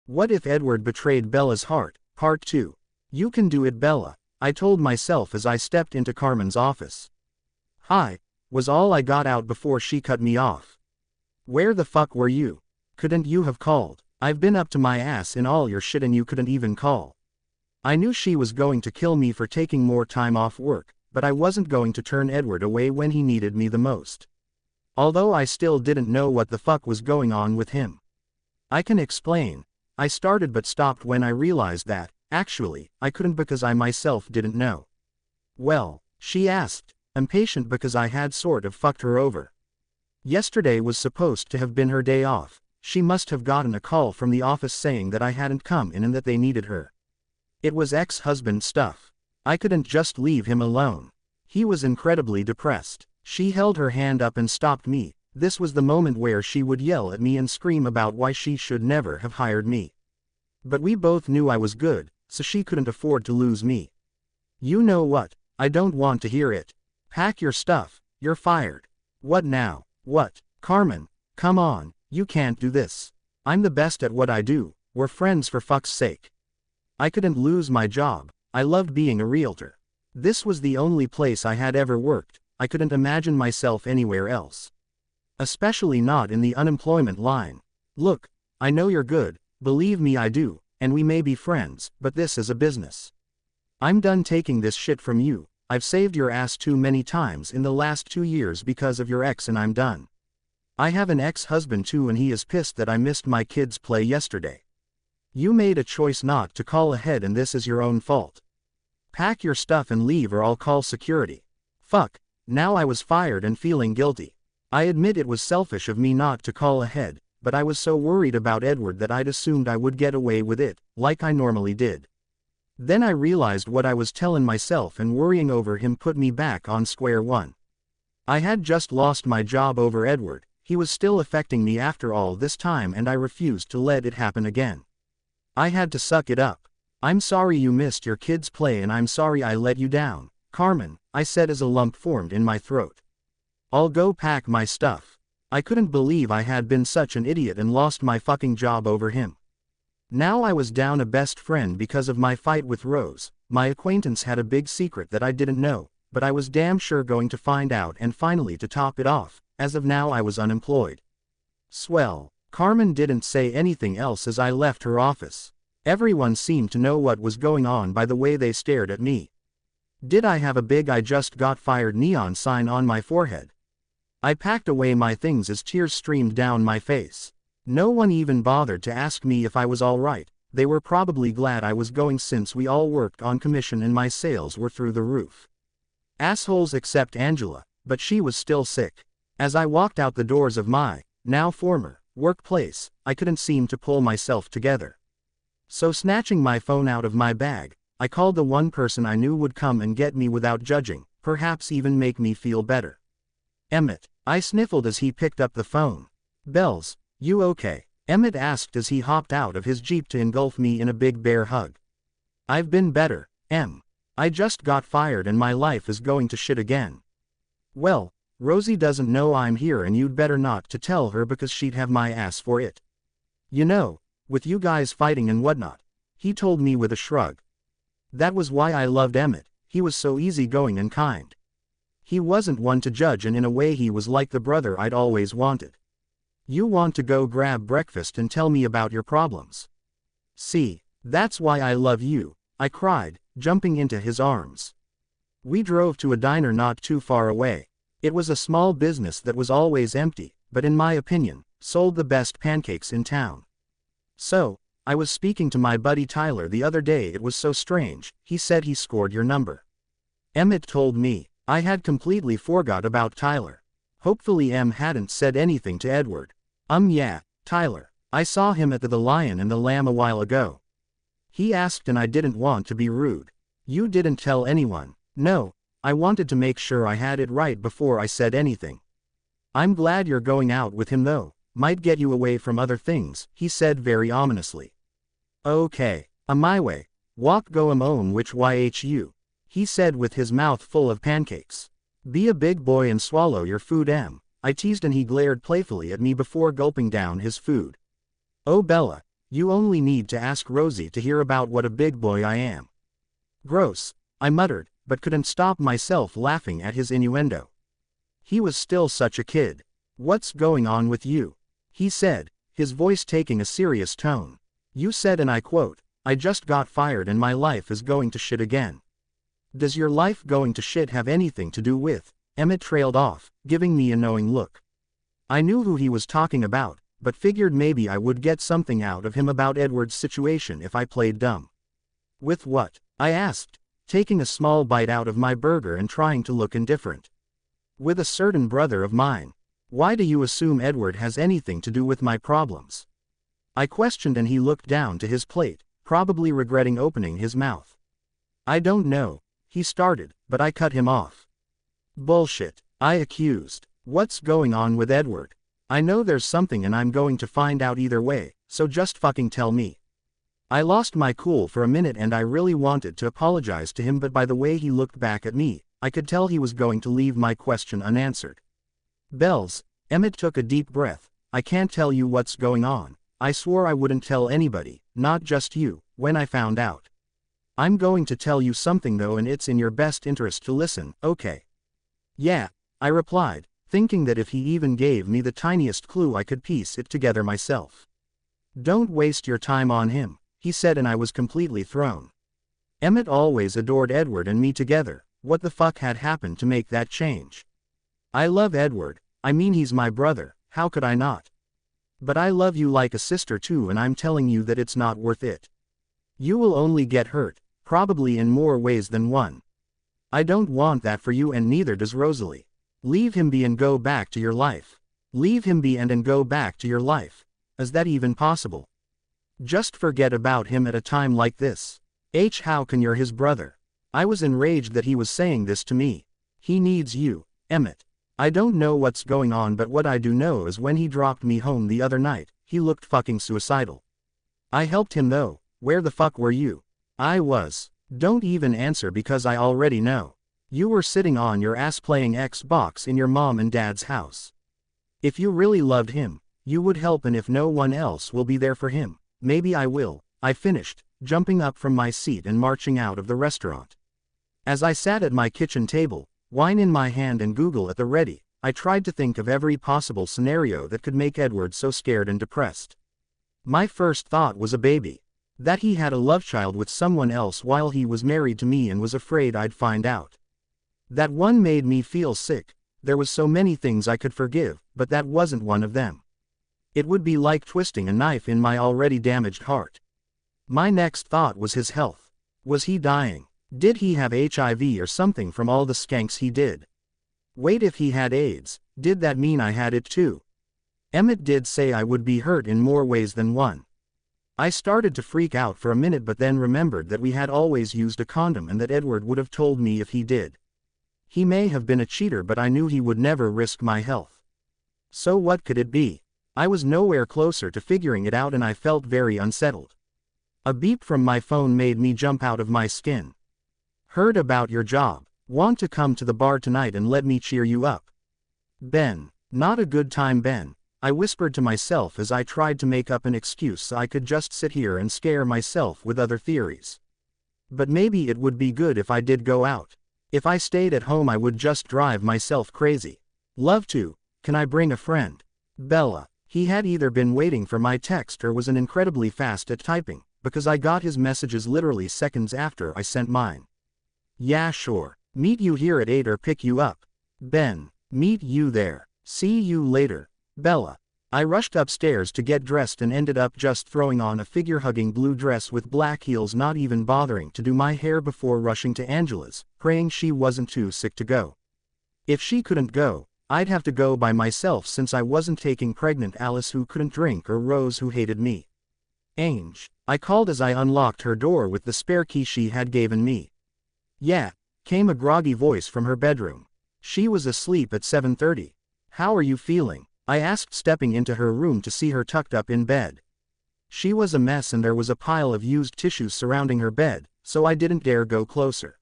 What if Edward betrayed Bella's heart? Part 2. You can do it, Bella, I told myself as I stepped into Carmen's office. Hi, was all I got out before she cut me off. Where the fuck were you? Couldn't you have called? I've been up to my ass in all your shit and you couldn't even call. I knew she was going to kill me for taking more time off work, but I wasn't going to turn Edward away when he needed me the most. Although I still didn't know what the fuck was going on with him. I can explain. I started but stopped when I realized that, actually, I couldn't because I myself didn't know. Well, she asked, impatient because I had sort of fucked her over. Yesterday was supposed to have been her day off. She must have gotten a call from the office saying that I hadn't come in and that they needed her. It was ex-husband stuff. I couldn't just leave him alone. He was incredibly depressed. She held her hand up and stopped me. This was the moment where she would yell at me and scream about why she should never have hired me. But we both knew I was good, so she couldn't afford to lose me. You know what? I don't want to hear it. Pack your stuff, you're fired. What now? What? Carmen, come on, you can't do this. I'm the best at what I do, we're friends for fuck's sake. I couldn't lose my job, I loved being a realtor. This was the only place I had ever worked, I couldn't imagine myself anywhere else. Especially not in the unemployment line. Look, I know you're good, believe me I do, and we may be friends, but this is a business. I'm done taking this shit from you, I've saved your ass too many times in the last 2 years because of your ex and I'm done. I have an ex-husband too and he is pissed that I missed my kids' play yesterday. You made a choice not to call ahead and this is your own fault. Pack your stuff and leave or I'll call security. Fuck, now I was fired and feeling guilty. I admit it was selfish of me not to call ahead, but I was so worried about Edward that I'd assumed I would get away with it, like I normally did. Then I realized what I was telling myself and worrying over him put me back on square one. I had just lost my job over Edward, he was still affecting me after all this time and I refused to let it happen again. I had to suck it up. I'm sorry you missed your kids' play and I'm sorry I let you down, Carmen, I said as a lump formed in my throat. I'll go pack my stuff. I couldn't believe I had been such an idiot and lost my fucking job over him. Now I was down a best friend because of my fight with Rose. My acquaintance had a big secret that I didn't know, but I was damn sure going to find out and finally to top it off, as of now I was unemployed. Swell. Carmen didn't say anything else as I left her office. Everyone seemed to know what was going on by the way they stared at me. Did I have a big "I just got fired" neon sign on my forehead? I packed away my things as tears streamed down my face. No one even bothered to ask me if I was alright, they were probably glad I was going since we all worked on commission and my sales were through the roof. Assholes except Angela, but she was still sick. As I walked out the doors of my, now former, workplace, I couldn't seem to pull myself together. So snatching my phone out of my bag, I called the one person I knew would come and get me without judging, perhaps even make me feel better. Emmett, I sniffled as he picked up the phone. Bells, you okay? Emmett asked as he hopped out of his Jeep to engulf me in a big bear hug. I've been better, Em. I just got fired and my life is going to shit again. Well, Rosie doesn't know I'm here and you'd better not to tell her because she'd have my ass for it. You know, with you guys fighting and whatnot, he told me with a shrug. That was why I loved Emmett, he was so easygoing and kind. He wasn't one to judge and in a way he was like the brother I'd always wanted. You want to go grab breakfast and tell me about your problems? See, that's why I love you, I cried, jumping into his arms. We drove to a diner not too far away. It was a small business that was always empty, but in my opinion, sold the best pancakes in town. So, I was speaking to my buddy Tyler the other day. It was so strange, he said he scored your number. Emmett told me. I had completely forgot about Tyler. Hopefully Em hadn't said anything to Edward. Yeah, Tyler. I saw him at the Lion and the Lamb a while ago. He asked and I didn't want to be rude. You didn't tell anyone? No, I wanted to make sure I had it right before I said anything. I'm glad you're going out with him though, might get you away from other things, he said very ominously. Okay, my way. Walk go own which YHU. He said with his mouth full of pancakes. Be a big boy and swallow your food, Em. I teased and he glared playfully at me before gulping down his food. Oh Bella, You only need to ask Rosie to hear about what a big boy I am. Gross, I muttered, but couldn't stop myself laughing at his innuendo. He was still such a kid. What's going on with you? He said, his voice taking a serious tone. You said, and I quote, I just got fired and my life is going to shit again. Does your life going to shit have anything to do with? Emmett trailed off, giving me a knowing look. I knew who he was talking about, but figured maybe I would get something out of him about Edward's situation if I played dumb. With what? I asked, taking a small bite out of my burger and trying to look indifferent. With a certain brother of mine. Why do you assume Edward has anything to do with my problems? I questioned, and he looked down to his plate, probably regretting opening his mouth. I don't know, he started, but I cut him off. Bullshit, I accused. What's going on with Edward? I know there's something and I'm going to find out either way, so just fucking tell me. I lost my cool for a minute and I really wanted to apologize to him, but by the way he looked back at me, I could tell he was going to leave my question unanswered. Bells, Emmett took a deep breath. I can't tell you what's going on. I swore I wouldn't tell anybody, not just you, when I found out. I'm going to tell you something though, and it's in your best interest to listen, okay? Yeah, I replied, thinking that if he even gave me the tiniest clue I could piece it together myself. Don't waste your time on him, he said, and I was completely thrown. Emmett always adored Edward and me together. What the fuck had happened to make that change? I love Edward, I mean he's my brother, how could I not? But I love you like a sister too, and I'm telling you that it's not worth it. You will only get hurt, probably in more ways than one. I don't want that for you, and neither does Rosalie. Leave him be and go back to your life. Leave him be and go back to your life. Is that even possible? Just forget about him at a time like this. How can you're his brother? I was enraged that he was saying this to me. He needs you, Emmett. I don't know what's going on, but what I do know is when he dropped me home the other night, he looked fucking suicidal. I helped him though. Where the fuck were you? I was. Don't even answer because I already know. You were sitting on your ass playing Xbox in your mom and dad's house. If you really loved him, you would help, and if no one else will be there for him, maybe I will, I finished, jumping up from my seat and marching out of the restaurant. As I sat at my kitchen table, wine in my hand and Google at the ready, I tried to think of every possible scenario that could make Edward so scared and depressed. My first thought was a baby. That he had a love child with someone else while he was married to me and was afraid I'd find out. That one made me feel sick. There was so many things I could forgive, but that wasn't one of them. It would be like twisting a knife in my already damaged heart. My next thought was his health. Was he dying? Did he have HIV or something from all the skanks he did? Wait, if he had AIDS, did that mean I had it too? Emmett did say I would be hurt in more ways than one. I started to freak out for a minute, but then remembered that we had always used a condom and that Edward would have told me if he did. He may have been a cheater, but I knew he would never risk my health. So what could it be? I was nowhere closer to figuring it out and I felt very unsettled. A beep from my phone made me jump out of my skin. Heard about your job. Want to come to the bar tonight and let me cheer you up? Ben. Not a good time, Ben, I whispered to myself as I tried to make up an excuse so I could just sit here and scare myself with other theories. But maybe it would be good if I did go out. If I stayed at home I would just drive myself crazy. Love to. Can I bring a friend? Bella. He had either been waiting for my text or was incredibly fast at typing, because I got his messages literally seconds after I sent mine. Yeah, sure. Meet you here at 8 or pick you up. Ben. Meet you there. See you later. Bella. I rushed upstairs to get dressed and ended up just throwing on a figure-hugging blue dress with black heels, not even bothering to do my hair before rushing to Angela's, praying she wasn't too sick to go. If she couldn't go, I'd have to go by myself since I wasn't taking pregnant Alice who couldn't drink or Rose who hated me. Ange. I called as I unlocked her door with the spare key she had given me. Yeah, came a groggy voice from her bedroom. She was asleep at 7:30. How are you feeling? I asked, stepping into her room to see her tucked up in bed. She was a mess and there was a pile of used tissues surrounding her bed, so I didn't dare go closer.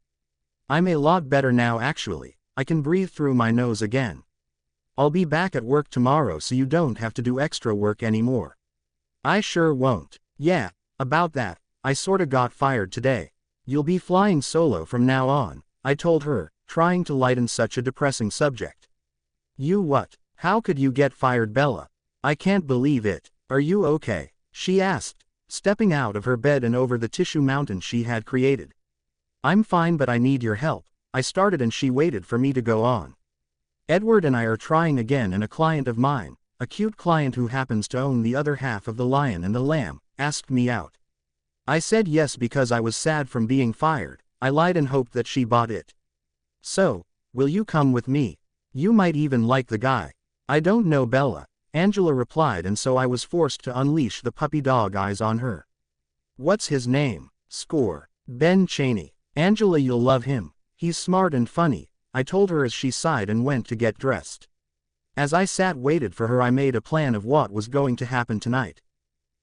I'm a lot better now actually, I can breathe through my nose again. I'll be back at work tomorrow so you don't have to do extra work anymore. I sure won't. Yeah, about that, I sorta got fired today. You'll be flying solo from now on, I told her, trying to lighten such a depressing subject. You what? How could you get fired, Bella? I can't believe it. Are you okay? She asked, stepping out of her bed and over the tissue mountain she had created. I'm fine, but I need your help, I started, and she waited for me to go on. Edward and I are trying again, and a client of mine, a cute client who happens to own the other half of the Lion and the Lamb, asked me out. I said yes because I was sad from being fired. I lied and hoped that she bought it. So, will you come with me? You might even like the guy. I don't know, Bella, Angela replied, and so I was forced to unleash the puppy dog eyes on her. What's his name? Score. Ben Chaney. Angela, you'll love him. He's smart and funny, I told her as she sighed and went to get dressed. As I waited for her, I made a plan of what was going to happen tonight.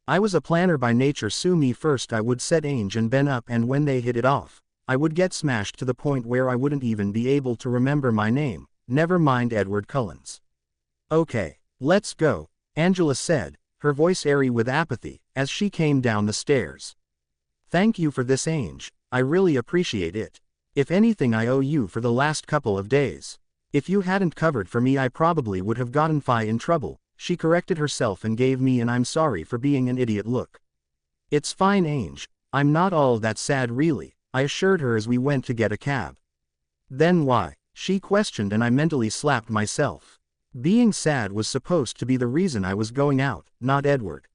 I was a planner by nature. Sue me. First I would set Ange and Ben up, and when they hit it off, I would get smashed to the point where I wouldn't even be able to remember my name, never mind Edward Cullens. Okay, let's go, Angela said, her voice airy with apathy, as she came down the stairs. Thank you for this, Ange, I really appreciate it. If anything, I owe you for the last couple of days. If you hadn't covered for me, I probably would have gotten Fi in trouble. She corrected herself and gave me an "I'm sorry for being an idiot" look. It's fine, Ange, I'm not all that sad really, I assured her as we went to get a cab. Then why? She questioned, and I mentally slapped myself. Being sad was supposed to be the reason I was going out, not Edward.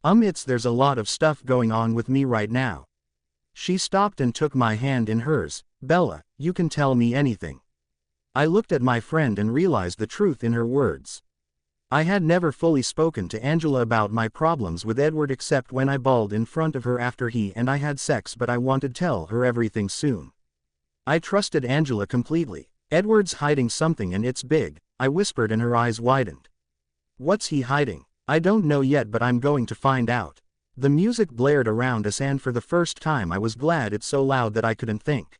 There's a lot of stuff going on with me right now. She stopped and took my hand in hers. Bella, you can tell me anything. I looked at my friend and realized the truth in her words. I had never fully spoken to Angela about my problems with Edward except when I bawled in front of her after he and I had sex, but I wanted to tell her everything soon. I trusted Angela completely. Edward's hiding something, and it's big, I whispered, and her eyes widened. What's he hiding? I don't know yet, but I'm going to find out. The music blared around us, and for the first time I was glad it's so loud that I couldn't think.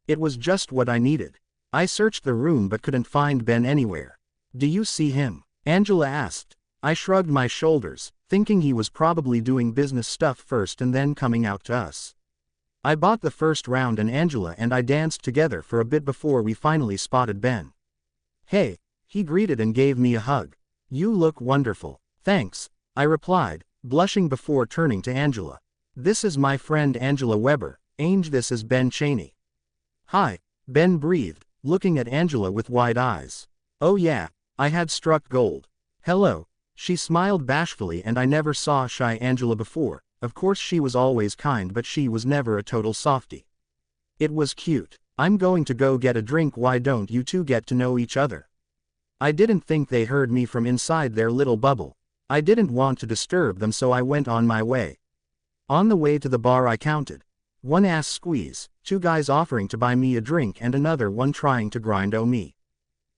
It was just what I needed. I searched the room but couldn't find Ben anywhere. Do you see him? Angela asked. I shrugged my shoulders, thinking he was probably doing business stuff first and then coming out to us. I bought the first round, and Angela and I danced together for a bit before we finally spotted Ben. Hey, he greeted and gave me a hug. You look wonderful. Thanks, I replied, blushing before turning to Angela. This is my friend Angela Weber. Ange, this is Ben Chaney. Hi, Ben breathed, looking at Angela with wide eyes. Oh yeah, I had struck gold. Hello, she smiled bashfully, and I never saw shy Angela before. Of course she was always kind, but she was never a total softie. It was cute. I'm going to go get a drink. Why don't you two get to know each other? I didn't think they heard me from inside their little bubble. I didn't want to disturb them, so I went on my way. On the way to the bar I counted. One ass squeeze, two guys offering to buy me a drink, and another one trying to grind me.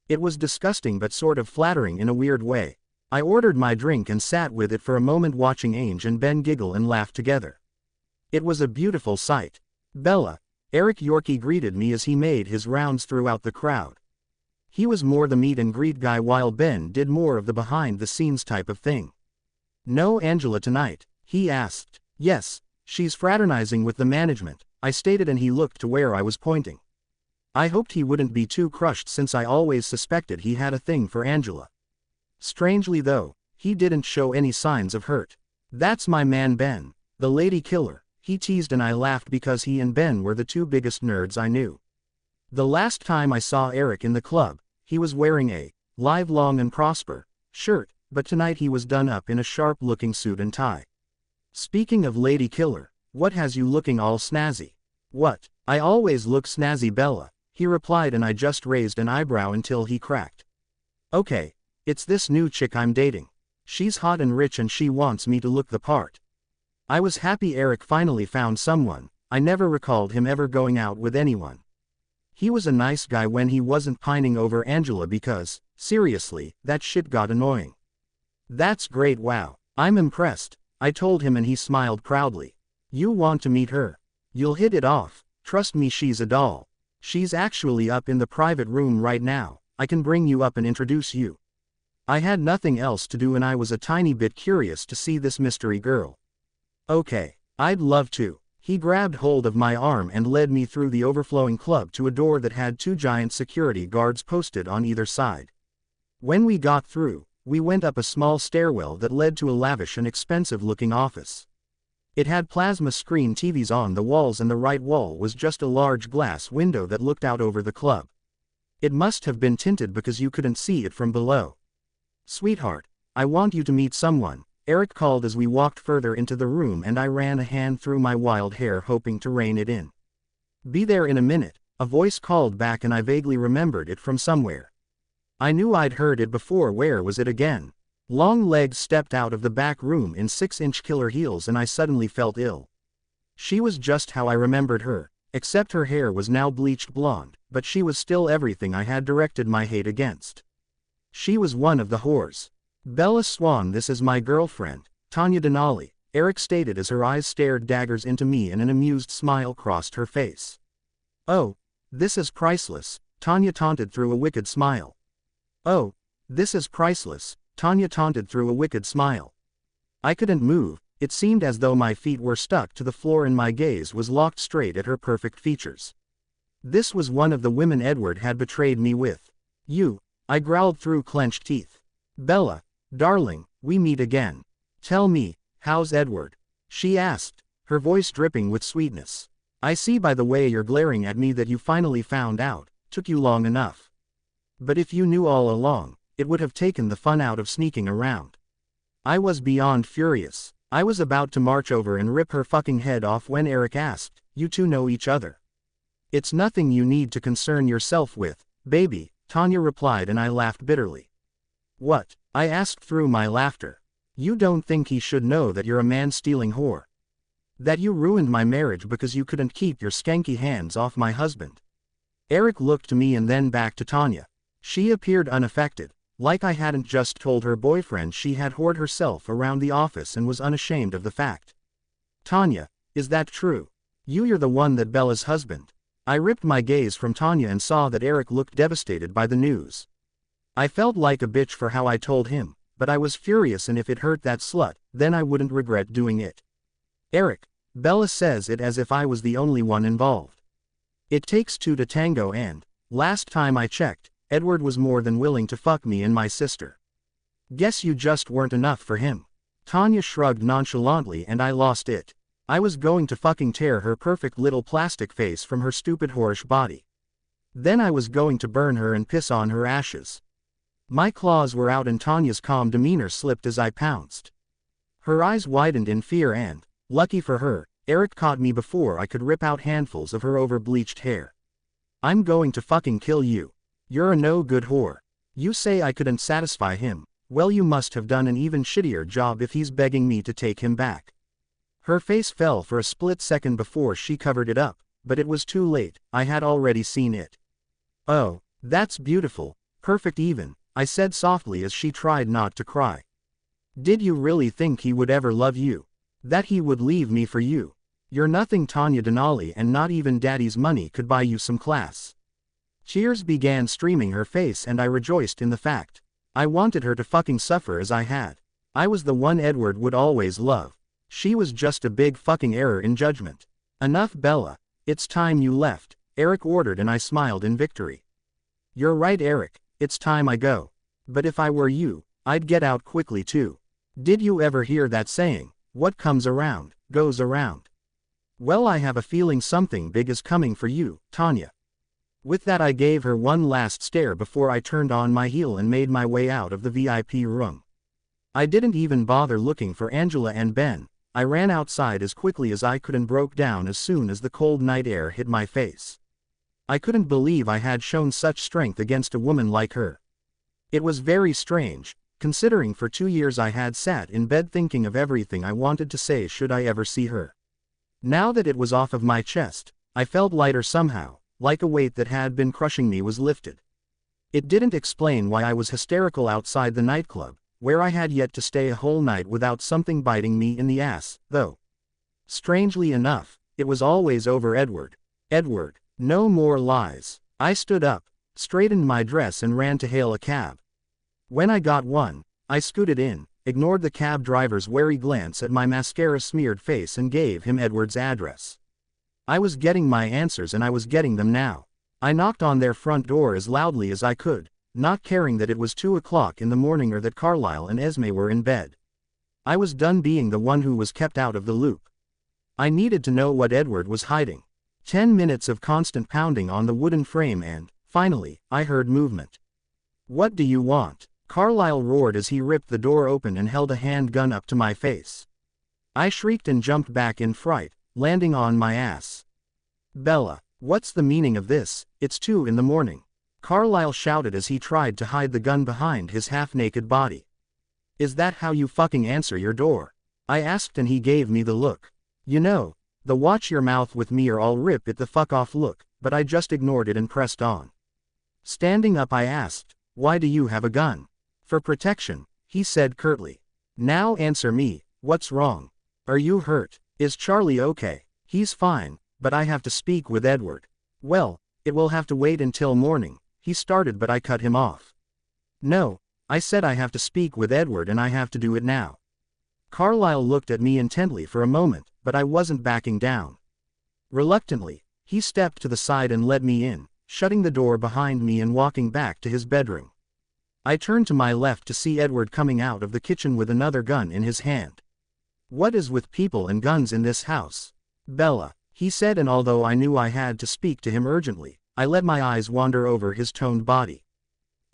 It was disgusting but sort of flattering in a weird way. I ordered my drink and sat with it for a moment, watching Ange and Ben giggle and laugh together. It was a beautiful sight. Bella, Eric Yorkie greeted me as he made his rounds throughout the crowd. He was more the meet and greet guy, while Ben did more of the behind the scenes type of thing. No Angela tonight? He asked. Yes, she's fraternizing with the management, I stated, and he looked to where I was pointing. I hoped he wouldn't be too crushed, since I always suspected he had a thing for Angela. Strangely though, he didn't show any signs of hurt. That's my man Ben, the lady killer, he teased, and I laughed because he and Ben were the two biggest nerds I knew. The last time I saw Eric in the club, he was wearing a "Live Long and Prosper" shirt, but tonight he was done up in a sharp-looking suit and tie. Speaking of lady killer, what has you looking all snazzy? What? I always look snazzy, Bella, he replied, and I just raised an eyebrow until he cracked. Okay, it's this new chick I'm dating. She's hot and rich and she wants me to look the part. I was happy Eric finally found someone. I never recalled him ever going out with anyone. He was a nice guy when he wasn't pining over Angela, because, seriously, that shit got annoying. That's great, wow, I'm impressed, I told him, and he smiled proudly. You want to meet her? You'll hit it off, trust me, she's a doll. She's actually up in the private room right now. I can bring you up and introduce you. I had nothing else to do and I was a tiny bit curious to see this mystery girl. Okay, I'd love to. He grabbed hold of my arm and led me through the overflowing club to a door that had 2 giant security guards posted on either side. When we got through, we went up a small stairwell that led to a lavish and expensive-looking office. It had plasma screen TVs on the walls and the right wall was just a large glass window that looked out over the club. It must have been tinted because you couldn't see it from below. "Sweetheart, I want you to meet someone," Eric called as we walked further into the room and I ran a hand through my wild hair hoping to rein it in. "Be there in a minute," a voice called back and I vaguely remembered it from somewhere. I knew I'd heard it before. Where was it again? Long legs stepped out of the back room in 6-inch killer heels and I suddenly felt ill. She was just how I remembered her, except her hair was now bleached blonde, but she was still everything I had directed my hate against. She was one of the whores. "Bella Swan, this is my girlfriend, Tanya Denali," Eric stated as her eyes stared daggers into me and an amused smile crossed her face. "Oh, this is priceless," Tanya taunted through a wicked smile. "Oh, this is priceless," Tanya taunted through a wicked smile. I couldn't move, it seemed as though my feet were stuck to the floor and my gaze was locked straight at her perfect features. This was one of the women Edward had betrayed me with. "You," I growled through clenched teeth. "Bella, darling, we meet again. Tell me, how's Edward?" she asked, her voice dripping with sweetness. "I see by the way you're glaring at me that you finally found out. Took you long enough. But if you knew all along, it would have taken the fun out of sneaking around." I was beyond furious. I was about to march over and rip her fucking head off when Eric asked, "You two know each other?" "It's nothing you need to concern yourself with, baby," Tanya replied and I laughed bitterly. "What?" I asked through my laughter. "You don't think he should know that you're a man-stealing whore? That you ruined my marriage because you couldn't keep your skanky hands off my husband?" Eric looked to me and then back to Tanya. She appeared unaffected, like I hadn't just told her boyfriend she had whored herself around the office and was unashamed of the fact. "Tanya, is that true? You're the one that Bella's husband?" I ripped my gaze from Tanya and saw that Eric looked devastated by the news. I felt like a bitch for how I told him, but I was furious and if it hurt that slut, then I wouldn't regret doing it. "Eric, Bella says it as if I was the only one involved. It takes 2 to tango and, last time I checked, Edward was more than willing to fuck me and my sister. Guess you just weren't enough for him." Tanya shrugged nonchalantly and I lost it. I was going to fucking tear her perfect little plastic face from her stupid whorish body. Then I was going to burn her and piss on her ashes. My claws were out and Tanya's calm demeanor slipped as I pounced. Her eyes widened in fear and, lucky for her, Eric caught me before I could rip out handfuls of her over-bleached hair. "I'm going to fucking kill you. You're a no-good whore. You say I couldn't satisfy him, well you must have done an even shittier job if he's begging me to take him back." Her face fell for a split second before she covered it up, but it was too late, I had already seen it. "Oh, that's beautiful, perfect even," I said softly as she tried not to cry. "Did you really think he would ever love you? That he would leave me for you? You're nothing, Tanya Denali, and not even daddy's money could buy you some class." Tears began streaming her face and I rejoiced in the fact. I wanted her to fucking suffer as I had. I was the one Edward would always love. She was just a big fucking error in judgment. "Enough, Bella. It's time you left," Eric ordered and I smiled in victory. "You're right, Eric, it's time I go. But if I were you, I'd get out quickly too. Did you ever hear that saying, what comes around, goes around? Well, I have a feeling something big is coming for you, Tanya." With that I gave her one last stare before I turned on my heel and made my way out of the VIP room. I didn't even bother looking for Angela and Ben. I ran outside as quickly as I could and broke down as soon as the cold night air hit my face. I couldn't believe I had shown such strength against a woman like her. It was very strange, considering for 2 years I had sat in bed thinking of everything I wanted to say should I ever see her. Now that it was off of my chest, I felt lighter somehow, like a weight that had been crushing me was lifted. It didn't explain why I was hysterical outside the nightclub, where I had yet to stay a whole night without something biting me in the ass, though. Strangely enough, it was always over Edward. Edward, no more lies. I stood up, straightened my dress and ran to hail a cab. When I got one, I scooted in, ignored the cab driver's wary glance at my mascara-smeared face and gave him Edward's address. I was getting my answers and I was getting them now. I knocked on their front door as loudly as I could, not caring that it was 2 o'clock in the morning or that Carlisle and Esme were in bed. I was done being the one who was kept out of the loop. I needed to know what Edward was hiding. 10 minutes of constant pounding on the wooden frame and, finally, I heard movement. "What do you want?" Carlisle roared as he ripped the door open and held a handgun up to my face. I shrieked and jumped back in fright, landing on my ass. "Bella, what's the meaning of this? It's 2 in the morning. Carlisle shouted as he tried to hide the gun behind his half-naked body. "Is that how you fucking answer your door?" I asked and he gave me the look. You know, the watch your mouth with me or I'll rip it the fuck off look, but I just ignored it and pressed on. Standing up I asked, "Why do you have a gun?" "For protection," he said curtly. "Now answer me, what's wrong? Are you hurt? Is Charlie okay?" "He's fine, but I have to speak with Edward." "Well, it will have to wait until morning," he started but I cut him off. "No, I said I have to speak with Edward and I have to do it now." Carlisle looked at me intently for a moment, but I wasn't backing down. Reluctantly, he stepped to the side and let me in, shutting the door behind me and walking back to his bedroom. I turned to my left to see Edward coming out of the kitchen with another gun in his hand. "What is with people and guns in this house?" "Bella," he said, and although I knew I had to speak to him urgently, I let my eyes wander over his toned body.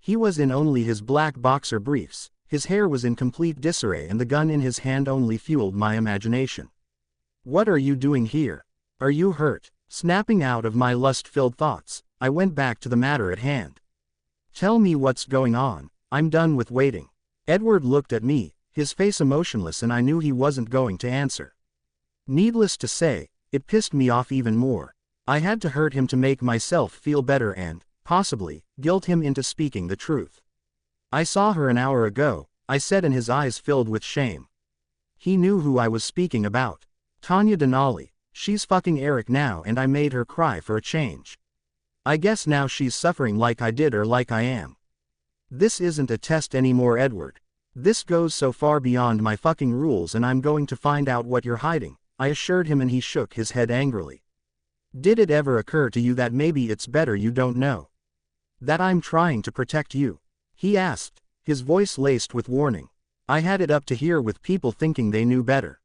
He was in only his black boxer briefs, his hair was in complete disarray and the gun in his hand only fueled my imagination. "What are you doing here? Are you hurt?" Snapping out of my lust-filled thoughts, I went back to the matter at hand. "Tell me what's going on, I'm done with waiting." Edward looked at me, his face emotionless, and I knew he wasn't going to answer. Needless to say, it pissed me off even more. I had to hurt him to make myself feel better and, possibly, guilt him into speaking the truth. "I saw her an hour ago," I said, and his eyes filled with shame. He knew who I was speaking about. "Tanya Denali. She's fucking Eric now and I made her cry for a change. I guess now she's suffering like I did or like I am. This isn't a test anymore, Edward. This goes so far beyond my fucking rules and I'm going to find out what you're hiding," I assured him, and he shook his head angrily. "Did it ever occur to you that maybe it's better you don't know? That I'm trying to protect you?" he asked, his voice laced with warning. I had it up to here with people thinking they knew better.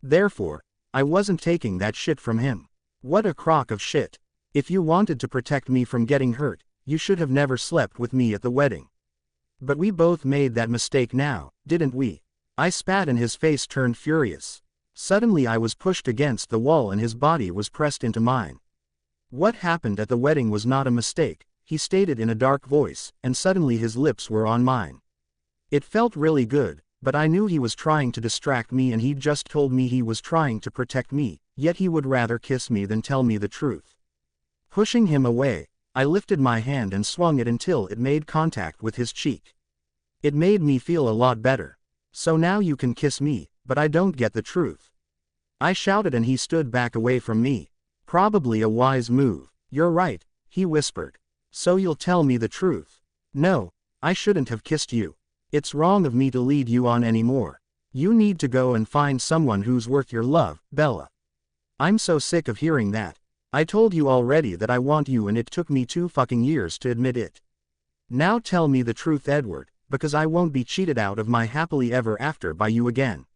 Therefore, I wasn't taking that shit from him. What a crock of shit. If you wanted to protect me from getting hurt, you should have never slept with me at the wedding. But we both made that mistake now, didn't we? I spat and his face turned furious. Suddenly I was pushed against the wall and his body was pressed into mine. "What happened at the wedding was not a mistake," he stated in a dark voice, and suddenly his lips were on mine. It felt really good, but I knew he was trying to distract me and he'd just told me he was trying to protect me, yet he would rather kiss me than tell me the truth. Pushing him away, I lifted my hand and swung it until it made contact with his cheek. It made me feel a lot better. "So now you can kiss me, but I don't get the truth," I shouted, and he stood back away from me. "Probably a wise move. You're right," he whispered. "So you'll tell me the truth?" "No, I shouldn't have kissed you. It's wrong of me to lead you on anymore. You need to go and find someone who's worth your love, Bella." "I'm so sick of hearing that. I told you already that I want you and it took me 2 fucking years to admit it. Now tell me the truth, Edward, because I won't be cheated out of my happily ever after by you again."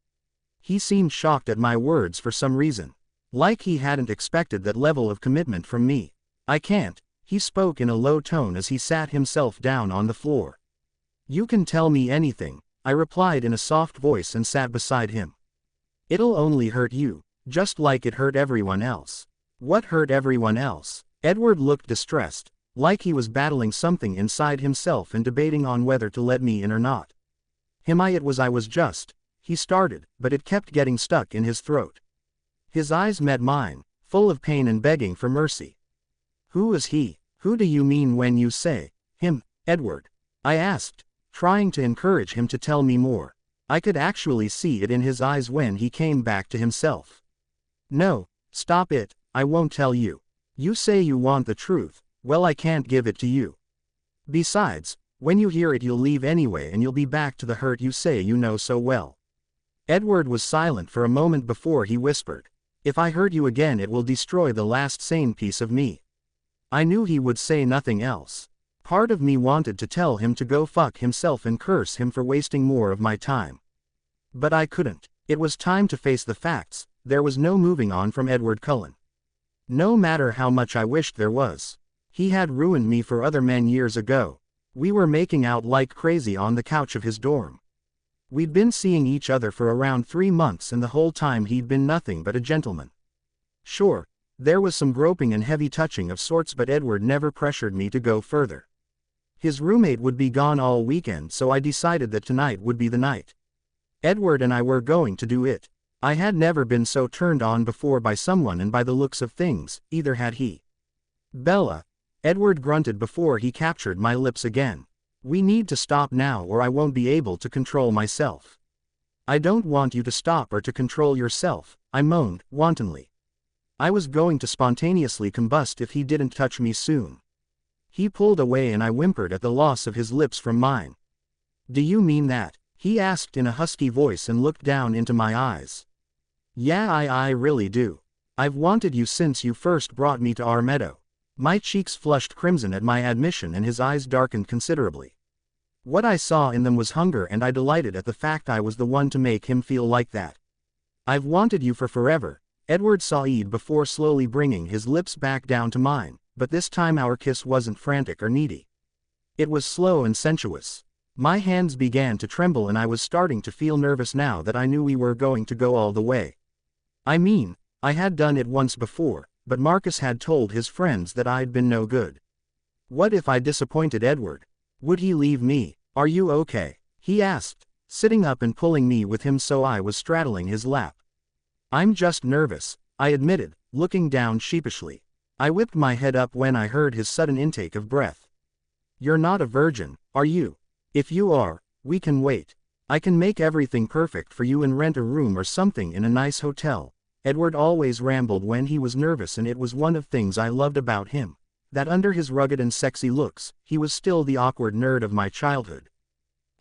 He seemed shocked at my words for some reason. Like he hadn't expected that level of commitment from me. "I can't," he spoke in a low tone as he sat himself down on the floor. "You can tell me anything," I replied in a soft voice and sat beside him. "It'll only hurt you, just like it hurt everyone else." "What hurt everyone else?" Edward looked distressed, like he was battling something inside himself and debating on whether to let me in or not. It was just, he started, but it kept getting stuck in his throat. His eyes met mine, full of pain and begging for mercy. "Who is he? Who do you mean when you say, him, Edward?" I asked, trying to encourage him to tell me more. I could actually see it in his eyes when he came back to himself. "No, stop it, I won't tell you. You say you want the truth, well I can't give it to you. Besides, When you hear it you'll leave anyway and you'll be back to the hurt you say you know so well. Edward was silent for a moment before he whispered. If I hurt you again it will destroy the last sane piece of me. I knew he would say nothing else. Part of me wanted to tell him to go fuck himself and curse him for wasting more of my time. But I couldn't. It was time to face the facts. There was no moving on from Edward Cullen. No matter how much I wished there was. He had ruined me for other men years ago. We were making out like crazy on the couch of his dorm. We'd been seeing each other for around 3 months and the whole time he'd been nothing but a gentleman. Sure, there was some groping and heavy touching of sorts but Edward never pressured me to go further. His roommate would be gone all weekend so I decided that tonight would be the night. Edward and I were going to do it. I had never been so turned on before by someone and by the looks of things, either had he. Bella, Edward grunted before he captured my lips again. We need to stop now or I won't be able to control myself. I don't want you to stop or to control yourself, I moaned, wantonly. I was going to spontaneously combust if he didn't touch me soon. He pulled away and I whimpered at the loss of his lips from mine. Do you mean that? He asked in a husky voice and looked down into my eyes. Yeah, I really do. I've wanted you since you first brought me to our meadow. My cheeks flushed crimson at my admission and his eyes darkened considerably. What I saw in them was hunger and I delighted at the fact I was the one to make him feel like that. I've wanted you for forever, Edward sighed before slowly bringing his lips back down to mine, but this time our kiss wasn't frantic or needy. It was slow and sensuous. My hands began to tremble and I was starting to feel nervous now that I knew we were going to go all the way. I mean, I had done it once before, but Marcus had told his friends that I'd been no good. What if I disappointed Edward? Would he leave me? Are you okay? He asked, sitting up and pulling me with him so I was straddling his lap. I'm just nervous, I admitted, looking down sheepishly. I whipped my head up when I heard his sudden intake of breath. You're not a virgin, are you? If you are, we can wait. I can make everything perfect for you and rent a room or something in a nice hotel. Edward always rambled when he was nervous and it was one of the things I loved about him, that under his rugged and sexy looks, he was still the awkward nerd of my childhood.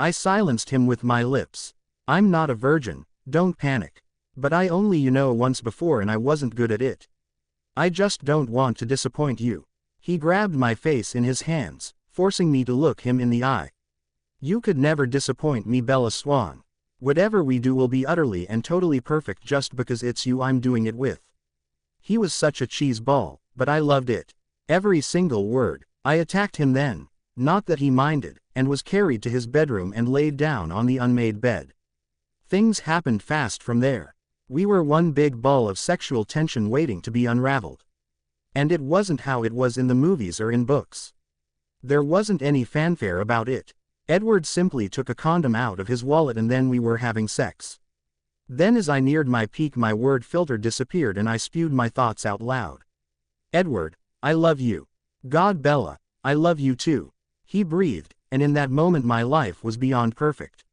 I silenced him with my lips. I'm not a virgin, don't panic. But I only once before and I wasn't good at it. I just don't want to disappoint you. He grabbed my face in his hands, forcing me to look him in the eye. You could never disappoint me, Bella Swan. Whatever we do will be utterly and totally perfect just because it's you I'm doing it with. He was such a cheese ball, but I loved it. Every single word. I attacked him then, not that he minded, and was carried to his bedroom and laid down on the unmade bed. Things happened fast from there. We were one big ball of sexual tension waiting to be unraveled. And it wasn't how it was in the movies or in books. There wasn't any fanfare about it. Edward simply took a condom out of his wallet and then we were having sex. Then as I neared my peak my word filter disappeared and I spewed my thoughts out loud. Edward, I love you. God, Bella, I love you too. He breathed, and in that moment my life was beyond perfect.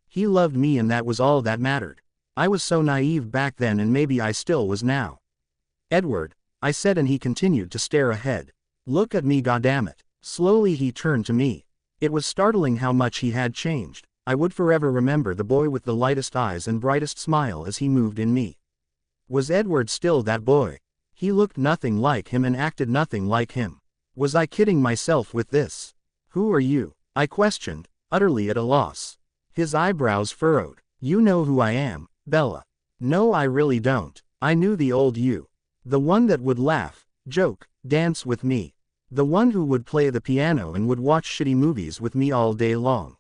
He loved me and that was all that mattered. I was so naive back then and maybe I still was now. Edward, I said and he continued to stare ahead. Look at me, goddammit. Slowly he turned to me. It was startling how much he had changed. I would forever remember the boy with the lightest eyes and brightest smile as he moved in me. Was Edward still that boy? He looked nothing like him and acted nothing like him. Was I kidding myself with this? Who are you? I questioned, utterly at a loss. His eyebrows furrowed. You know who I am, Bella. No, I really don't. I knew the old you. The one that would laugh, joke, dance with me. The one who would play the piano and would watch shitty movies with me all day long.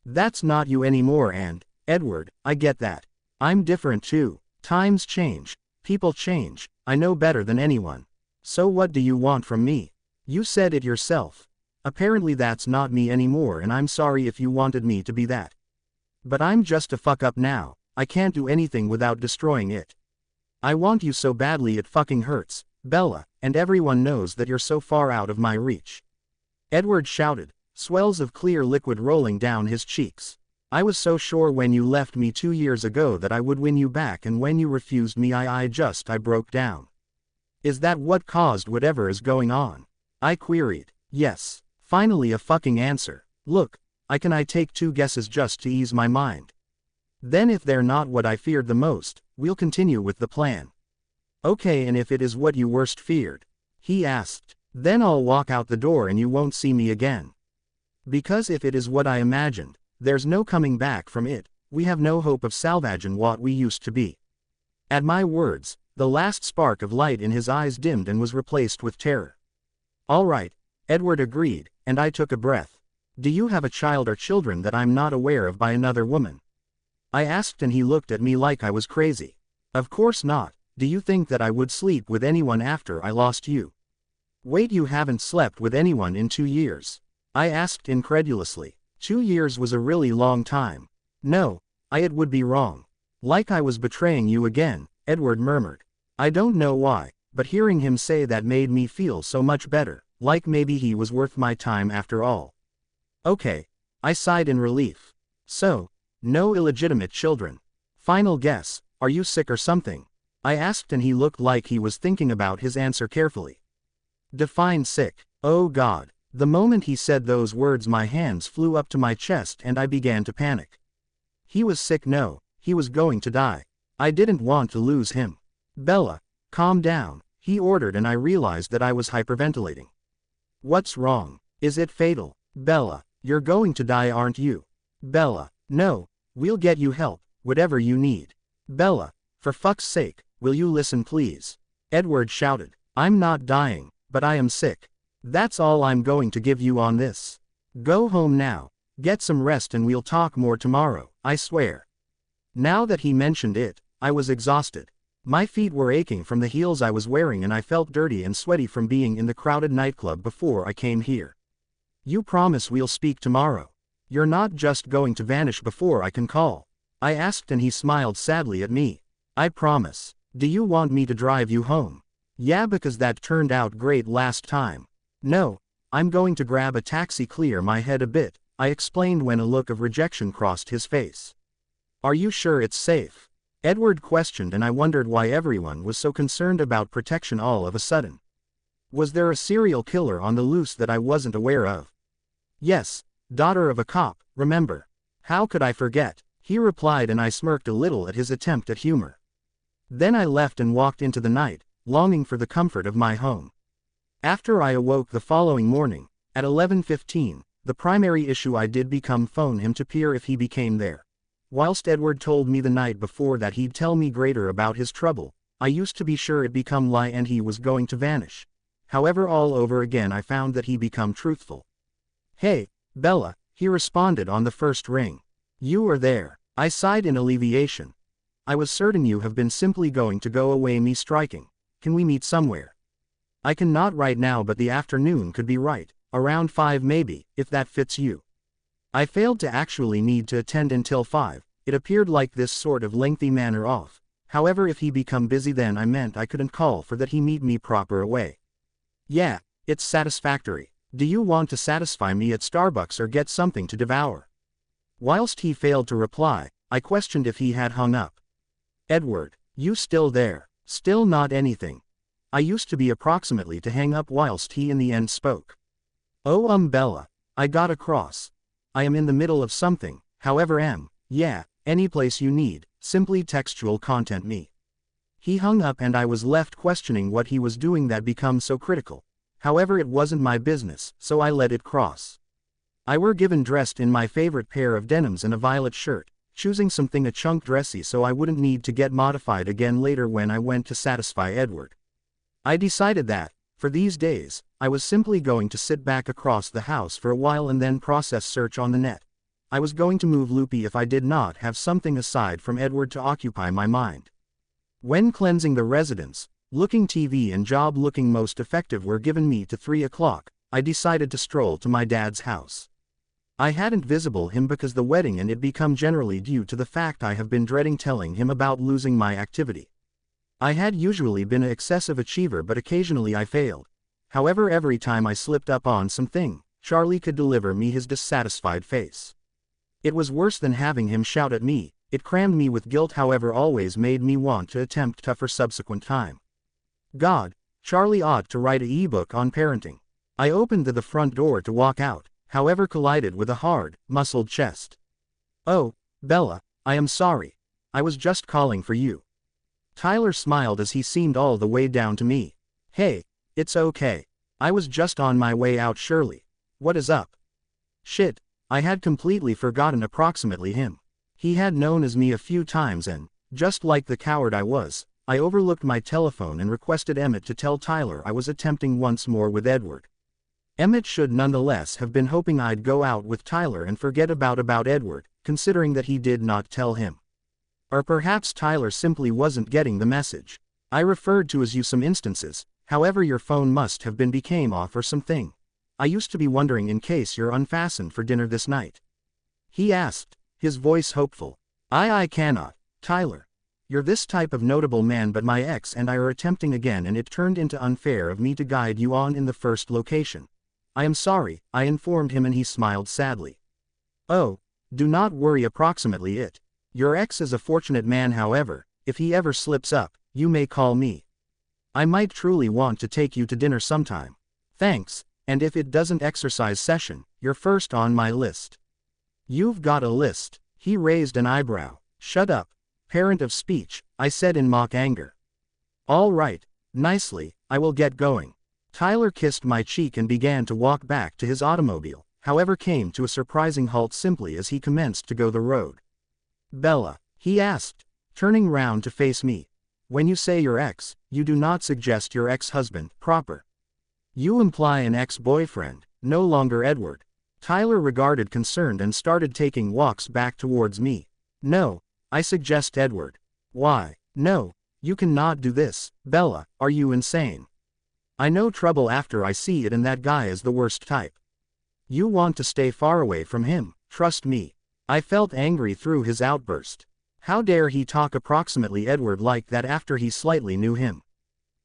That's not you anymore and, Edward, I get that. I'm different too. Times change. People change. I know better than anyone. So what do you want from me? You said it yourself. Apparently that's not me anymore and I'm sorry if you wanted me to be that. But I'm just a fuck up now. I can't do anything without destroying it. I want you so badly it fucking hurts, Bella, and everyone knows that you're so far out of my reach. Edward shouted, swells of clear liquid rolling down his cheeks. I was so sure when you left me 2 years ago that I would win you back and when you refused me I broke down. Is that what caused whatever is going on? I queried. Yes. Finally a fucking answer. Look, I take 2 guesses just to ease my mind. Then if they're not what I feared the most, we'll continue with the plan. Okay, and if it is what you worst feared? He asked. Then I'll walk out the door and you won't see me again. Because if it is what I imagined, there's no coming back from it, we have no hope of salvaging what we used to be. At my words, the last spark of light in his eyes dimmed and was replaced with terror. All right, Edward agreed, and I took a breath. Do you have a child or children that I'm not aware of by another woman? I asked, and he looked at me like I was crazy. Of course not. Do you think that I would sleep with anyone after I lost you? Wait, you haven't slept with anyone in 2 years? I asked incredulously. 2 years was a really long time. No, it would be wrong. Like I was betraying you again, Edward murmured. I don't know why, but hearing him say that made me feel so much better, like maybe he was worth my time after all. Okay, I sighed in relief. So, no illegitimate children. Final guess, are you sick or something? I asked, and he looked like he was thinking about his answer carefully. Define sick. Oh God. The moment he said those words, my hands flew up to my chest and I began to panic. He was sick, no, he was going to die. I didn't want to lose him. Bella, calm down, he ordered, and I realized that I was hyperventilating. What's wrong? Is it fatal? Bella, you're going to die, aren't you? Bella, no, we'll get you help, whatever you need. Bella, for fuck's sake, will you listen please? Edward shouted. I'm not dying, but I am sick. That's all I'm going to give you on this. Go home now, get some rest, and we'll talk more tomorrow, I swear. Now that he mentioned it, I was exhausted. My feet were aching from the heels I was wearing, and I felt dirty and sweaty from being in the crowded nightclub before I came here. You promise we'll speak tomorrow? You're not just going to vanish before I can call? I asked, and he smiled sadly at me. I promise. Do you want me to drive you home? Yeah, because that turned out great last time. No, I'm going to grab a taxi. Clear my head a bit, I explained when a look of rejection crossed his face. Are you sure it's safe? Edward questioned, and I wondered why everyone was so concerned about protection all of a sudden. Was there a serial killer on the loose that I wasn't aware of? Yes, daughter of a cop, remember? How could I forget? He replied, and I smirked a little at his attempt at humor. Then I left and walked into the night, longing for the comfort of my home. After I awoke the following morning, at 11:15, the primary issue I did become phone him to peer if he became there. Whilst Edward told me the night before that he'd tell me greater about his trouble, I used to be sure it become lie and he was going to vanish. However, all over again I found that he become truthful. Hey, Bella, he responded on the first ring. You are there. I sighed in alleviation. I was certain you have been simply going to go away. Me striking. Can we meet somewhere? I cannot right now, but the afternoon could be right, around 5 maybe, if that fits you. I failed to actually need to attend until 5, it appeared like this sort of lengthy manner off. However, if he become busy, then I meant I couldn't call for that. He meet me proper away. Yeah, it's satisfactory. Do you want to satisfy me at Starbucks or get something to devour? Whilst he failed to reply, I questioned if he had hung up. Edward, you still there? Still not anything. I used to be approximately to hang up whilst he in the end spoke. Oh Bella, I got across. I am in the middle of something, however yeah, any place you need, simply textual content me. He hung up and I was left questioning what he was doing that become so critical. However, it wasn't my business, so I let it cross. I were given dressed in my favorite pair of denims and a violet shirt, choosing something a chunk dressy so I wouldn't need to get modified again later when I went to satisfy Edward. I decided that, for these days, I was simply going to sit back across the house for a while and then process search on the net. I was going to move loopy if I did not have something aside from Edward to occupy my mind. When cleansing the residence, looking TV and job looking most effective were given me to 3 o'clock, I decided to stroll to my dad's house. I hadn't visible him because the wedding, and it become generally due to the fact I have been dreading telling him about losing my activity. I had usually been an excessive achiever, but occasionally I failed. However, every time I slipped up on something, Charlie could deliver me his dissatisfied face. It was worse than having him shout at me, it crammed me with guilt, however always made me want to attempt tougher subsequent time. God, Charlie ought to write an e-book on parenting. I opened the front door to walk out, however collided with a hard, muscled chest. "Oh, Bella, I am sorry. I was just calling for you." Tyler smiled as he seemed all the way down to me. "Hey, it's okay. I was just on my way out Shirley. What is up?" Shit, I had completely forgotten approximately him. He had known as me a few times and, just like the coward I was, I overlooked my telephone and requested Emmett to tell Tyler I was attempting once more with Edward. Emmett should nonetheless have been hoping I'd go out with Tyler and forget about Edward, considering that he did not tell him. Or perhaps Tyler simply wasn't getting the message. I referred to as you some instances, however your phone must have been became off or something. I used to be wondering in case you're unfastened for dinner this night. He asked, his voice hopeful. I cannot, Tyler. You're this type of notable man, but my ex and I are attempting again, and it turned into unfair of me to guide you on in the first location. I am sorry, I informed him, and he smiled sadly. Oh, do not worry, approximately it. Your ex is a fortunate man, however, if he ever slips up, you may call me. I might truly want to take you to dinner sometime. Thanks, and if it doesn't exercise session, you're first on my list. You've got a list. He raised an eyebrow. Shut up, parent of speech, I said in mock anger. All right, nicely, I will get going. Tyler kissed my cheek and began to walk back to his automobile, however came to a surprising halt simply as he commenced to go the road. Bella, he asked, turning round to face me. When you say your ex, you do not suggest your ex-husband, proper. You imply an ex-boyfriend, no longer Edward. Tyler regarded concerned and started taking walks back towards me. No, I suggest Edward. Why? No, you cannot do this, Bella, are you insane? I know trouble after I see it, and that guy is the worst type. You want to stay far away from him, trust me. I felt angry through his outburst. How dare he talk approximately Edward like that after he slightly knew him?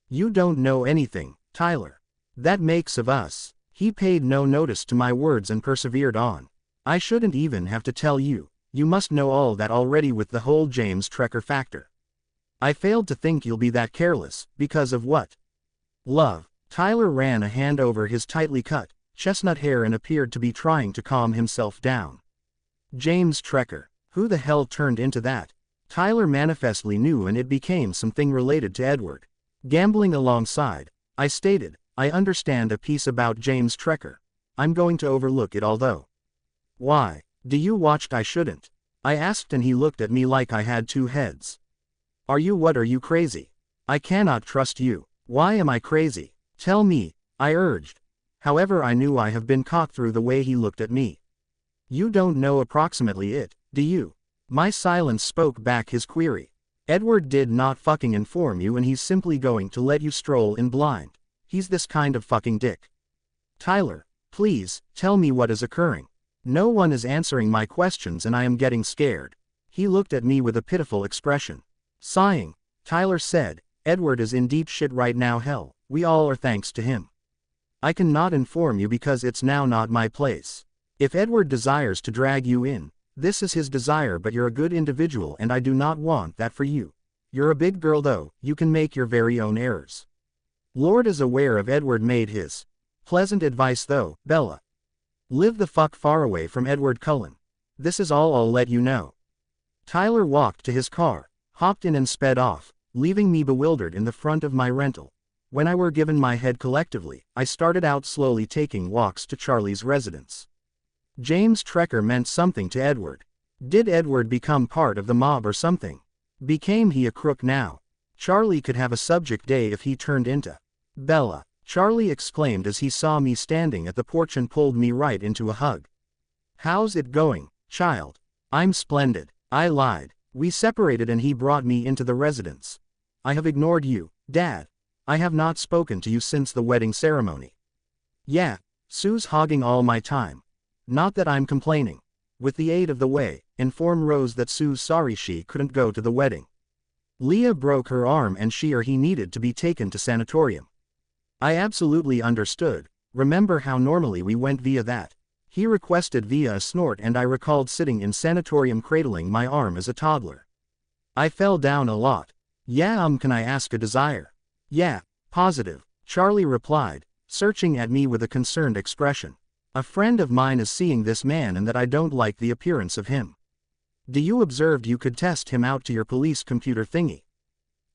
You don't know anything, Tyler. That makes of us. He paid no notice to my words and persevered on. I shouldn't even have to tell you, you must know all that already with the whole James Trecker factor. I failed to think you'll be that careless, because of what? Love. Tyler ran a hand over his tightly cut, chestnut hair and appeared to be trying to calm himself down. James Trecker. Who the hell turned into that? Tyler manifestly knew, and it became something related to Edward. Gambling alongside, I stated, I understand a piece about James Trecker. I'm going to overlook it all though. Why? Do you watched I shouldn't? I asked, and he looked at me like I had two heads. Are you crazy? I cannot trust you. Why am I crazy? Tell me, I urged. However, I knew I have been caught through the way he looked at me. You don't know approximately it, do you? My silence spoke back his query. Edward did not fucking inform you, and he's simply going to let you stroll in blind. He's this kind of fucking dick. Tyler, please, tell me what is occurring. No one is answering my questions and I am getting scared. He looked at me with a pitiful expression. Sighing, Tyler said, Edward is in deep shit right now. Hell, we all are, thanks to him. I cannot inform you because it's now not my place. If Edward desires to drag you in, this is his desire, but you're a good individual and I do not want that for you. You're a big girl though, you can make your very own errors. Lord is aware of Edward made his. Pleasant advice though, Bella. Live the fuck far away from Edward Cullen. This is all I'll let you know. Tyler walked to his car, hopped in and sped off, leaving me bewildered in the front of my rental. When I were given my head collectively, I started out slowly taking walks to Charlie's residence. James Trecker meant something to Edward. Did Edward become part of the mob or something? Became he a crook now? Charlie could have a subject day if he turned into Bella. Charlie exclaimed as he saw me standing at the porch and pulled me right into a hug. How's it going, child? I'm splendid, I lied. We separated and he brought me into the residence. I have ignored you, Dad. I have not spoken to you since the wedding ceremony. Yeah, Sue's hogging all my time. Not that I'm complaining. With the aid of the way, inform Rose that Sue's sorry she couldn't go to the wedding. Leah broke her arm and she or he needed to be taken to sanatorium. I absolutely understood. Remember how normally we went via that? He requested via a snort, and I recalled sitting in sanatorium cradling my arm as a toddler. I fell down a lot. Yeah, can I ask a desire? Yeah, positive, Charlie replied, searching at me with a concerned expression. A friend of mine is seeing this man and that I don't like the appearance of him. Do you observed you could test him out to your police computer thingy?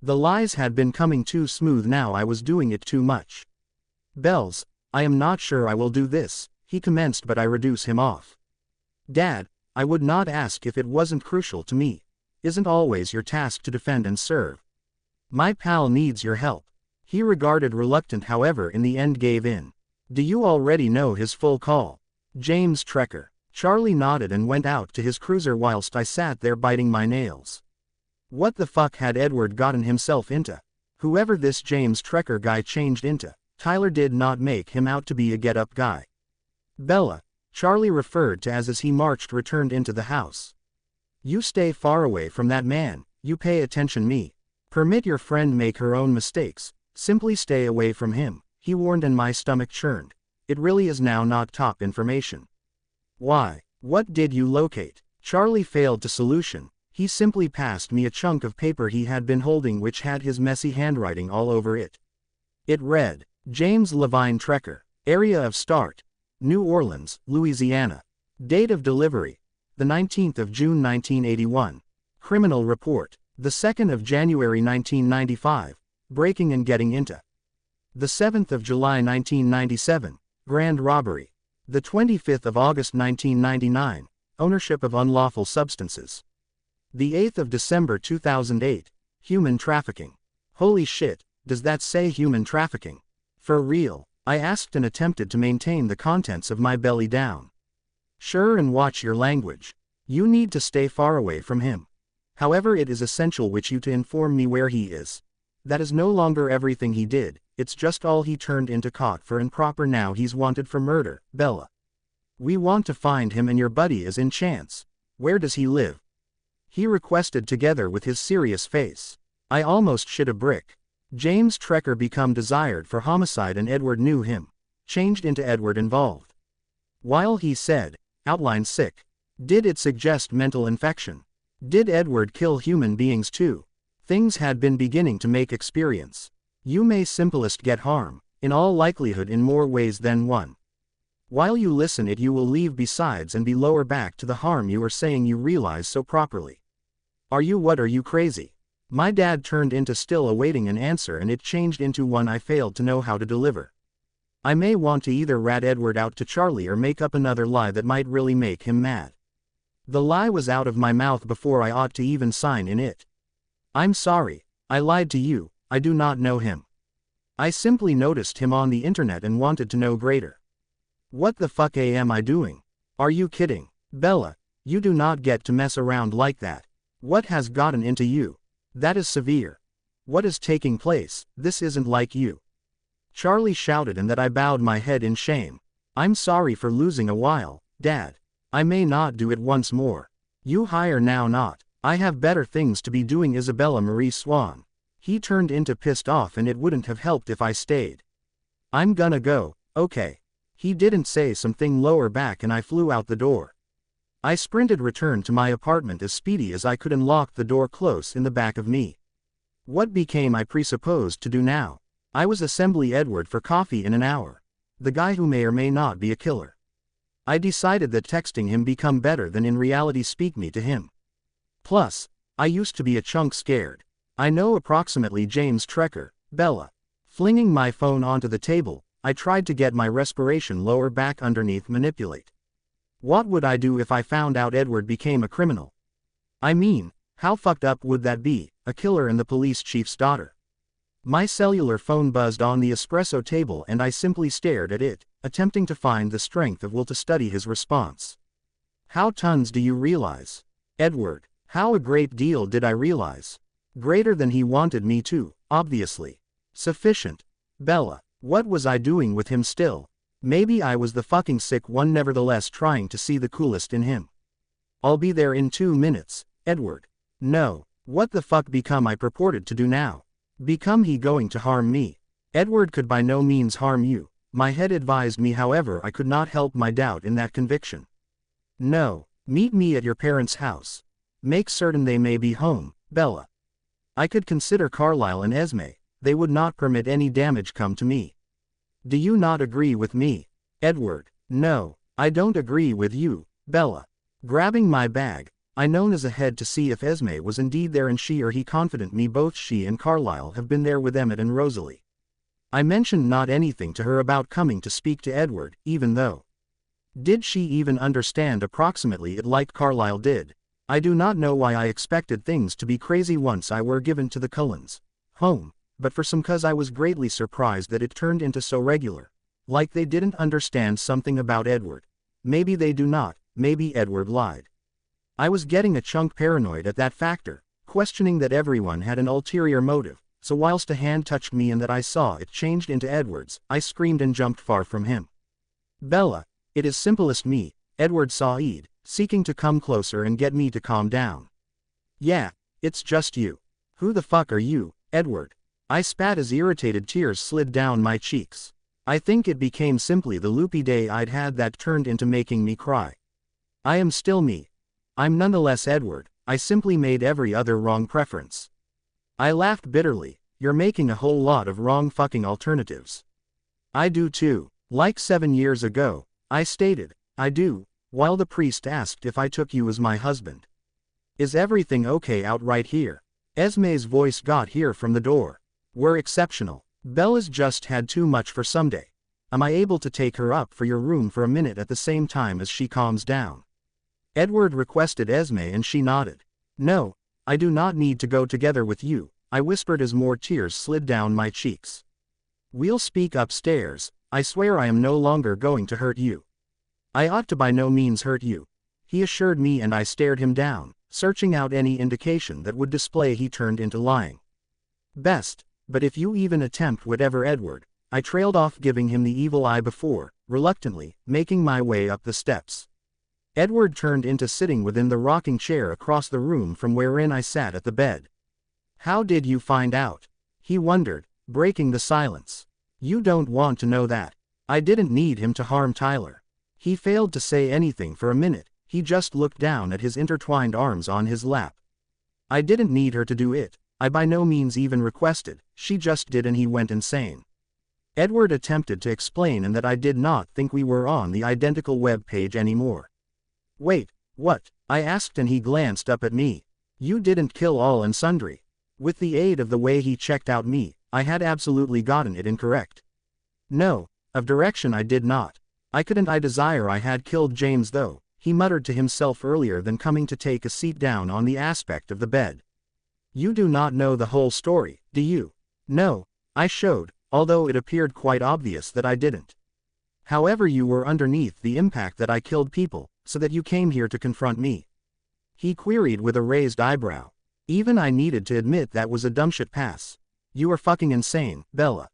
The lies had been coming too smooth now I was doing it too much. Bells, I am not sure I will do this, he commenced but I reduce him off. Dad, I would not ask if it wasn't crucial to me. Isn't always your task to defend and serve. My pal needs your help. He regarded reluctant however in the end gave in. Do you already know his full call? James Trecker. Charlie nodded and went out to his cruiser whilst I sat there biting my nails. What the fuck had Edward gotten himself into? Whoever this James Trecker guy changed into, Tyler did not make him out to be a get-up guy. Bella, Charlie referred to as he marched returned into the house. You stay far away from that man, you pay attention me. Permit your friend make her own mistakes, simply stay away from him, he warned and my stomach churned. It really is now not top information. Why? What did you locate? Charlie failed to solution. He simply passed me a chunk of paper he had been holding which had his messy handwriting all over it. It read, James Levine Trecker, area of start, New Orleans, Louisiana. Date of delivery, the 19th of June 1981. Criminal report, the 2nd of January 1995, breaking and getting into. The 7th of July 1997, grand robbery. The 25th of August 1999, ownership of unlawful substances. The 8th of December 2008, human trafficking. Holy shit, does that say human trafficking? For real, I asked and attempted to maintain the contents of my belly down. Sure, and watch your language. You need to stay far away from him. However, it is essential which you to inform me where he is. That is no longer everything he did, it's just all he turned into caught for and proper now he's wanted for murder, Bella. We want to find him and your buddy is in chance. Where does he live? He requested together with his serious face. I almost shit a brick. James Trecker become desired for homicide and Edward knew him. Changed into Edward involved. While he said, outline sick. Did it suggest mental infection? Did Edward kill human beings too? Things had been beginning to make experience. You may simplest get harm, in all likelihood in more ways than one. While you listen it you will leave besides and be lower back to the harm you are saying you realize so properly. Are you crazy? My dad turned into still awaiting an answer and it changed into one I failed to know how to deliver. I may want to either rat Edward out to Charlie or make up another lie that might really make him mad. The lie was out of my mouth before I ought to even sign in it. I'm sorry, I lied to you, I do not know him. I simply noticed him on the internet and wanted to know greater. What the fuck am I doing? Are you kidding? Bella, you do not get to mess around like that. What has gotten into you? That is severe. What is taking place? This isn't like you. Charlie shouted and that I bowed my head in shame. I'm sorry for losing a while, Dad. I may not do it once more. You hire now not. I have better things to be doing. Isabella Marie Swan. He turned into pissed off and it wouldn't have helped if I stayed. I'm gonna go, okay. He didn't say something lower back and I flew out the door. I sprinted returned to my apartment as speedy as I could and locked the door close in the back of me. What became I presupposed to do now? I was assembly Edward for coffee in an hour. The guy who may or may not be a killer. I decided that texting him become better than in reality speak me to him. Plus, I used to be a chunk scared. I know approximately James Trecker, Bella. Flinging my phone onto the table, I tried to get my respiration lower back underneath manipulate. What would I do if I found out Edward became a criminal? I mean, how fucked up would that be, a killer and the police chief's daughter? My cellular phone buzzed on the espresso table and I simply stared at it, attempting to find the strength of will to study his response. How tons do you realize? Edward, how a great deal did I realize? Greater than he wanted me to, obviously. Sufficient. Bella, what was I doing with him still? Maybe I was the fucking sick one nevertheless trying to see the coolest in him. I'll be there in 2 minutes, Edward. No, what the fuck become I purported to do now? Become he going to harm me? Edward could by no means harm you. My head advised me however I could not help my doubt in that conviction. No, meet me at your parents' house. Make certain they may be home, Bella. I could consider Carlisle and Esme, they would not permit any damage come to me. Do you not agree with me? Edward, No, I don't agree with you, Bella. Grabbing my bag, I knows ahead to see if Esme was indeed there, and she or he confident me both she and Carlisle have been there with Emmett and Rosalie. I mentioned not anything to her about coming to speak to Edward, even though. Did she even understand approximately it like Carlisle did? I do not know why I expected things to be crazy once I were given to the Cullens' home, but for some cause I was greatly surprised that it turned into so regular. Like they didn't understand something about Edward. Maybe they do not, maybe Edward lied. I was getting a chunk paranoid at that factor, questioning that everyone had an ulterior motive, so whilst a hand touched me and that I saw it changed into Edward's, I screamed and jumped far from him. Bella, it is simplest me, Edward saw Ed, seeking to come closer and get me to calm down. Yeah, it's just you. Who the fuck are you, Edward? I spat as irritated tears slid down my cheeks. I think it became simply the loopy day I'd had that turned into making me cry. I am still me. I'm nonetheless Edward, I simply made every other wrong preference. I laughed bitterly. You're making a whole lot of wrong fucking alternatives. I do too. Like 7 years ago, I stated, I do, while the priest asked if I took you as my husband. Is everything okay out right here? Esme's voice got here from the door. We're exceptional. Bella's just had too much for someday. Am I able to take her up for your room for a minute at the same time as she calms down? Edward requested Esme and she nodded. No, I do not need to go together with you, I whispered as more tears slid down my cheeks. We'll speak upstairs, I swear I am no longer going to hurt you. I ought to by no means hurt you, he assured me, and I stared him down, searching out any indication that would display he turned into lying. Best. But if you even attempt whatever, Edward, I trailed off, giving him the evil eye before, reluctantly, making my way up the steps. Edward turned into sitting within the rocking chair across the room from wherein I sat at the bed. How did you find out? He wondered, breaking the silence. You don't want to know that. I didn't need him to harm Tyler. He failed to say anything for a minute, he just looked down at his intertwined arms on his lap. I didn't need her to do it. I by no means even requested, she just did, and he went insane. Edward attempted to explain, and that I did not think we were on the identical web page anymore. Wait, what? I asked, and he glanced up at me. You didn't kill all and sundry. With the aid of the way he checked out me, I had absolutely gotten it incorrect. No, of direction I did not. I couldn't I desire I had killed James though, he muttered to himself earlier than coming to take a seat down on the aspect of the bed. You do not know the whole story, do you? No, I showed, although it appeared quite obvious that I didn't. However, you were underneath the impact that I killed people, so that you came here to confront me. He queried with a raised eyebrow. Even I needed to admit that was a dumbshit pass. You are fucking insane, Bella.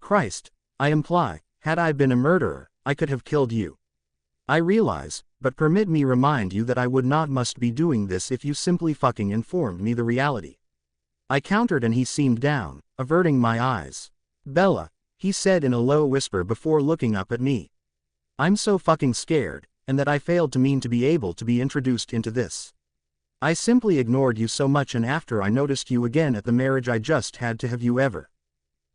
Christ, I imply, had I been a murderer, I could have killed you. I realize, but permit me remind you that I would not must be doing this if you simply fucking informed me the reality. I countered, and he seemed down, averting my eyes. Bella, he said in a low whisper before looking up at me. I'm so fucking scared, and that I failed to mean to be able to be introduced into this. I simply ignored you so much, and after I noticed you again at the marriage I just had to have you ever.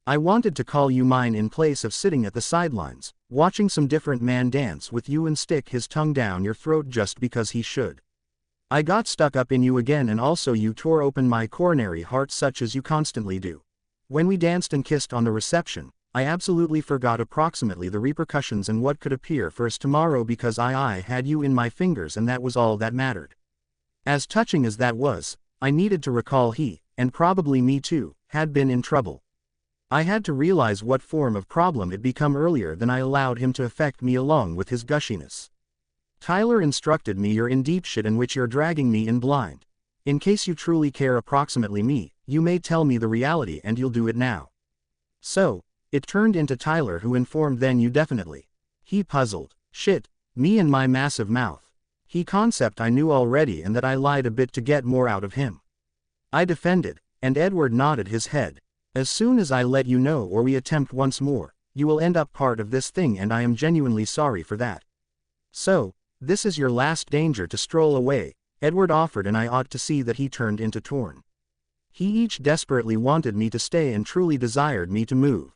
I wanted to call you mine in place of sitting at the sidelines, watching some different man dance with you and stick his tongue down your throat just because he should. I got stuck up in you again, and also you tore open my coronary heart such as you constantly do. When we danced and kissed on the reception, I absolutely forgot approximately the repercussions and what could appear for us tomorrow because I had you in my fingers, and that was all that mattered. As touching as that was, I needed to recall he, and probably me too, had been in trouble. I had to realize what form of problem it become earlier than I allowed him to affect me along with his gushiness. Tyler instructed me you're in deep shit in which you're dragging me in blind. In case you truly care approximately me, you may tell me the reality and you'll do it now. So, it turned into Tyler who informed then you definitely. He puzzled. Shit, me and my massive mouth. He concept I knew already and that I lied a bit to get more out of him. I defended, and Edward nodded his head. As soon as I let you know or we attempt once more, you will end up part of this thing, and I am genuinely sorry for that. So, this is your last danger to stroll away, Edward offered, and I ought to see that he turned into torn. He each desperately wanted me to stay and truly desired me to move.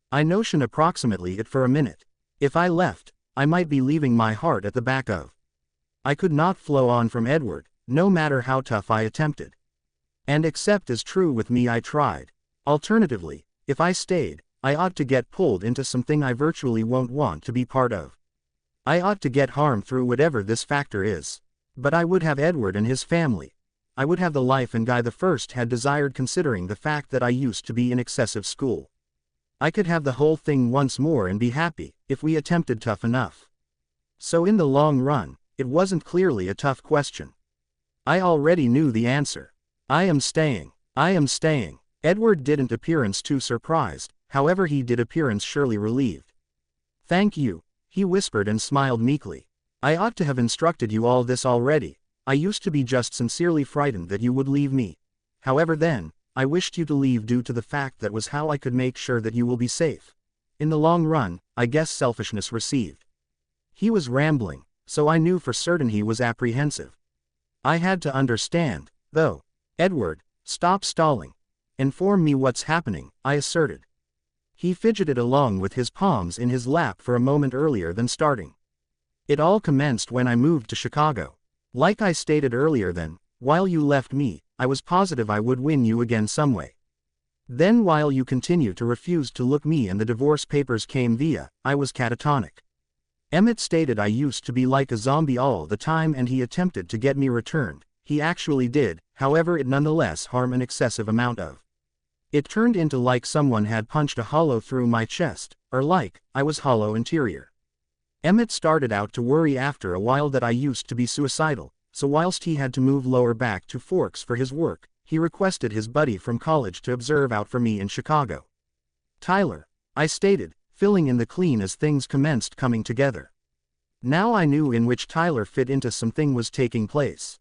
I notion approximately it for a minute. If I left, I might be leaving my heart at the back of. I could not flow on from Edward, no matter how tough I attempted. And accept as true with me I tried. Alternatively, if I stayed, I ought to get pulled into something I virtually won't want to be part of. I ought to get harmed through whatever this factor is. But I would have Edward and his family. I would have the life and Guy the First had desired, considering the fact that I used to be in excessive school. I could have the whole thing once more and be happy, if we attempted tough enough. So in the long run, it wasn't clearly a tough question. I already knew the answer. I am staying. I am staying. Edward didn't appearance too surprised, however he did appearance surely relieved. Thank you, he whispered and smiled meekly. I ought to have instructed you all this already. I used to be just sincerely frightened that you would leave me. However then, I wished you to leave due to the fact that was how I could make sure that you will be safe. In the long run, I guess selfishness received. He was rambling, so I knew for certain he was apprehensive. I had to understand, though. Edward, stop stalling. Inform me what's happening, I asserted. He fidgeted along with his palms in his lap for a moment earlier than starting. It all commenced when I moved to Chicago. Like I stated earlier then, while you left me, I was positive I would win you again some way. Then while you continued to refuse to look me and the divorce papers came via, I was catatonic. Emmett stated I used to be like a zombie all the time and he attempted to get me returned. He actually did, however it nonetheless harmed an excessive amount of. It turned into like someone had punched a hollow through my chest, or like, I was hollow interior. Emmett started out to worry after a while that I used to be suicidal, so whilst he had to move lower back to Forks for his work, he requested his buddy from college to observe out for me in Chicago. Tyler, I stated, filling in the clean as things commenced coming together. Now I knew in which Tyler fit into something was taking place.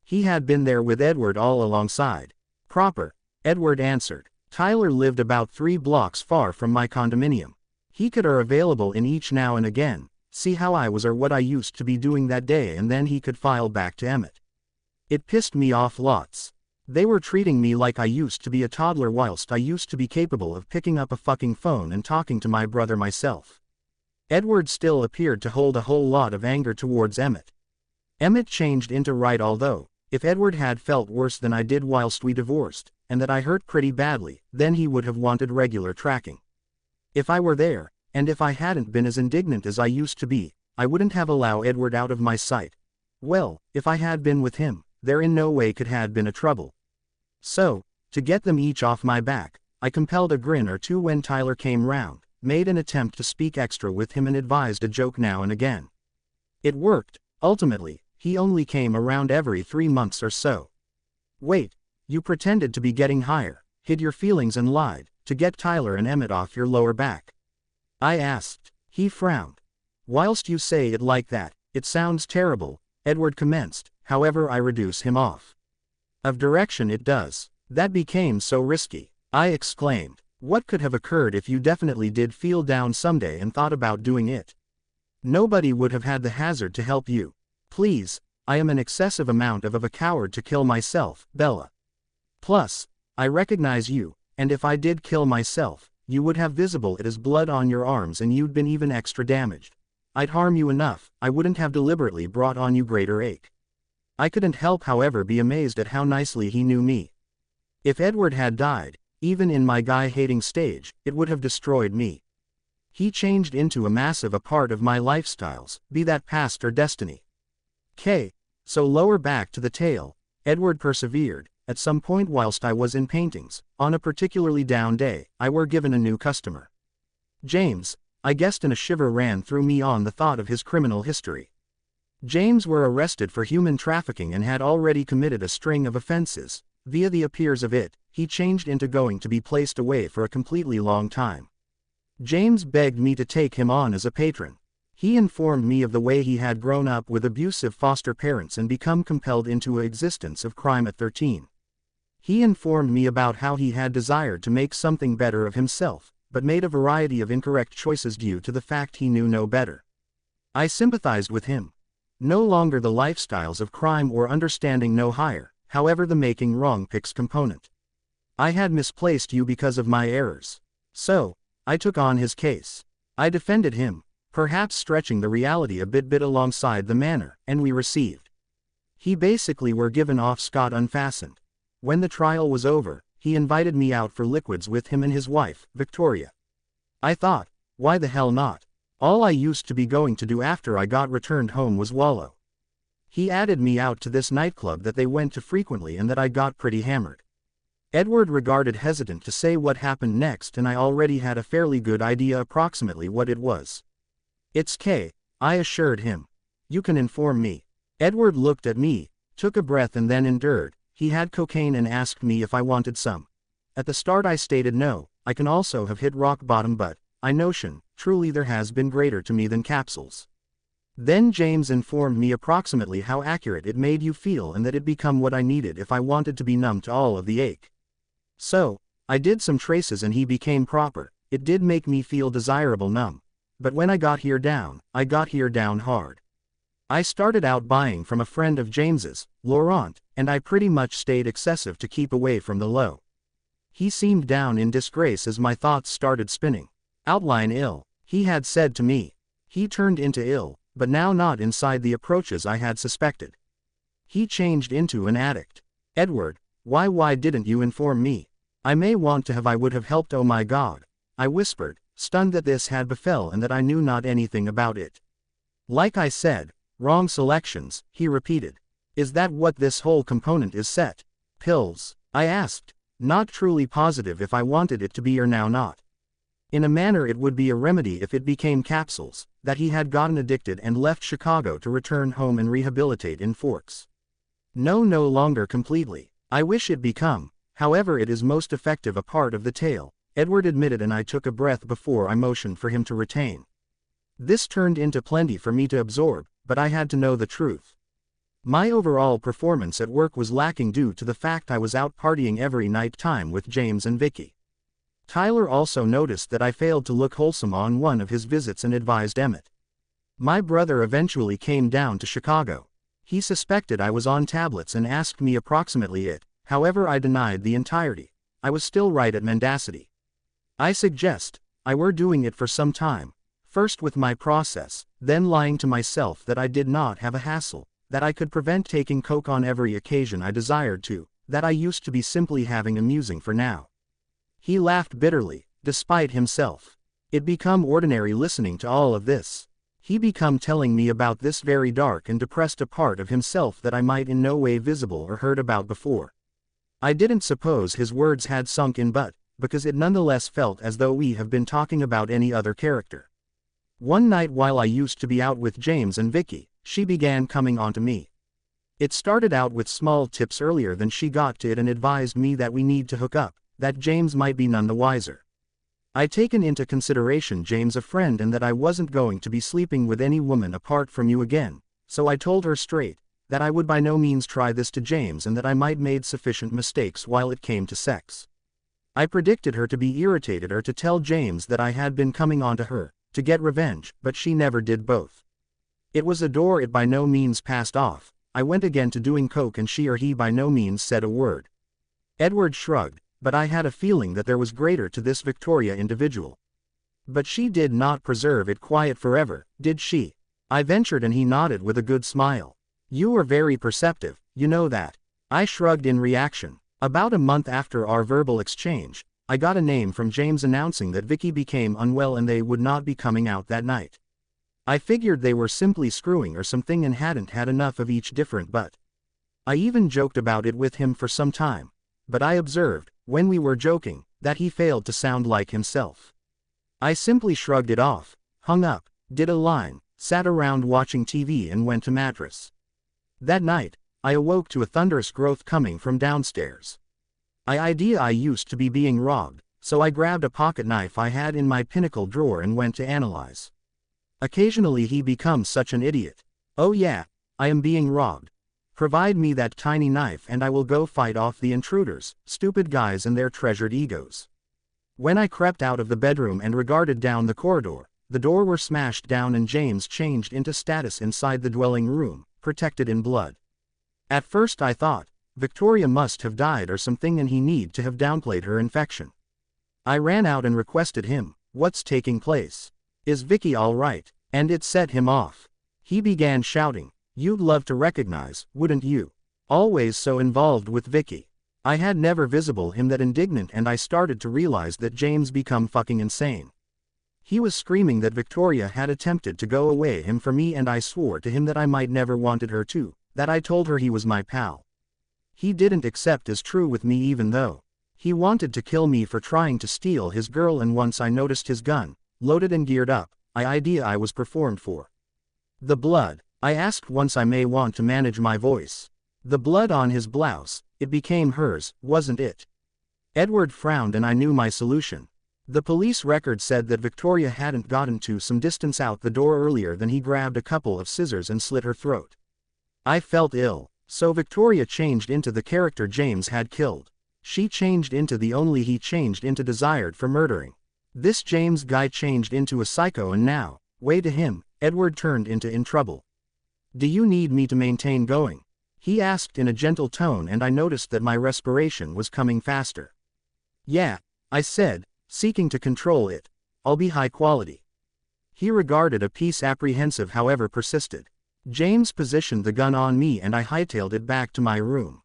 He had been there with Edward all alongside. Proper, Edward answered. Tyler lived about 3 blocks far from my condominium. He could are available in each now and again, see how I was or what I used to be doing that day, and then he could file back to Emmett. It pissed me off lots. They were treating me like I used to be a toddler whilst I used to be capable of picking up a fucking phone and talking to my brother myself. Edward still appeared to hold a whole lot of anger towards Emmett. Emmett changed into right, although, if Edward had felt worse than I did whilst we divorced, and that I hurt pretty badly, then he would have wanted regular tracking. If I were there, and if I hadn't been as indignant as I used to be, I wouldn't have allowed Edward out of my sight. Well, if I had been with him, there in no way could had been a trouble. So, to get them each off my back, I compelled a grin or two when Tyler came round, made an attempt to speak extra with him and advised a joke now and again. It worked, ultimately, he only came around every 3 months or so. Wait, you pretended to be getting higher, hid your feelings and lied, to get Tyler and Emmett off your lower back? I asked. He frowned. Whilst you say it like that, it sounds terrible, Edward commenced, however I reduce him off. Of direction it does. That became so risky, I exclaimed. What could have occurred if you definitely did feel down someday and thought about doing it? Nobody would have had the hazard to help you. Please, I am an excessive amount of a coward to kill myself, Bella. Plus, I recognize you, and if I did kill myself, you would have visible it as blood on your arms and you'd been even extra damaged. I'd harm you enough, I wouldn't have deliberately brought on you greater ache. I couldn't help however be amazed at how nicely he knew me. If Edward had died, even in my guy-hating stage, it would have destroyed me. He changed into a massive a part of my lifestyles, be that past or destiny. So lower back to the tale, Edward persevered. At some point whilst I was in paintings, on a particularly down day, I were given a new customer. James, I guessed, and a shiver ran through me on the thought of his criminal history. James were arrested for human trafficking and had already committed a string of offenses. Via the appears of it, he changed into going to be placed away for a completely long time. James begged me to take him on as a patron. He informed me of the way he had grown up with abusive foster parents and become compelled into an existence of crime at 13. He informed me about how he had desired to make something better of himself, but made a variety of incorrect choices due to the fact he knew no better. I sympathized with him. No longer the lifestyles of crime or understanding no higher, however the making wrong picks component. I had misplaced you because of my errors. So, I took on his case. I defended him, perhaps stretching the reality a bit alongside the manner, and we received. He basically were given off scot unfastened. When the trial was over, he invited me out for liquids with him and his wife, Victoria. I thought, why the hell not? All I used to be going to do after I got returned home was wallow. He added me out to this nightclub that they went to frequently and that I got pretty hammered. Edward regarded hesitant to say what happened next, and I already had a fairly good idea approximately what it was. It's K, I assured him. You can inform me. Edward looked at me, took a breath and then endured. He had cocaine and asked me if I wanted some. At the start I stated no, I can also have hit rock bottom, but, I notion, truly there has been greater to me than capsules. Then James informed me approximately how accurate it made you feel and that it become what I needed if I wanted to be numb to all of the ache. So, I did some traces and he became proper. It did make me feel desirable numb. But when I got here down, I got here down hard. I started out buying from a friend of James's, Laurent, and I pretty much stayed excessive to keep away from the low. He seemed down in disgrace as my thoughts started spinning. Outline ill, he had said to me. He turned into ill, but now not inside the approaches I had suspected. He changed into an addict. Edward, why didn't you inform me? I may want to have, I would have helped, oh my God, I whispered, stunned that this had befell and that I knew not anything about it. Like I said, wrong selections, he repeated. Is that what this whole component is set? Pills? I asked, not truly positive if I wanted it to be or now not. In a manner it would be a remedy if it became capsules, that he had gotten addicted and left Chicago to return home and rehabilitate in Forks. No longer completely. I wish it become, however it is most effective a part of the tale, Edward admitted, and I took a breath before I motioned for him to retain. This turned into plenty for me to absorb, but I had to know the truth. My overall performance at work was lacking due to the fact I was out partying every night time with James and Vicky. Tyler also noticed that I failed to look wholesome on one of his visits and advised Emmett. My brother eventually came down to Chicago. He suspected I was on tablets and asked me approximately it, however I denied the entirety. I was still right at mendacity. I suggest, I were doing it for some time, first with my process, then lying to myself that I did not have a hassle, that I could prevent taking coke on every occasion I desired to, that I used to be simply having amusing for now. He laughed bitterly, despite himself. It become ordinary listening to all of this. He become telling me about this very dark and depressed a part of himself that I might in no way visible or heard about before. I didn't suppose his words had sunk in, but, because it nonetheless felt as though we have been talking about any other character. One night while I used to be out with James and Vicky, she began coming on to me. It started out with small tips earlier than she got to it and advised me that we need to hook up, that James might be none the wiser. I'd taken into consideration James a friend and that I wasn't going to be sleeping with any woman apart from you again, so I told her straight, that I would by no means try this to James and that I might made sufficient mistakes while it came to sex. I predicted her to be irritated or to tell James that I had been coming on to her, to get revenge, but she never did both. It was a door it by no means passed off. I went again to doing coke and she or he by no means said a word. Edward shrugged, but I had a feeling that there was greater to this Victoria individual. But she did not preserve it quiet forever, did she? I ventured and he nodded with a good smile. You are very perceptive, you know that. I shrugged in reaction. About a month after our verbal exchange, I got a name from James announcing that Vicky became unwell and they would not be coming out that night. I figured they were simply screwing or something and hadn't had enough of each different, but I even joked about it with him for some time. But I observed, when we were joking, that he failed to sound like himself. I simply shrugged it off, hung up, did a line, sat around watching TV and went to mattress. That night, I awoke to a thunderous growth coming from downstairs. I used to be being robbed, so I grabbed a pocket knife I had in my pinnacle drawer and went to analyze. Occasionally he becomes such an idiot. Oh yeah, I am being robbed. Provide me that tiny knife and I will go fight off the intruders, stupid guys and their treasured egos. When I crept out of the bedroom and regarded down the corridor, the door were smashed down and James changed into status inside the dwelling room, protected in blood. At first I thought, Victoria must have died or something and he need to have downplayed her infection. I ran out and requested him, what's taking place? Is Vicky all right? And it set him off. He began shouting, "You'd love to recognize, wouldn't you? Always so involved with Vicky." I had never visible him that indignant, and I started to realize that James become fucking insane. He was screaming that Victoria had attempted to go away him for me, and I swore to him that I might never wanted her to, that I told her he was my pal. He didn't accept as true with me, even though he wanted to kill me for trying to steal his girl, and once I noticed his gun, loaded and geared up, I was performed for. The blood, I asked once, I may want to manage my voice. The blood on his blouse, it became hers, wasn't it? Edward frowned and I knew my solution. The police record said that Victoria hadn't gotten to some distance out the door earlier than he grabbed a couple of scissors and slit her throat. I felt ill. So Victoria changed into the character James had killed. She changed into the only he changed into desired for murdering. This James guy changed into a psycho, and now, way to him, Edward turned into in trouble. "Do you need me to maintain going?" he asked in a gentle tone, and I noticed that my respiration was coming faster. "Yeah," I said, seeking to control it. "I'll be high quality." He regarded a piece apprehensive, however persisted. James positioned the gun on me and I hightailed it back to my room.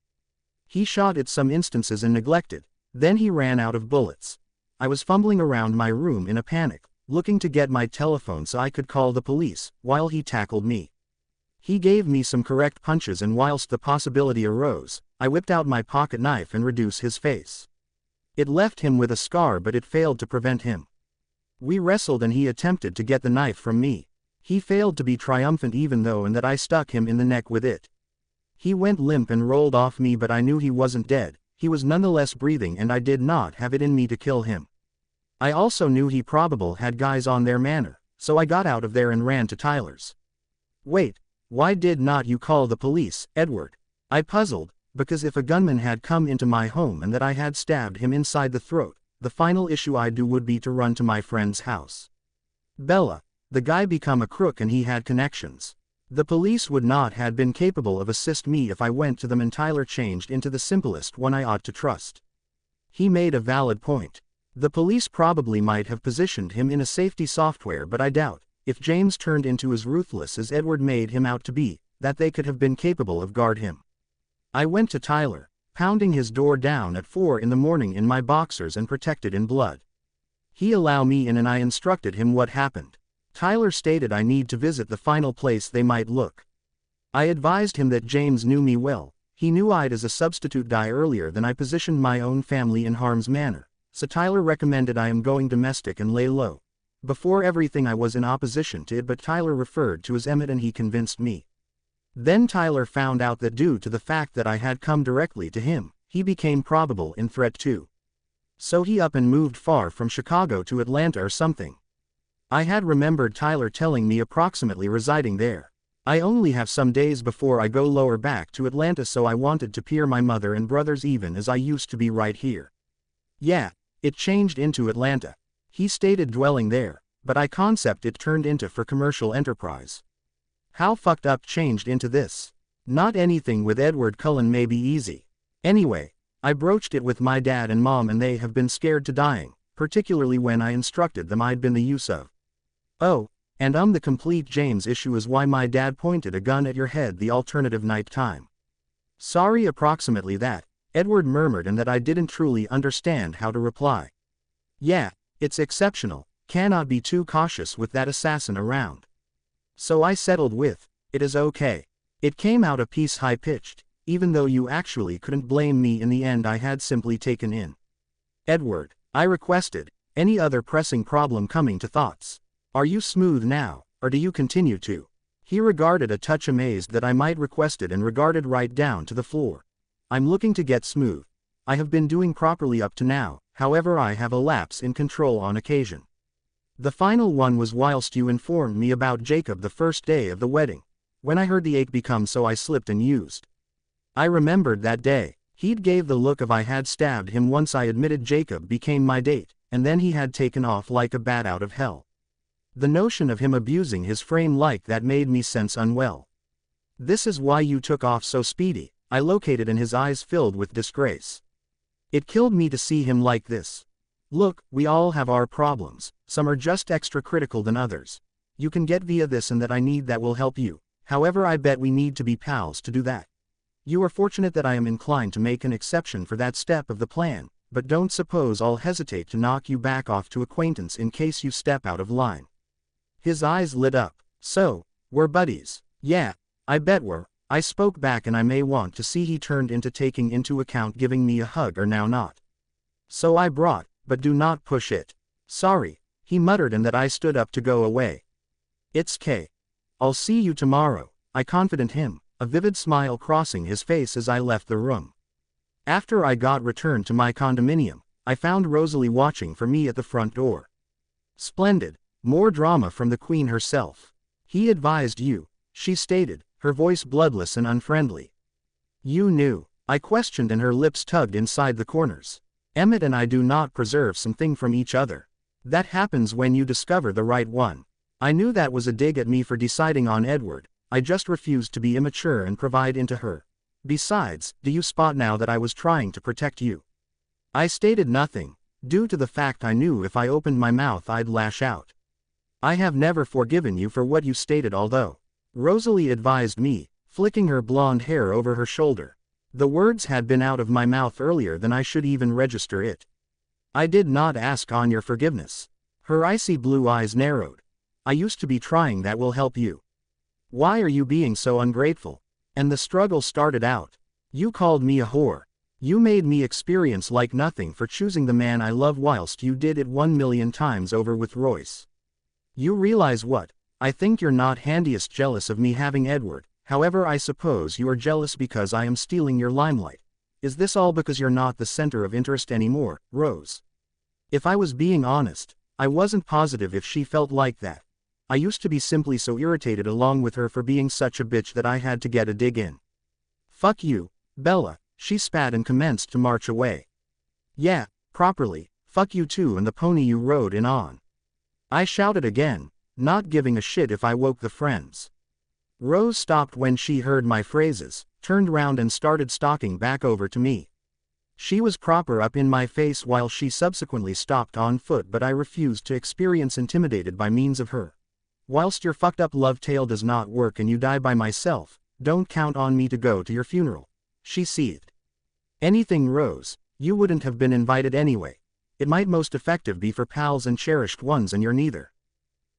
He shot it some instances and neglected, then he ran out of bullets. I was fumbling around my room in a panic, looking to get my telephone so I could call the police, while he tackled me. He gave me some correct punches, and whilst the possibility arose, I whipped out my pocket knife and reduced his face. It left him with a scar, but it failed to prevent him. We wrestled and he attempted to get the knife from me. He failed to be triumphant, even though and that I stuck him in the neck with it. He went limp and rolled off me, but I knew he wasn't dead. He was nonetheless breathing, and I did not have it in me to kill him. I also knew he probably had guys on their manor, so I got out of there and ran to Tyler's. "Wait, why did not you call the police, Edward?" I puzzled, because if a gunman had come into my home and that I had stabbed him inside the throat, the final issue I'd do would be to run to my friend's house. Bella, the guy become a crook and he had connections. The police would not have been capable of assist me if I went to them, and Tyler changed into the simplest one I ought to trust. He made a valid point. The police probably might have positioned him in a safety software, but I doubt, if James turned into as ruthless as Edward made him out to be, that they could have been capable of guard him. I went to Tyler, pounding his door down at 4 in the morning in my boxers and protected in blood. He allowed me in and I instructed him what happened. Tyler stated I need to visit the final place they might look. I advised him that James knew me well. He knew I'd as a substitute die earlier than I positioned my own family in harm's manner, so Tyler recommended I am going domestic and lay low. Before everything I was in opposition to it, but Tyler referred to as Emmett and he convinced me. Then Tyler found out that due to the fact that I had come directly to him, he became probable in threat too. So he up and moved far from Chicago to Atlanta or something. I had remembered Tyler telling me approximately residing there. I only have some days before I go lower back to Atlanta, so I wanted to peer my mother and brothers even as I used to be right here. Yeah, it changed into Atlanta. He stated dwelling there, but I concept it turned into for commercial enterprise. How fucked up changed into this? Not anything with Edward Cullen may be easy. Anyway, I broached it with my dad and mom and they have been scared to dying, particularly when I instructed them I'd been the use of. Oh, and the complete James issue is why my dad pointed a gun at your head the alternative night time. Sorry, approximately that, Edward murmured, and that I didn't truly understand how to reply. Yeah, it's exceptional, cannot be too cautious with that assassin around. So I settled with, it is okay. It came out a piece high-pitched, even though you actually couldn't blame me in the end. I had simply taken in. Edward, I requested, any other pressing problem coming to thoughts? Are you smooth now, or do you continue to? He regarded a touch amazed that I might request it and regarded right down to the floor. I'm looking to get smooth. I have been doing properly up to now, however I have a lapse in control on occasion. The final one was whilst you informed me about Jacob the first day of the wedding. When I heard the ache become so I slipped and used. I remembered that day. He'd gave the look of I had stabbed him once I admitted Jacob became my date, and then he had taken off like a bat out of hell. The notion of him abusing his frame like that made me sense unwell. This is why you took off so speedy, I located in his eyes filled with disgrace. It killed me to see him like this. Look, we all have our problems, some are just extra critical than others. You can get via this and that I need that will help you, however I bet we need to be pals to do that. You are fortunate that I am inclined to make an exception for that step of the plan, but don't suppose I'll hesitate to knock you back off to acquaintance in case you step out of line. His eyes lit up. So, we're buddies. Yeah, I bet we're. I spoke back and I may want to see he turned into taking into account giving me a hug or now not. So I brought, but do not push it. Sorry, he muttered and that I stood up to go away. It's K. I'll see you tomorrow, I confident him, a vivid smile crossing his face as I left the room. After I got returned to my condominium, I found Rosalie watching for me at the front door. Splendid, more drama from the Queen herself. He advised you, she stated, her voice bloodless and unfriendly. You knew, I questioned and her lips tugged inside the corners. Emmett and I do not preserve something from each other. That happens when you discover the right one. I knew that was a dig at me for deciding on Edward, I just refused to be immature and provide into her. Besides, do you spot now that I was trying to protect you? I stated nothing, due to the fact I knew if I opened my mouth I'd lash out. I have never forgiven you for what you stated although. Rosalie advised me, flicking her blonde hair over her shoulder. The words had been out of my mouth earlier than I should even register it. I did not ask on your forgiveness. Her icy blue eyes narrowed. I used to be trying that will help you. Why are you being so ungrateful? And the struggle started out. You called me a whore. You made me experience like nothing for choosing the man I love whilst you did it 1,000,000 times over with Royce. You realize what? I think you're not handiest jealous of me having Edward, however I suppose you are jealous because I am stealing your limelight. Is this all because you're not the center of interest anymore, Rose? If I was being honest, I wasn't positive if she felt like that. I used to be simply so irritated along with her for being such a bitch that I had to get a dig in. Fuck you, Bella, she spat and commenced to march away. Yeah, properly, fuck you too and the pony you rode in on. I shouted again, not giving a shit if I woke the friends. Rose stopped when she heard my phrases, turned round and started stalking back over to me. She was proper up in my face while she subsequently stopped on foot but I refused to experience intimidated by means of her. Whilst your fucked up love tale does not work and you die by myself, don't count on me to go to your funeral. She seethed. Anything Rose, you wouldn't have been invited anyway. It might most effective be for pals and cherished ones and you're neither.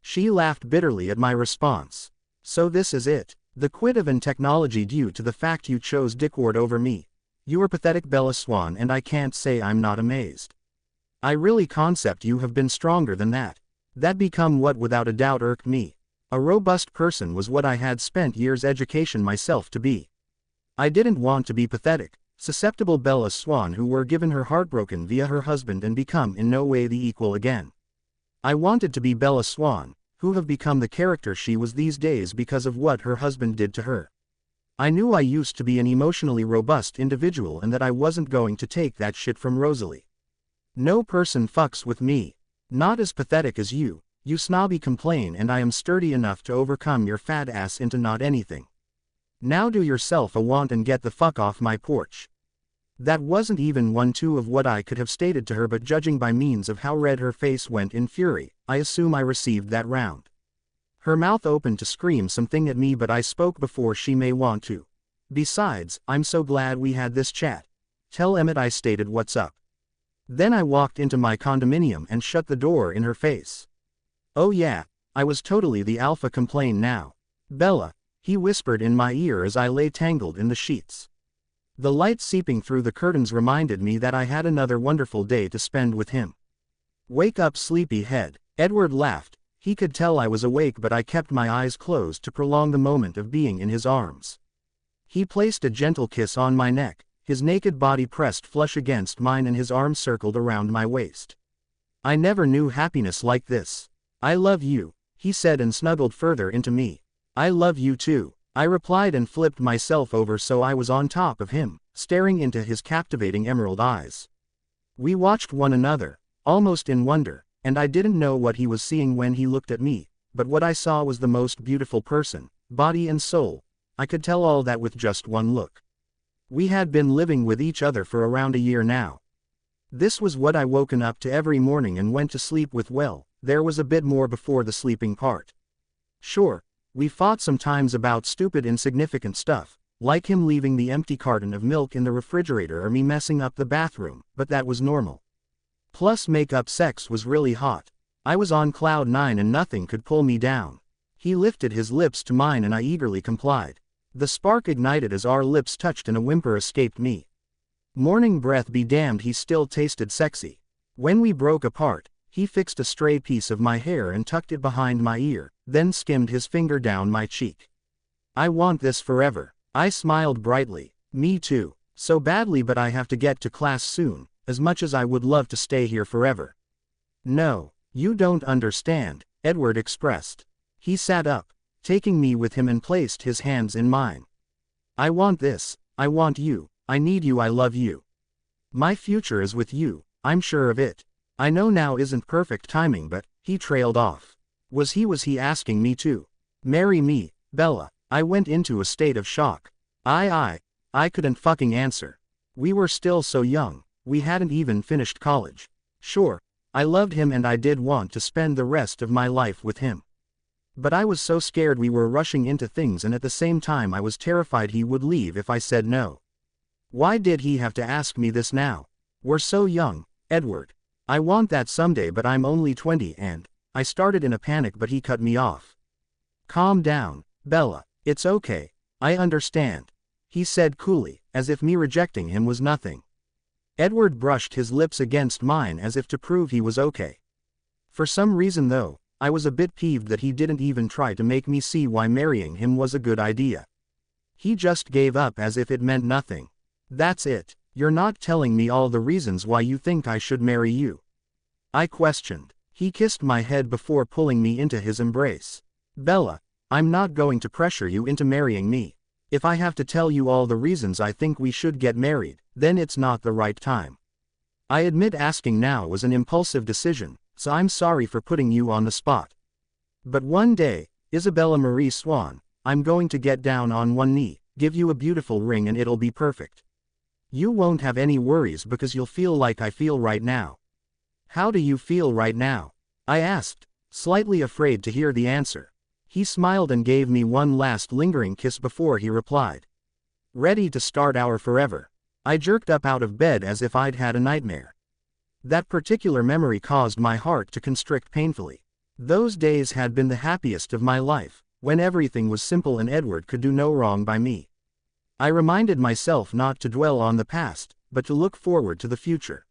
She laughed bitterly at my response. So this is it. The quit of technology due to the fact you chose Dickward over me. You are pathetic Bella Swan and I can't say I'm not amazed. I really concept you have been stronger than that. That become what without a doubt irked me. A robust person was what I had spent years education myself to be. I didn't want to be pathetic, susceptible Bella Swan who were given her heart broken via her husband and become in no way the equal again. I wanted to be Bella Swan, who have become the character she was these days because of what her husband did to her. I knew I used to be an emotionally robust individual and that I wasn't going to take that shit from Rosalie. No person fucks with me. Not as pathetic as you snobby complain and I am sturdy enough to overcome your fat ass into not anything. Now do yourself a want and get the fuck off my porch. That wasn't even 1/2 of what I could have stated to her but judging by means of how red her face went in fury, I assume I received that round. Her mouth opened to scream something at me but I spoke before she may want to. Besides, I'm so glad we had this chat. Tell Emmett I stated what's up. Then I walked into my condominium and shut the door in her face. Oh yeah, I was totally the alpha complain now. Bella, he whispered in my ear as I lay tangled in the sheets. The light seeping through the curtains reminded me that I had another wonderful day to spend with him. Wake up sleepy head, Edward laughed. He could tell I was awake but I kept my eyes closed to prolong the moment of being in his arms. He placed a gentle kiss on my neck, his naked body pressed flush against mine and his arms circled around my waist. I never knew happiness like this. I love you, he said and snuggled further into me. I love you too, I replied and flipped myself over so I was on top of him, staring into his captivating emerald eyes. We watched one another, almost in wonder, and I didn't know what he was seeing when he looked at me, but what I saw was the most beautiful person, body and soul. I could tell all that with just one look. We had been living with each other for around a year now. This was what I woken up to every morning and went to sleep with. Well, there was a bit more before the sleeping part. Sure, we fought sometimes about stupid insignificant stuff, like him leaving the empty carton of milk in the refrigerator or me messing up the bathroom, but that was normal. Plus make-up sex was really hot. I was on cloud 9 and nothing could pull me down. He lifted his lips to mine and I eagerly complied. The spark ignited as our lips touched and a whimper escaped me. Morning breath be damned, he still tasted sexy. When we broke apart, he fixed a stray piece of my hair and tucked it behind my ear, then skimmed his finger down my cheek. I want this forever. I smiled brightly. Me too. So badly, but I have to get to class soon, as much as I would love to stay here forever. No, you don't understand, Edward expressed. He sat up, taking me with him and placed his hands in mine. I want this, I want you, I need you, I love you. My future is with you, I'm sure of it. I know now isn't perfect timing, but, he trailed off. Was he asking me to marry me, Bella? I went into a state of shock. I couldn't fucking answer. We were still so young, we hadn't even finished college. Sure, I loved him and I did want to spend the rest of my life with him. But I was so scared we were rushing into things, and at the same time I was terrified he would leave if I said no. Why did he have to ask me this now? We're so young, Edward. I want that someday, but I'm only 20 and, I started in a panic, but he cut me off. Calm down, Bella, it's okay, I understand, he said coolly, as if me rejecting him was nothing. Edward brushed his lips against mine as if to prove he was okay. For some reason though, I was a bit peeved that he didn't even try to make me see why marrying him was a good idea. He just gave up as if it meant nothing. That's it, you're not telling me all the reasons why you think I should marry you. I questioned. He kissed my head before pulling me into his embrace. Bella, I'm not going to pressure you into marrying me. If I have to tell you all the reasons I think we should get married, then it's not the right time. I admit asking now was an impulsive decision, so I'm sorry for putting you on the spot. But one day, Isabella Marie Swan, I'm going to get down on one knee, give you a beautiful ring, and it'll be perfect. You won't have any worries because you'll feel like I feel right now. How do you feel right now? I asked, slightly afraid to hear the answer. He smiled and gave me one last lingering kiss before he replied. Ready to start our forever. I jerked up out of bed as if I'd had a nightmare. That particular memory caused my heart to constrict painfully. Those days had been the happiest of my life, when everything was simple and Edward could do no wrong by me. I reminded myself not to dwell on the past, but to look forward to the future.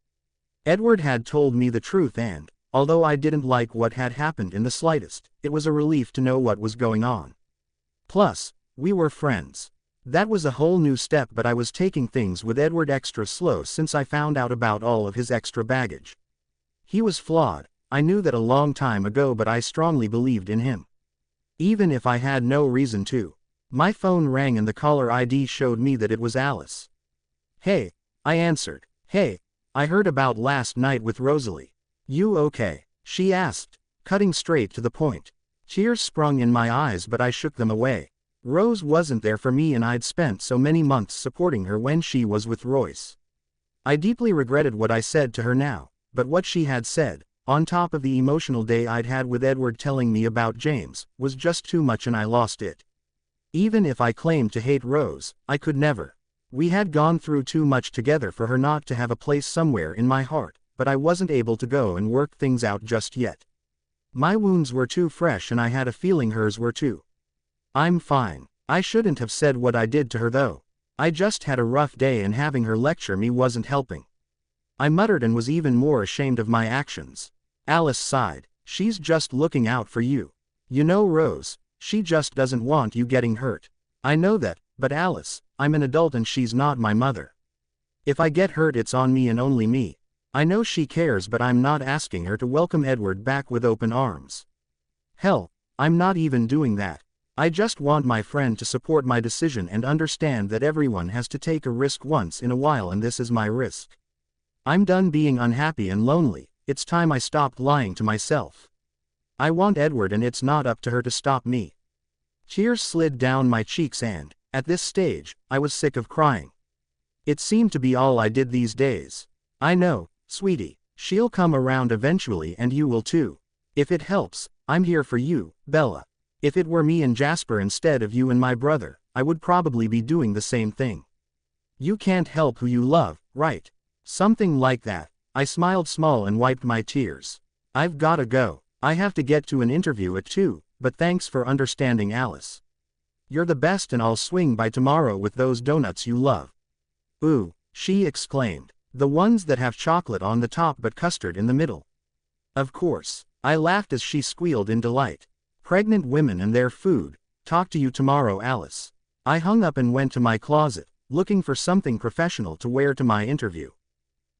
Edward had told me the truth and, although I didn't like what had happened in the slightest, it was a relief to know what was going on. Plus, we were friends. That was a whole new step, but I was taking things with Edward extra slow since I found out about all of his extra baggage. He was flawed, I knew that a long time ago, but I strongly believed in him. Even if I had no reason to. My phone rang and the caller ID showed me that it was Alice. Hey, I answered. Hey, I heard about last night with Rosalie. You okay? She asked, cutting straight to the point. Tears sprung in my eyes, but I shook them away. Rose wasn't there for me and I'd spent so many months supporting her when she was with Royce. I deeply regretted what I said to her now, but what she had said, on top of the emotional day I'd had with Edward telling me about James, was just too much and I lost it. Even if I claimed to hate Rose, I could never. We had gone through too much together for her not to have a place somewhere in my heart, but I wasn't able to go and work things out just yet. My wounds were too fresh and I had a feeling hers were too. I'm fine. I shouldn't have said what I did to her though. I just had a rough day and having her lecture me wasn't helping. I muttered and was even more ashamed of my actions. Alice sighed. She's just looking out for you. You know, Rose, she just doesn't want you getting hurt. I know that, but Alice, I'm an adult and she's not my mother. If I get hurt it's on me and only me. I know she cares, but I'm not asking her to welcome Edward back with open arms. Hell, I'm not even doing that. I just want my friend to support my decision and understand that everyone has to take a risk once in a while and this is my risk. I'm done being unhappy and lonely, it's time I stopped lying to myself. I want Edward and it's not up to her to stop me. Tears slid down my cheeks and, at this stage, I was sick of crying. It seemed to be all I did these days. I know, sweetie, she'll come around eventually and you will too. If it helps, I'm here for you, Bella. If it were me and Jasper instead of you and my brother, I would probably be doing the same thing. You can't help who you love, right? Something like that. I smiled small and wiped my tears. I've gotta go. I have to get to an interview at 2, but thanks for understanding, Alice. You're the best, and I'll swing by tomorrow with those donuts you love. Ooh, she exclaimed. The ones that have chocolate on the top but custard in the middle. Of course. I laughed as she squealed in delight. Pregnant women and their food. Talk to you tomorrow, Alice. I hung up and went to my closet, looking for something professional to wear to my interview.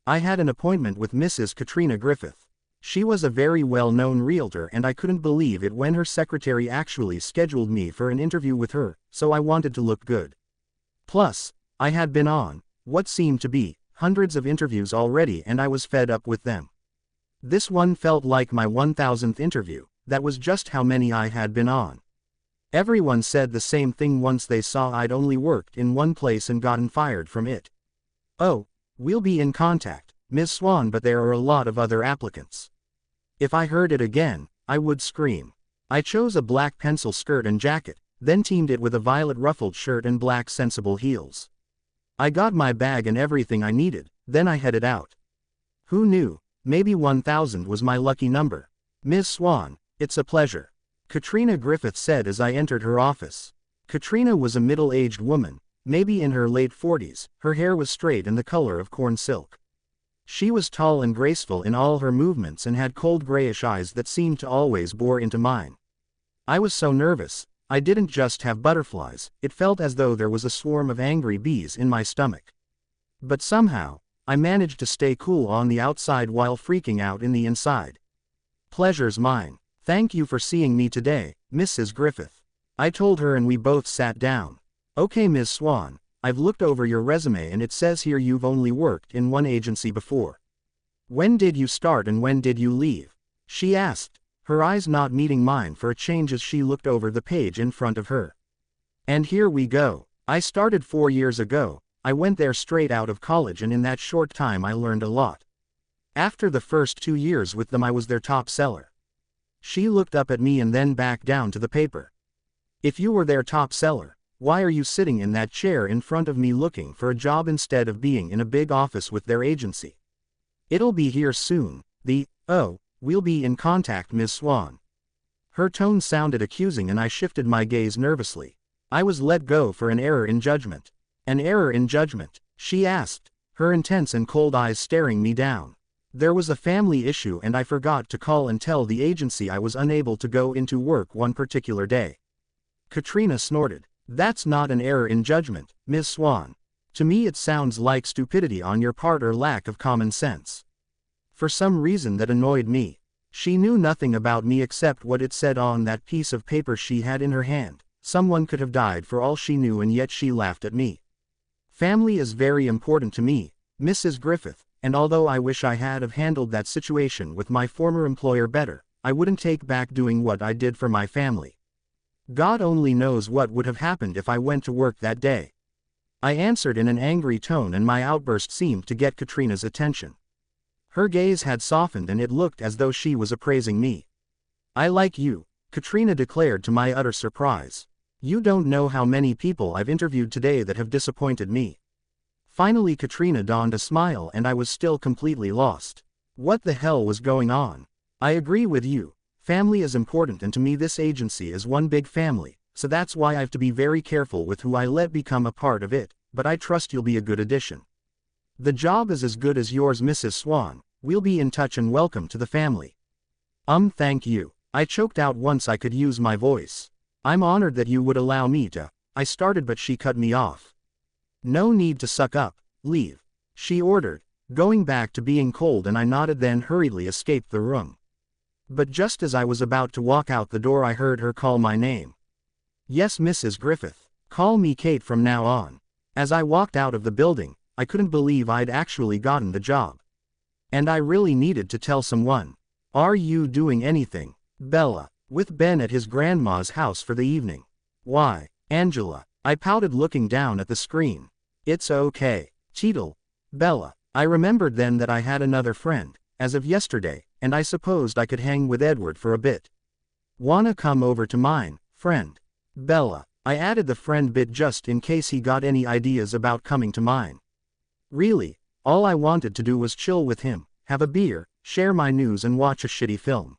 I had an appointment with Mrs. Katrina Griffith. She was a very well-known realtor, and I couldn't believe it when her secretary actually scheduled me for an interview with her, so I wanted to look good. Plus, I had been on what seemed to be hundreds of interviews already, and I was fed up with them. This one felt like my 1000th interview. That was just how many I had been on. Everyone said the same thing once they saw I'd only worked in one place and gotten fired from it. Oh, we'll be in contact, Ms. Swan, but there are a lot of other applicants. If I heard it again, I would scream. I chose a black pencil skirt and jacket, then teamed it with a violet ruffled shirt and black sensible heels. I got my bag and everything I needed, then I headed out. Who knew? Maybe 1000 was my lucky number. Ms. Swan, it's a pleasure, Katrina Griffith said as I entered her office. Katrina was a middle-aged woman, maybe in her late 40s, her hair was straight and the color of corn silk. She was tall and graceful in all her movements and had cold grayish eyes that seemed to always bore into mine. I was so nervous, I didn't just have butterflies, it felt as though there was a swarm of angry bees in my stomach. But somehow, I managed to stay cool on the outside while freaking out in the inside. Pleasure's mine. Thank you for seeing me today, Mrs. Griffith. I told her, and we both sat down. Okay, Ms. Swan, I've looked over your resume and it says here you've only worked in one agency before. When did you start and when did you leave? She asked, her eyes not meeting mine for a change as she looked over the page in front of her. And here we go. I started 4 years ago. I went there straight out of college, and in that short time I learned a lot. After the first 2 years with them I was their top seller. She looked up at me and then back down to the paper. If you were their top seller, why are you sitting in that chair in front of me looking for a job instead of being in a big office with their agency? It'll be here soon. We'll be in contact, Ms. Swan. Her tone sounded accusing and I shifted my gaze nervously. I was let go for an error in judgment. An error in judgment? She asked, her intense and cold eyes staring me down. There was a family issue and I forgot to call and tell the agency I was unable to go into work one particular day. Katrina snorted. That's not an error in judgment, Ms. Swan. To me it sounds like stupidity on your part or lack of common sense. For some reason that annoyed me. She knew nothing about me except what it said on that piece of paper she had in her hand. Someone could have died for all she knew, and yet she laughed at me. Family is very important to me, Mrs. Griffith, and although I wish I had have handled that situation with my former employer better, I wouldn't take back doing what I did for my family. God only knows what would have happened if I went to work that day. I answered in an angry tone, and my outburst seemed to get Katrina's attention. Her gaze had softened and it looked as though she was appraising me. I like you, Katrina declared to my utter surprise. You don't know how many people I've interviewed today that have disappointed me. Finally Katrina donned a smile and I was still completely lost. What the hell was going on? I agree with you. Family is important, and to me this agency is one big family, so that's why I have to be very careful with who I let become a part of it, but I trust you'll be a good addition. The job is as good as yours, Mrs. Swan. We'll be in touch, and welcome to the family. Thank you. I choked out once I could use my voice. I'm honored that you would allow me to. I started, but she cut me off. No need to suck up. Leave, she ordered, going back to being cold, and I nodded, then hurriedly escaped the room. But just as I was about to walk out the door I heard her call my name. Yes, Mrs. Griffith. Call me Kate from now on. As I walked out of the building, I couldn't believe I'd actually gotten the job. And I really needed to tell someone. Are you doing anything, Bella, with Ben at his grandma's house for the evening? Why, Angela, I pouted, looking down at the screen. It's okay, Cheadle. Bella. I remembered then that I had another friend, as of yesterday, and I supposed I could hang with Edward for a bit. Wanna come over to mine? Friend. Bella. I added the friend bit just in case he got any ideas about coming to mine. Really, all I wanted to do was chill with him, have a beer, share my news and watch a shitty film.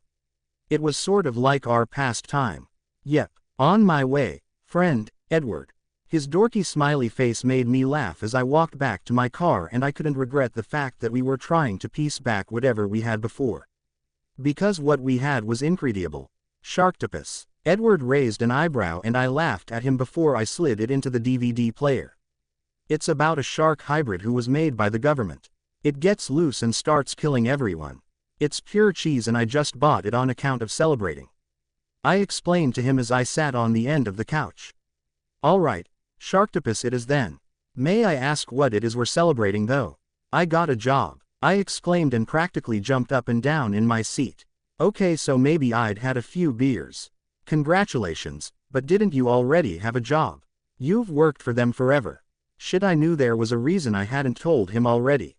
It was sort of like our past time. Yep, on my way, friend, Edward. His dorky smiley face made me laugh as I walked back to my car, and I couldn't regret the fact that we were trying to piece back whatever we had before. Because what we had was incredible. Sharktopus. Edward raised an eyebrow and I laughed at him before I slid it into the DVD player. It's about a shark hybrid who was made by the government. It gets loose and starts killing everyone. It's pure cheese and I just bought it on account of celebrating. I explained to him as I sat on the end of the couch. Alright, Sharktopus it is then. May I ask what it is we're celebrating though? I got a job, I exclaimed and practically jumped up and down in my seat. Okay, so maybe I'd had a few beers. Congratulations, but didn't you already have a job? You've worked for them forever. Shit, I knew there was a reason I hadn't told him already.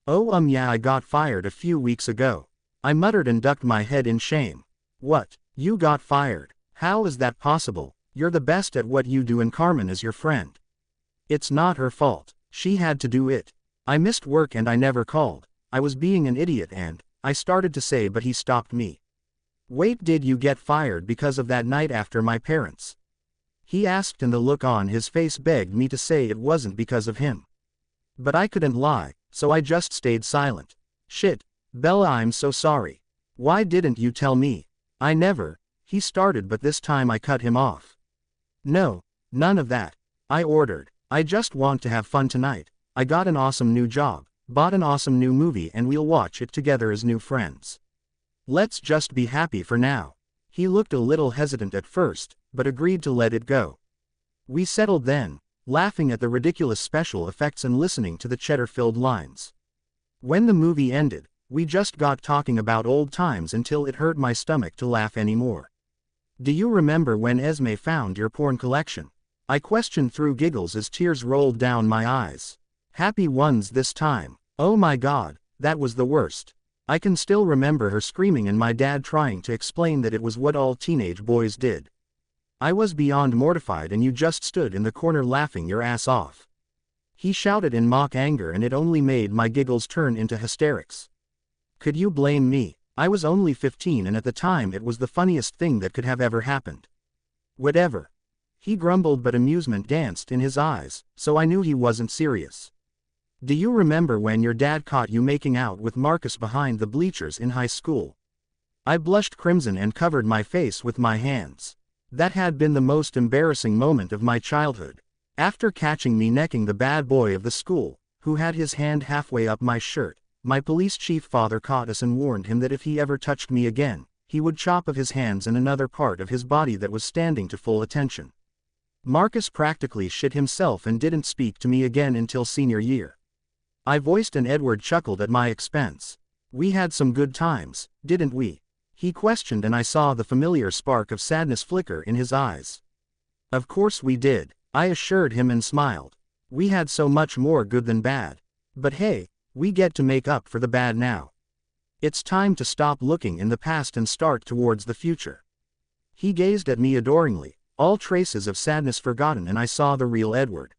Oh yeah, I got fired a few weeks ago. I muttered and ducked my head in shame. What? You got fired? How is that possible? You're the best at what you do and Carmen is your friend. It's not her fault. She had to do it. I missed work and I never called. I was being an idiot and, I started to say but he stopped me. Wait, did you get fired because of that night after my parents? He asked and the look on his face begged me to say it wasn't because of him. But I couldn't lie, so I just stayed silent. Shit, Bella, I'm so sorry. Why didn't you tell me? I never, he started but this time I cut him off. No, none of that. I ordered. I just want to have fun tonight. I got an awesome new job, bought an awesome new movie and we'll watch it together as new friends. Let's just be happy for now. He looked a little hesitant at first, but agreed to let it go. We settled then, laughing at the ridiculous special effects and listening to the cheddar-filled lines. When the movie ended, we just got talking about old times until it hurt my stomach to laugh anymore. Do you remember when Esme found your porn collection? I questioned through giggles as tears rolled down my eyes. Happy ones this time. Oh my god, that was the worst. I can still remember her screaming and my dad trying to explain that it was what all teenage boys did. I was beyond mortified and you just stood in the corner laughing your ass off. He shouted in mock anger and it only made my giggles turn into hysterics. Could you blame me? I was only 15 and at the time it was the funniest thing that could have ever happened. Whatever. He grumbled but amusement danced in his eyes, so I knew he wasn't serious. Do you remember when your dad caught you making out with Marcus behind the bleachers in high school? I blushed crimson and covered my face with my hands. That had been the most embarrassing moment of my childhood. After catching me necking the bad boy of the school, who had his hand halfway up my shirt, my police chief father caught us and warned him that if he ever touched me again, he would chop off his hands and another part of his body that was standing to full attention. Marcus practically shit himself and didn't speak to me again until senior year. I voiced and Edward chuckled at my expense. We had some good times, didn't we? He questioned and I saw the familiar spark of sadness flicker in his eyes. Of course we did, I assured him and smiled. We had so much more good than bad. But hey, we get to make up for the bad now. It's time to stop looking in the past and start towards the future. He gazed at me adoringly, all traces of sadness forgotten, and I saw the real Edward.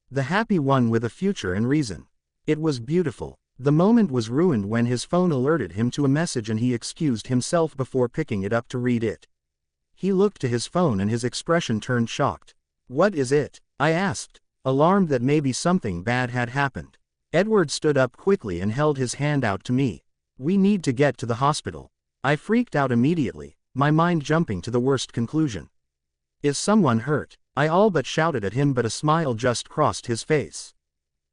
The happy one with a future and reason. It was beautiful. The moment was ruined when his phone alerted him to a message and he excused himself before picking it up to read it. He looked to his phone and his expression turned shocked. What is it? I asked, alarmed that maybe something bad had happened. Edward stood up quickly and held his hand out to me. We need to get to the hospital. I freaked out immediately, my mind jumping to the worst conclusion. Is someone hurt? I all but shouted at him, but a smile just crossed his face.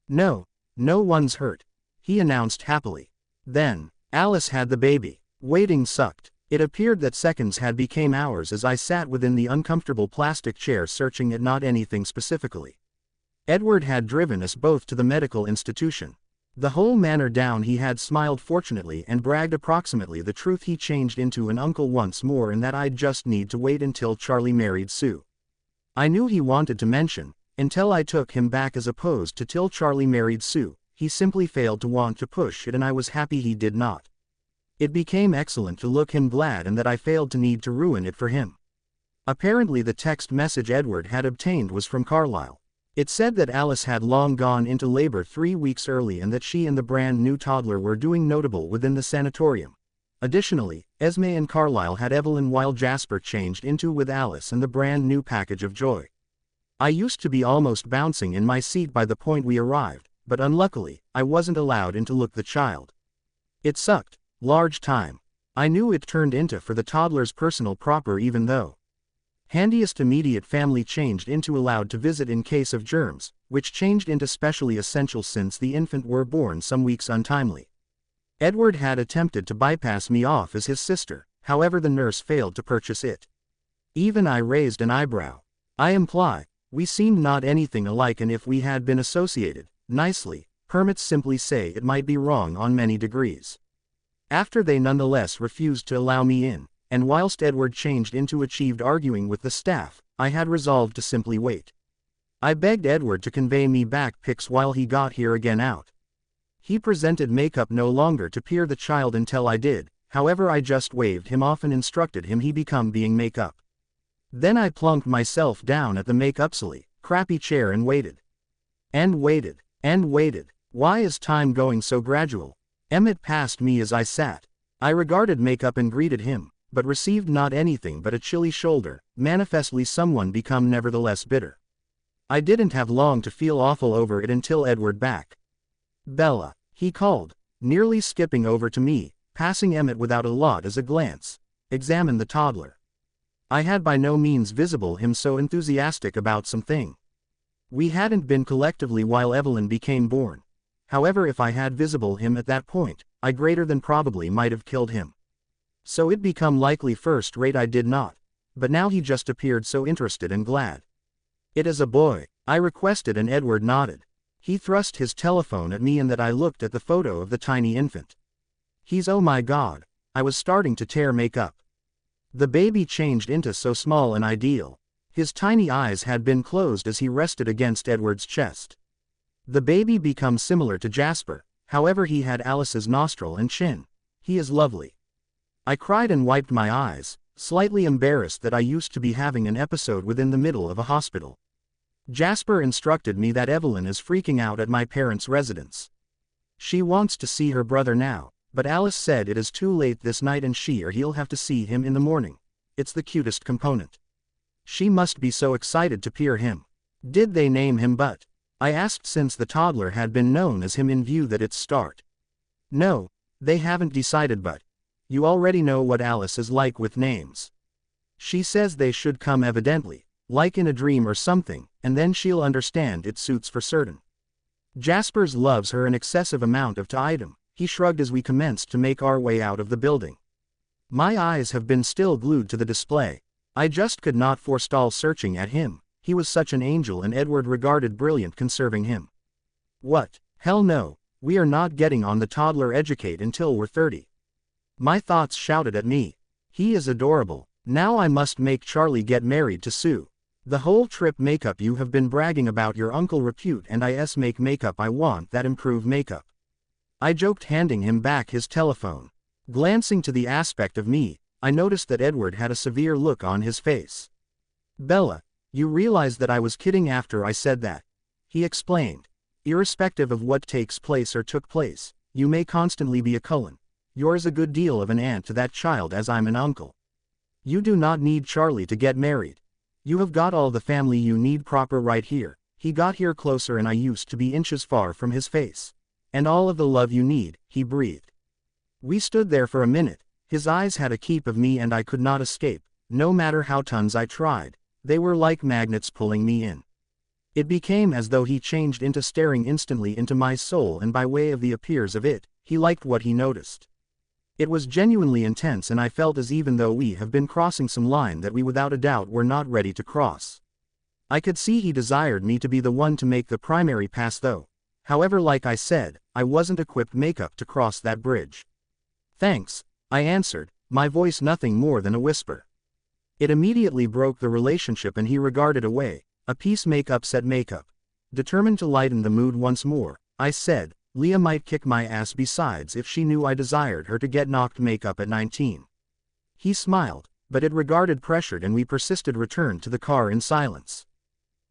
No, no one's hurt, he announced happily. Then, Alice had the baby. Waiting sucked. It appeared that seconds had become hours as I sat within the uncomfortable plastic chair searching at not anything specifically. Edward had driven us both to the medical institution. The whole manner down he had smiled fortunately and bragged approximately the truth he changed into an uncle once more and that I'd just need to wait until Charlie married Sue. I knew he wanted to mention, until I took him back as opposed to till Charlie married Sue, he simply failed to want to push it and I was happy he did not. It became excellent to look him glad and that I failed to need to ruin it for him. Apparently the text message Edward had obtained was from Carlisle. It said that Alice had long gone into labor 3 weeks early and that she and the brand new toddler were doing notable within the sanatorium. Additionally, Esme and Carlisle had Evelyn while Jasper changed into with Alice and the brand new package of joy. I used to be almost bouncing in my seat by the point we arrived, but unluckily, I wasn't allowed in to look the child. It sucked, large time. I knew it turned into for the toddler's personal proper even though handiest immediate family changed into allowed to visit in case of germs, which changed into specially essential since the infant were born some weeks untimely. Edward had attempted to bypass me off as his sister, however the nurse failed to purchase it. Even I raised an eyebrow. I imply, we seemed not anything alike and if we had been associated, nicely, hermits simply say it might be wrong on many degrees. After they nonetheless refused to allow me in, and whilst Edward changed into achieved arguing with the staff, I had resolved to simply wait. I begged Edward to convey me back pics while he got here again out. He presented makeup no longer to peer the child until I did, however I just waved him off and instructed him he become being makeup. Then I plunked myself down at the make-upsily, crappy chair and waited. And waited, and waited. Why is time going so gradual? Emmett passed me as I sat. I regarded makeup and greeted him, but received not anything but a chilly shoulder, manifestly someone become nevertheless bitter. I didn't have long to feel awful over it until Edward back. Bella, he called, nearly skipping over to me, passing Emmett without a lot as a glance. Examine the toddler. I had by no means visible him so enthusiastic about something. We hadn't been collectively while Evelyn became born. However, if I had visible him at that point, I greater than probably might have killed him. So it become likely first rate I did not, but now he just appeared so interested and glad. It is a boy, I requested and Edward nodded. He thrust his telephone at me and that I looked at the photo of the tiny infant. He's oh my god, I was starting to tear makeup. The baby changed into so small and ideal. His tiny eyes had been closed as he rested against Edward's chest. The baby become similar to Jasper, however he had Alice's nostril and chin. He is lovely. I cried and wiped my eyes, slightly embarrassed that I used to be having an episode within the middle of a hospital. Jasper instructed me that Evelyn is freaking out at my parents' residence. She wants to see her brother now, but Alice said it is too late this night and she or he'll have to see him in the morning. It's the cutest component. She must be so excited to peer him. Did they name him but? I asked since the toddler had been known as him in view that its start. No, they haven't decided but. You already know what Alice is like with names. She says they should come evidently, like in a dream or something, and then she'll understand it suits for certain. Jaspers loves her an excessive amount of to item, he shrugged as we commenced to make our way out of the building. My eyes have been still glued to the display. I just could not forestall searching at him, he was such an angel and Edward regarded brilliant conserving him. What, hell no, we are not getting on the toddler educate until we're 30. My thoughts shouted at me. He is adorable. Now I must make Charlie get married to Sue. The whole trip makeup you have been bragging about your uncle repute and make makeup I want that improved makeup. I joked handing him back his telephone. Glancing to the aspect of me, I noticed that Edward had a severe look on his face. Bella, you realize that I was kidding after I said that. He explained. Irrespective of what takes place or took place, you may constantly be a Cullen. You're as a good deal of an aunt to that child as I'm an uncle. You do not need Charlie to get married. You have got all the family you need proper right here. He got here closer and I used to be inches far from his face. And all of the love you need, he breathed. We stood there for a minute. His eyes had a keep of me and I could not escape, no matter how tons I tried. They were like magnets pulling me in. It became as though he changed into staring instantly into my soul and by way of the appears of it, he liked what he noticed. It was genuinely intense and I felt as even though we have been crossing some line that we without a doubt were not ready to cross. I could see he desired me to be the one to make the primary pass though. However, like I said, I wasn't equipped makeup to cross that bridge. Thanks, I answered, my voice nothing more than a whisper. It immediately broke the relationship and he regarded away, a piece makeup set makeup. Determined to lighten the mood once more, I said, Leah might kick my ass besides if she knew I desired her to get knocked makeup at 19. He smiled, but it regarded pressured and we persisted returned to the car in silence.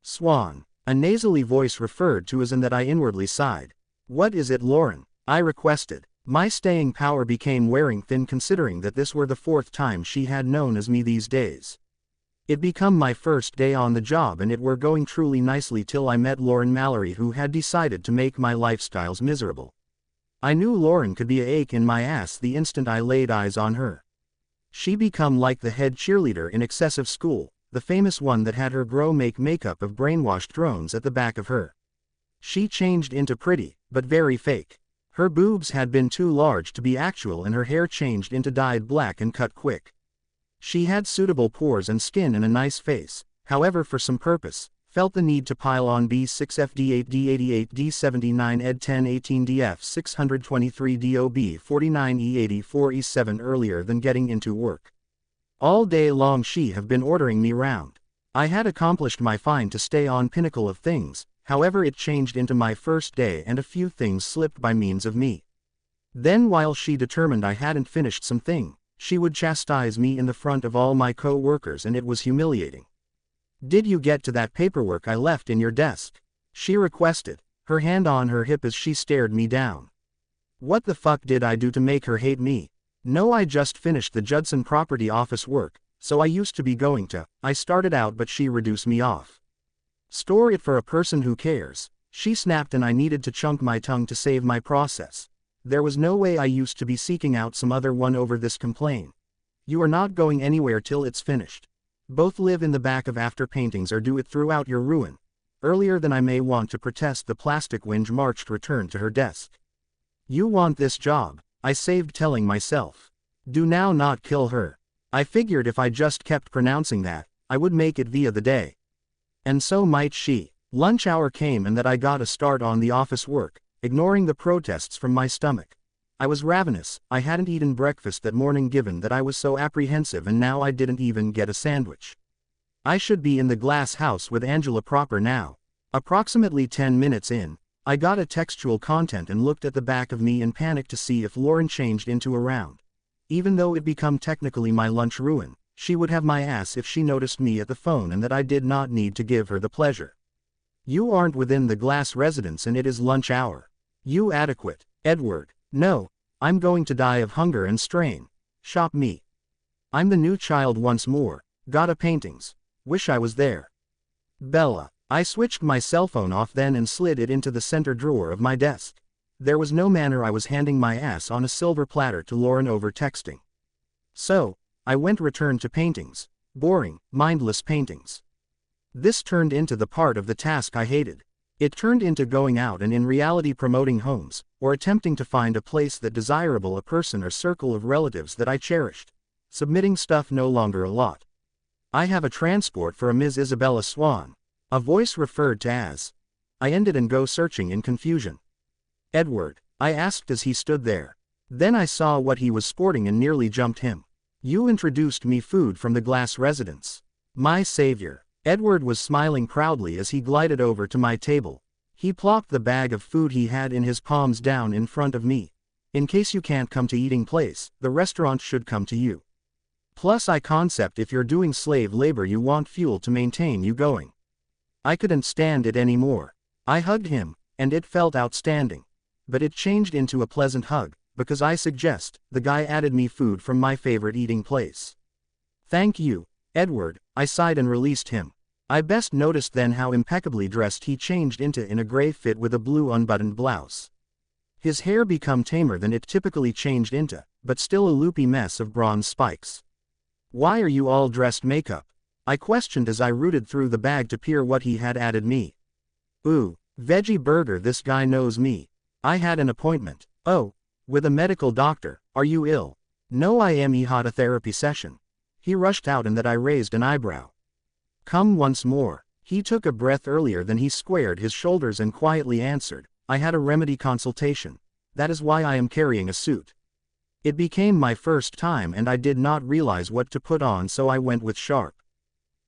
Swan. A nasally voice referred to as and that I inwardly sighed. What is it, Lauren? I requested. My staying power became wearing thin considering that this were the 4th time she had known as me these days. It become my first day on the job and it were going truly nicely till I met Lauren Mallory, who had decided to make my lifestyles miserable. I knew Lauren could be a ache in my ass the instant I laid eyes on her. She become like the head cheerleader in Excessive School, the famous one that had her make makeup of brainwashed drones at the back of her. She changed into pretty, but very fake. Her boobs had been too large to be actual and her hair changed into dyed black and cut quick. She had suitable pores and skin and a nice face, however for some purpose, felt the need to pile on B6FD8 D88 D79 Ed10 18DF 623 DOB 49 E84 E7 earlier than getting into work. All day long she have been ordering me round. I had accomplished my fine to stay on pinnacle of things, however it changed into my first day and a few things slipped by means of me. Then while she determined I hadn't finished something, she would chastise me in the front of all my co-workers and it was humiliating. Did you get to that paperwork I left in your desk? She requested, her hand on her hip as she stared me down. What the fuck did I do to make her hate me? No, I just finished the Judson property office work, so I used to be going to, I started out but she reduced me off. Store it for a person who cares, she snapped and I needed to chunk my tongue to save my process. There was no way I used to be seeking out some other one over this complaint. You are not going anywhere till it's finished. Both live in the back of after paintings or do it throughout your ruin. Earlier than I may want to protest the plastic whinge marched returned to her desk. You want this job, I saved telling myself. Do now not kill her. I figured if I just kept pronouncing that, I would make it via the day. And so might she. Lunch hour came and that I got a start on the office work, ignoring the protests from my stomach. I was ravenous, I hadn't eaten breakfast that morning given that I was so apprehensive and now I didn't even get a sandwich. I should be in the glass house with Angela proper now. Approximately 10 minutes in, I got a textual content and looked at the back of me in panic to see if Lauren changed into a round. Even though it become technically my lunch ruin, she would have my ass if she noticed me at the phone and that I did not need to give her the pleasure. You aren't within the glass residence and it is lunch hour. You adequate, Edward. No, I'm going to die of hunger and strain. Shop me. I'm the new child once more, gotta paintings. Wish I was there. Bella. I switched my cell phone off then and slid it into the center drawer of my desk. There was no manner I was handing my ass on a silver platter to Lauren over texting. So, I returned to paintings. Boring, mindless paintings. This turned into the part of the task I hated. It turned into going out and in reality promoting homes, or attempting to find a place that desirable a person or circle of relatives that I cherished. Submitting stuff no longer a lot. I have a transport for a Ms. Isabella Swan. A voice referred to as. I ended and go searching in confusion. Edward, I asked as he stood there. Then I saw what he was sporting and nearly jumped him. You introduced me food from the glass residence. My savior. Edward was smiling proudly as he glided over to my table. He plopped the bag of food he had in his palms down in front of me. In case you can't come to eating place, the restaurant should come to you. Plus I concept if you're doing slave labor you want fuel to maintain you going. I couldn't stand it anymore. I hugged him, and it felt outstanding. But it changed into a pleasant hug, because I suggest, the guy added me food from my favorite eating place. Thank you, Edward, I sighed and released him. I best noticed then how impeccably dressed he changed into in a gray fit with a blue unbuttoned blouse. His hair become tamer than it typically changed into, but still a loopy mess of bronze spikes. Why are you all dressed makeup? I questioned as I rooted through the bag to peer what he had added me. Ooh, veggie burger, this guy knows me. I had an appointment. Oh, with a medical doctor. Are you ill? No, I am. He had a therapy session. He rushed out and that I raised an eyebrow. Come once more. He took a breath earlier than he squared his shoulders and quietly answered, I had a remedy consultation. That is why I am carrying a suit. It became my first time and I did not realize what to put on, so I went with sharp.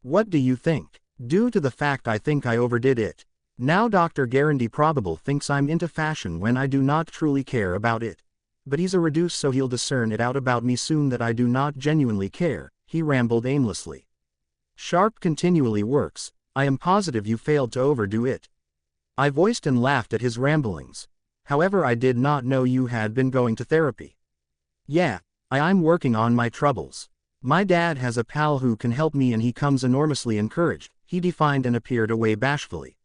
What do you think? Due to the fact I think I overdid it. Now Dr. Garandy probable thinks I'm into fashion when I do not truly care about it. But he's a reduce, so he'll discern it out about me soon that I do not genuinely care, he rambled aimlessly. Sharp continually works, I am positive you failed to overdo it. I voiced and laughed at his ramblings. However, I did not know you had been going to therapy. Yeah, I'm working on my troubles. My dad has a pal who can help me and he comes enormously encouraged, he defined and appeared away bashfully.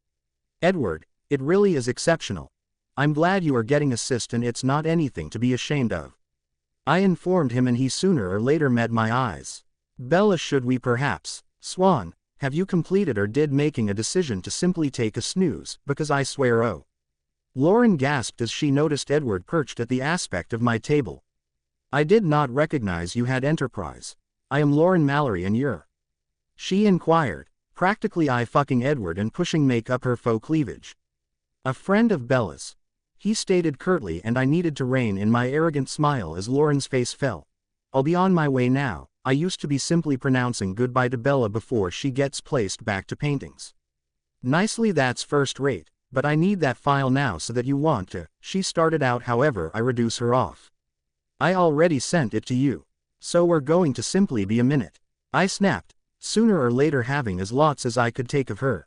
Edward, it really is exceptional. I'm glad you are getting assist and it's not anything to be ashamed of. I informed him and he sooner or later met my eyes. Bella, should we perhaps, Swan, have you completed or did making a decision to simply take a snooze, because I swear oh. Lauren gasped as she noticed Edward perched at the aspect of my table. I did not recognize you had Enterprise. I am Lauren Mallory and you're. She inquired, practically eye-fucking Edward and pushing make up her faux cleavage. A friend of Bella's. He stated curtly, and I needed to rein in my arrogant smile as Lauren's face fell. I'll be on my way now. I used to be simply pronouncing goodbye to Bella before she gets placed back to paintings. Nicely, that's first rate, but I need that file now so that you want to, she started out. However, I reduce her off. I already sent it to you. So we're going to simply be a minute. I snapped, sooner or later having as lots as I could take of her.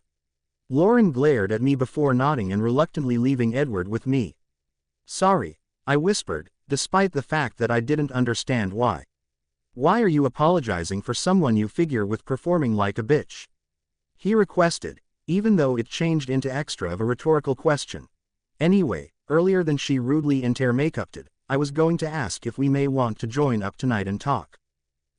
Lauren glared at me before nodding and reluctantly leaving Edward with me. Sorry, I whispered, despite the fact that I didn't understand why. Why are you apologizing for someone you figure with performing like a bitch? He requested, even though it changed into extra of a rhetorical question. Anyway, earlier than she rudely intermakeuped, I was going to ask if we may want to join up tonight and talk.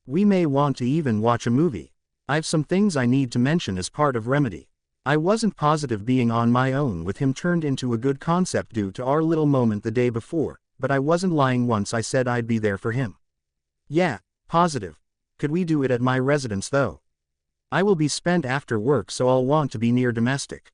We may want to even watch a movie. I've some things I need to mention as part of Remedy. I wasn't positive being on my own with him turned into a good concept due to our little moment the day before, but I wasn't lying once I said I'd be there for him. Yeah, positive. Could we do it at my residence though? I will be spent after work, so I'll want to be near domestic.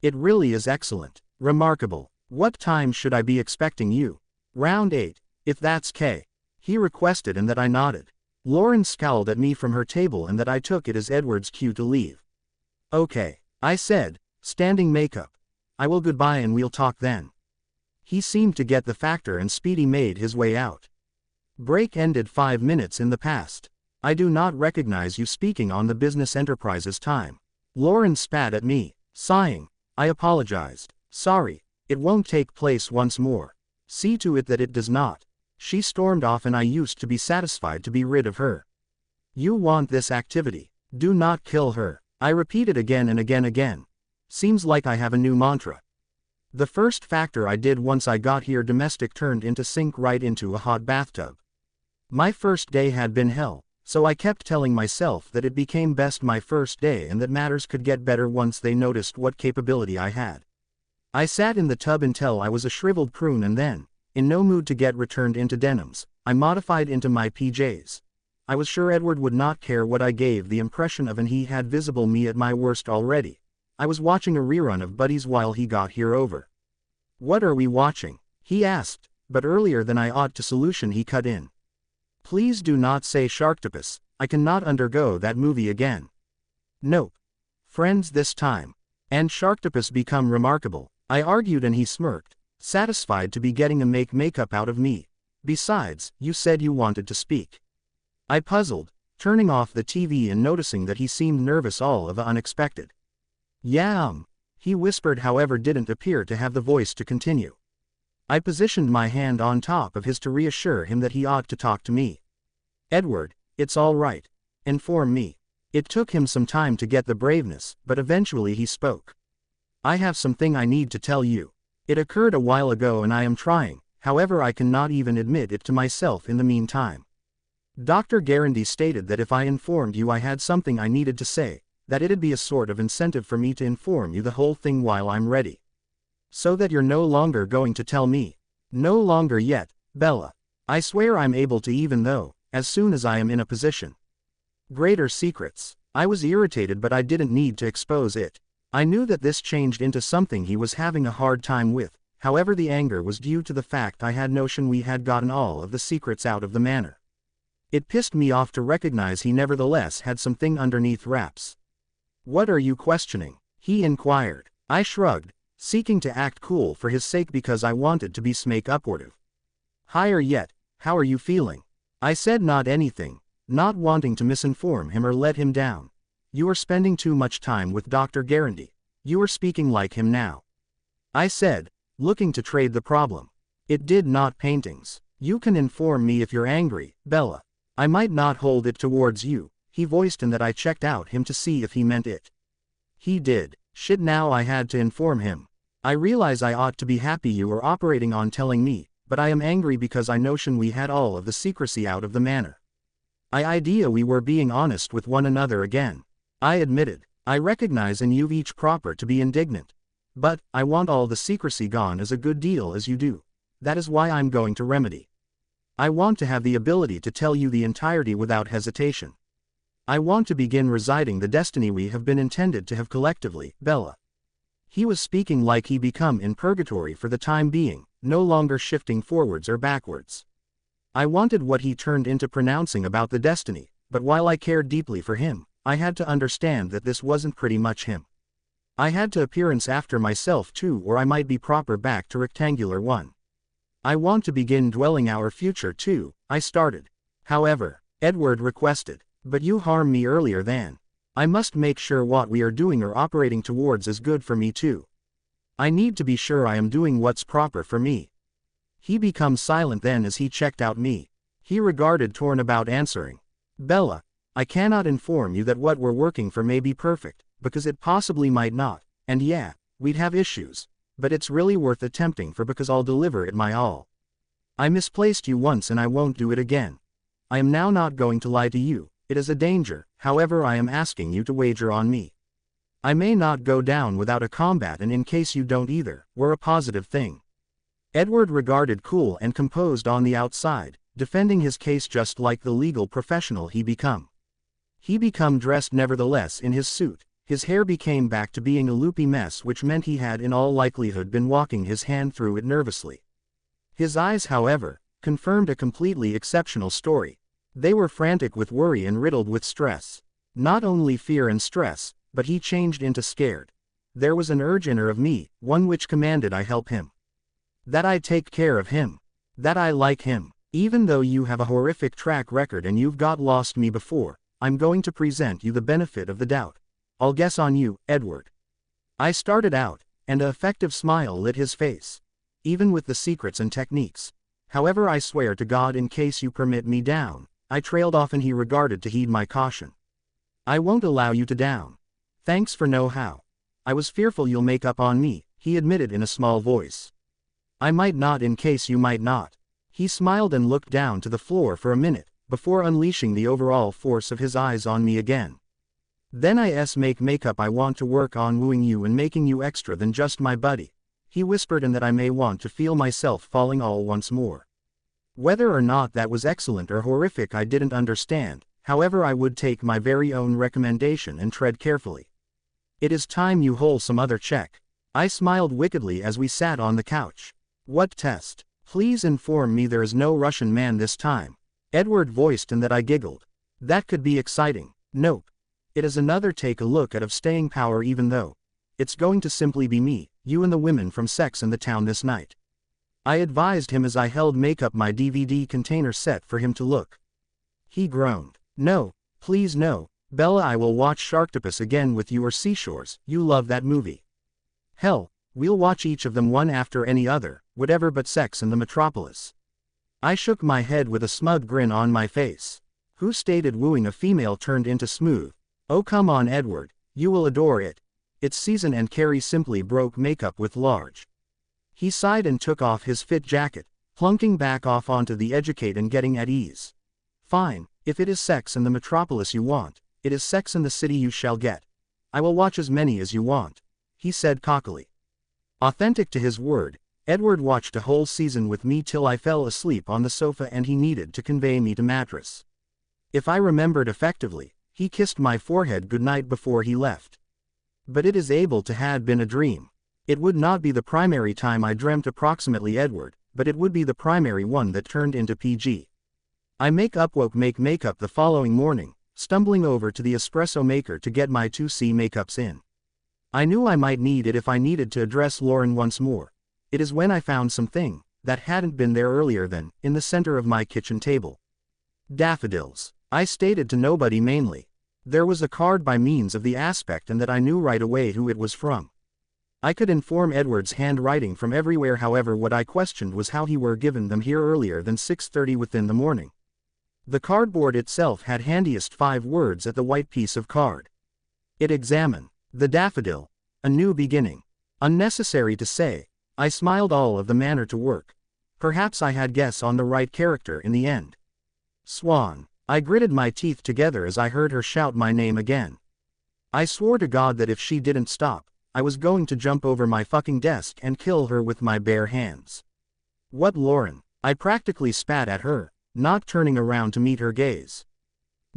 It really is excellent. Remarkable. What time should I be expecting you? Round 8, if that's K. He requested, and that I nodded. Lauren scowled at me from her table and that I took it as Edward's cue to leave. Okay, I said, standing makeup. I will goodbye and we'll talk then. He seemed to get the factor and Speedy made his way out. Break ended 5 minutes in the past. I do not recognize you speaking on the business enterprises time. Lauren spat at me, sighing. I apologized. Sorry, it won't take place once more. See to it that it does not. She stormed off and I used to be satisfied to be rid of her. You want this activity. Do not kill her. I repeated again and again. Seems like I have a new mantra. The first factor I did once I got here domestic turned into sink right into a hot bathtub. My first day had been hell, so I kept telling myself that it became best my first day and that matters could get better once they noticed what capability I had. I sat in the tub until I was a shriveled prune and then, in no mood to get returned into denims, I modified into my PJs. I was sure Edward would not care what I gave the impression of, and he had visible me at my worst already. I was watching a rerun of Buddies while he got here over. What are we watching? He asked, but earlier than I ought to solution he cut in. Please do not say Sharktopus, I cannot undergo that movie again. Nope. Friends this time. And Sharktopus become remarkable, I argued, and he smirked, satisfied to be getting a makeup out of me. Besides, you said you wanted to speak. I puzzled, turning off the TV and noticing that he seemed nervous all of the unexpected. Yeah, he whispered, however didn't appear to have the voice to continue. I positioned my hand on top of his to reassure him that he ought to talk to me. Edward, it's all right. Inform me. It took him some time to get the braveness, but eventually he spoke. I have something I need to tell you. It occurred a while ago and I am trying, however I cannot even admit it to myself in the meantime. Dr. Garandy stated that if I informed you I had something I needed to say, that it'd be a sort of incentive for me to inform you the whole thing while I'm ready. So that you're no longer going to tell me. No longer yet, Bella. I swear I'm able to, even though, as soon as I am in a position. Greater secrets. I was irritated, but I didn't need to expose it. I knew that this changed into something he was having a hard time with, however the anger was due to the fact I had notion we had gotten all of the secrets out of the manor. It pissed me off to recognize he nevertheless had something underneath wraps. What are you questioning? He inquired. I shrugged, seeking to act cool for his sake because I wanted to be make-upwortive. Higher yet, how are you feeling? I said not anything, not wanting to misinform him or let him down. You are spending too much time with Dr. Garandy. You are speaking like him now. I said, looking to trade the problem. It did not paintings. You can inform me if you're angry, Bella. I might not hold it towards you, he voiced, and that I checked out him to see if he meant it. He did. Shit, now I had to inform him. I realize I ought to be happy you are operating on telling me, but I am angry because I notion we had all of the secrecy out of the manor. I idea we were being honest with one another again. I admitted, I recognize and you've each proper to be indignant. But, I want all the secrecy gone as a good deal as you do. That is why I'm going to remedy. I want to have the ability to tell you the entirety without hesitation. I want to begin residing the destiny we have been intended to have collectively, Bella. He was speaking like he become in purgatory for the time being, no longer shifting forwards or backwards. I wanted what he turned into pronouncing about the destiny, but while I cared deeply for him, I had to understand that this wasn't pretty much him. I had to appearance after myself too, or I might be proper back to rectangular one. I want to begin dwelling our future too, I started. However, Edward requested, but you harmed me earlier than. I must make sure what we are doing or operating towards is good for me too. I need to be sure I am doing what's proper for me. He becomes silent then as he checked out me. He regarded torn about answering. Bella, I cannot inform you that what we're working for may be perfect, because it possibly might not, and yeah, we'd have issues, but it's really worth attempting for because I'll deliver it my all. I misplaced you once and I won't do it again. I am now not going to lie to you, it is a danger, however I am asking you to wager on me. I may not go down without a combat, and in case you don't either, we're a positive thing. Edward regarded cool and composed on the outside, defending his case just like the legal professional he become. He become dressed nevertheless in his suit, his hair became back to being a loopy mess, which meant he had in all likelihood been walking his hand through it nervously. His eyes, however, confirmed a completely exceptional story. They were frantic with worry and riddled with stress. Not only fear and stress, but he changed into scared. There was an urge in her of me, one which commanded I help him. That I take care of him. That I like him. Even though you have a horrific track record and you've got lost me before, I'm going to present you the benefit of the doubt. I'll guess on you, Edward. I started out, and an effective smile lit his face. Even with the secrets and techniques. However, I swear to God, in case you permit me down. I trailed off and he regarded to heed my caution. I won't allow you to down. Thanks for know-how. I was fearful you'll make up on me, he admitted in a small voice. I might not in case you might not. He smiled and looked down to the floor for a minute, before unleashing the overall force of his eyes on me again. Then make-up I want to work on wooing you and making you extra than just my buddy, he whispered, and that I may want to feel myself falling all once more. Whether or not that was excellent or horrific I didn't understand, however I would take my very own recommendation and tread carefully. It is time you hole some other check. I smiled wickedly as we sat on the couch. What test? Please inform me there is no Russian man this time. Edward voiced, and that I giggled. That could be exciting. Nope. It is another take a look at of staying power, even though it's going to simply be me, you and the women from Sex and the Town this night. I advised him as I held make-up my DVD container set for him to look. He groaned. No, please no, Bella, I will watch Sharktopus again with you or Seashores, you love that movie. Hell, we'll watch each of them one after any other, whatever but Sex in the Metropolis. I shook my head with a smug grin on my face. Who stated wooing a female turned into smooth? Oh come on Edward, you will adore it. It's season and Carrie simply broke makeup with large. He sighed and took off his fit jacket, plunking back off onto the educate and getting at ease. Fine, if it is Sex in the Metropolis you want, it is Sex in the City you shall get. I will watch as many as you want, he said cockily. Authentic to his word, Edward watched a whole season with me till I fell asleep on the sofa, and he needed to convey me to mattress. If I remembered effectively, he kissed my forehead goodnight before he left. But it is able to had been a dream. It would not be the primary time I dreamt approximately Edward, but it would be the primary one that turned into PG. I woke makeup the following morning, stumbling over to the espresso maker to get my 2C makeups in. I knew I might need it if I needed to address Lauren once more. It is when I found something that hadn't been there earlier than, in the center of my kitchen table. Daffodils. I stated to nobody mainly. There was a card by means of the aspect and that I knew right away who it was from. I could inform Edward's handwriting from everywhere, however what I questioned was how he were given them here earlier than 6:30 within the morning. The cardboard itself had handiest 5 words at the white piece of card. It examine. The daffodil. A new beginning. Unnecessary to say, I smiled all of the manner to work. Perhaps I had guess on the right character in the end. Swan. I gritted my teeth together as I heard her shout my name again. I swore to God that if she didn't stop, I was going to jump over my fucking desk and kill her with my bare hands. What, Lauren? I practically spat at her, not turning around to meet her gaze.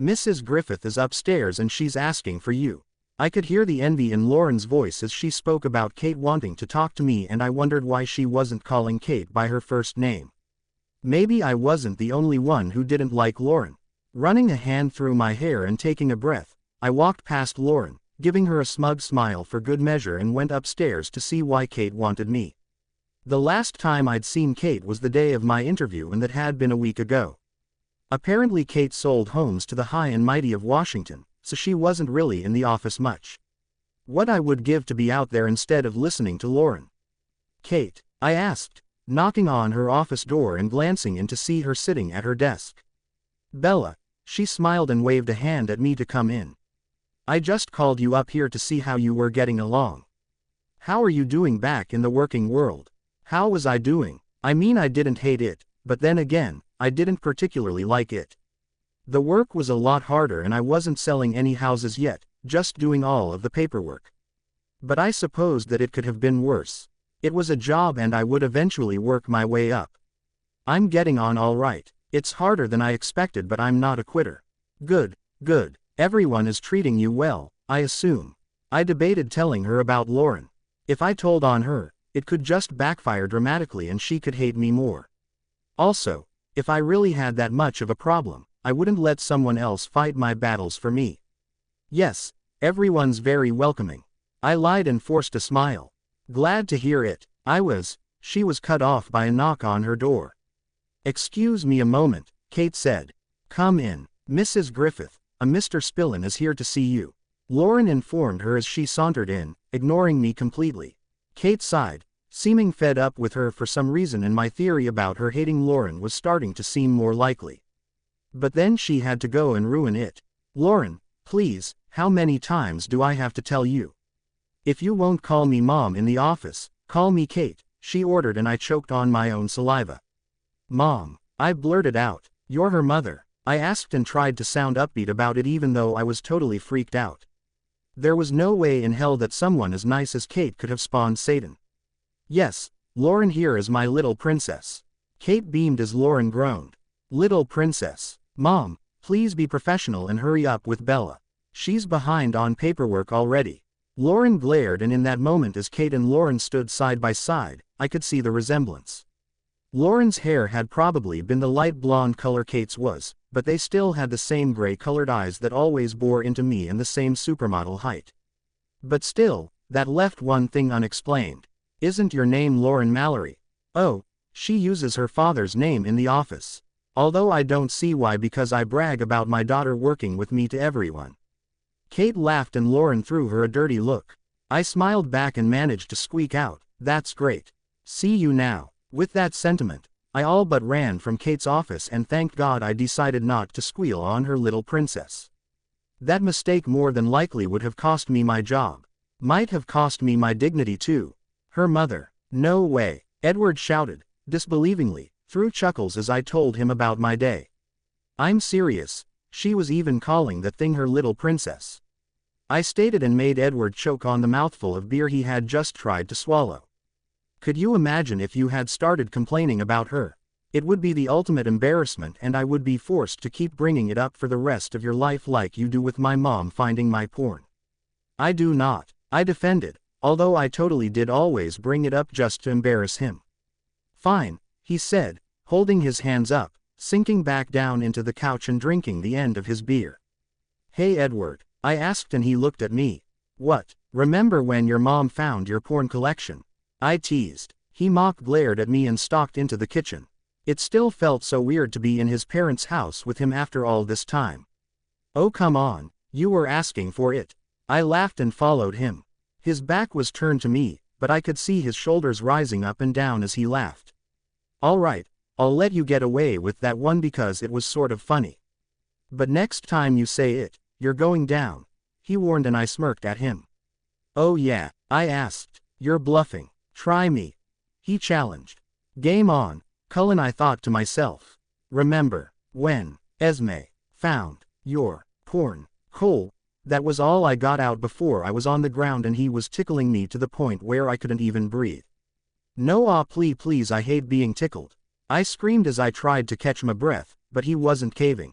Mrs. Griffith is upstairs and she's asking for you. I could hear the envy in Lauren's voice as she spoke about Kate wanting to talk to me, and I wondered why she wasn't calling Kate by her first name. Maybe I wasn't the only one who didn't like Lauren. Running a hand through my hair and taking a breath, I walked past Lauren, giving her a smug smile for good measure, and went upstairs to see why Kate wanted me. The last time I'd seen Kate was the day of my interview, and that had been a week ago. Apparently Kate sold homes to the high and mighty of Washington, so she wasn't really in the office much. What I would give to be out there instead of listening to Lauren. Kate, I asked, knocking on her office door and glancing in to see her sitting at her desk. Bella, she smiled and waved a hand at me to come in. I just called you up here to see how you were getting along. How are you doing back in the working world? How was I doing? I mean, I didn't hate it, but then again, I didn't particularly like it. The work was a lot harder and I wasn't selling any houses yet, just doing all of the paperwork. But I supposed that it could have been worse. It was a job and I would eventually work my way up. I'm getting on all right. It's harder than I expected, but I'm not a quitter. Good, good. Everyone is treating you well, I assume. I debated telling her about Lauren. If I told on her, it could just backfire dramatically and she could hate me more. Also, if I really had that much of a problem, I wouldn't let someone else fight my battles for me. Yes, everyone's very welcoming. I lied and forced a smile. Glad to hear it. She was cut off by a knock on her door. Excuse me a moment, Kate said. Come in. Mrs. Griffith, a Mr. Spillane is here to see you. Lauren informed her as she sauntered in, ignoring me completely. Kate sighed, seeming fed up with her for some reason, and my theory about her hating Lauren was starting to seem more likely. But then she had to go and ruin it. Lauren, please, how many times do I have to tell you? If you won't call me Mom in the office, call me Kate, she ordered, and I choked on my own saliva. Mom, I blurted out. You're her mother, I asked and tried to sound upbeat about it even though I was totally freaked out. There was no way in hell that someone as nice as Kate could have spawned Satan. Yes, Lauren here is my little princess. Kate beamed as Lauren groaned. Little princess. Mom, please be professional and hurry up with Bella. She's behind on paperwork already. Lauren glared, and in that moment as Kate and Lauren stood side by side, I could see the resemblance. Lauren's hair had probably been the light blonde color Kate's was, but they still had the same gray-colored eyes that always bore into me and the same supermodel height. But still, that left one thing unexplained. Isn't your name Lauren Mallory? Oh, she uses her father's name in the office. Although I don't see why, because I brag about my daughter working with me to everyone. Kate laughed and Lauren threw her a dirty look. I smiled back and managed to squeak out, "That's great. See you now." With that sentiment, I all but ran from Kate's office, and thanked God I decided not to squeal on her little princess. That mistake more than likely would have cost me my job. Might have cost me my dignity too. Her mother. No way, Edward shouted, disbelievingly, through chuckles as I told him about my day. I'm serious, she was even calling that thing her little princess. I stated and made Edward choke on the mouthful of beer he had just tried to swallow. Could you imagine if you had started complaining about her? It would be the ultimate embarrassment, and I would be forced to keep bringing it up for the rest of your life like you do with my mom finding my porn. I do not, I defended, although I totally did always bring it up just to embarrass him. Fine, he said, holding his hands up, sinking back down into the couch and drinking the end of his beer. Hey Edward, I asked, and he looked at me. What, remember when your mom found your porn collection? I teased. He glared at me and stalked into the kitchen. It still felt so weird to be in his parents' house with him after all this time. Oh come on, you were asking for it. I laughed and followed him. His back was turned to me, but I could see his shoulders rising up and down as he laughed. All right, I'll let you get away with that one because it was sort of funny. But next time you say it, you're going down, he warned, and I smirked at him. Oh yeah, I asked. You're bluffing. Try me, he challenged. Game on, Cullen, I thought to myself. Remember, when Esme found your porn hole? That was all I got out before I was on the ground and he was tickling me to the point where I couldn't even breathe. No, please, I hate being tickled. I screamed as I tried to catch my breath, but he wasn't caving.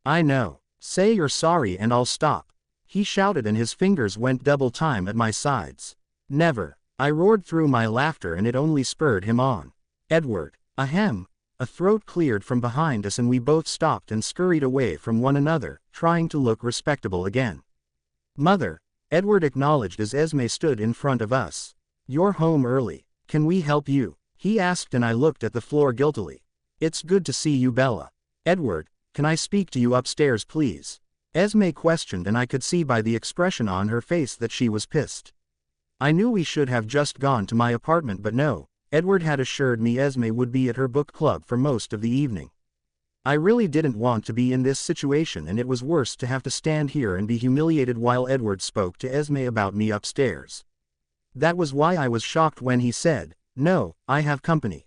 I know. Say you're sorry and I'll stop, he shouted, and his fingers went double time at my sides. Never, I roared through my laughter, and it only spurred him on. Edward, ahem. A throat cleared from behind us and we both stopped and scurried away from one another, trying to look respectable again. Mother, Edward acknowledged as Esme stood in front of us. You're home early. Can we help you? He asked, and I looked at the floor guiltily. It's good to see you, Bella. Edward, can I speak to you upstairs please? Esme questioned, and I could see by the expression on her face that she was pissed. I knew we should have just gone to my apartment, but no. Edward had assured me Esme would be at her book club for most of the evening. I really didn't want to be in this situation, and it was worse to have to stand here and be humiliated while Edward spoke to Esme about me upstairs. That was why I was shocked when he said, "No, I have company.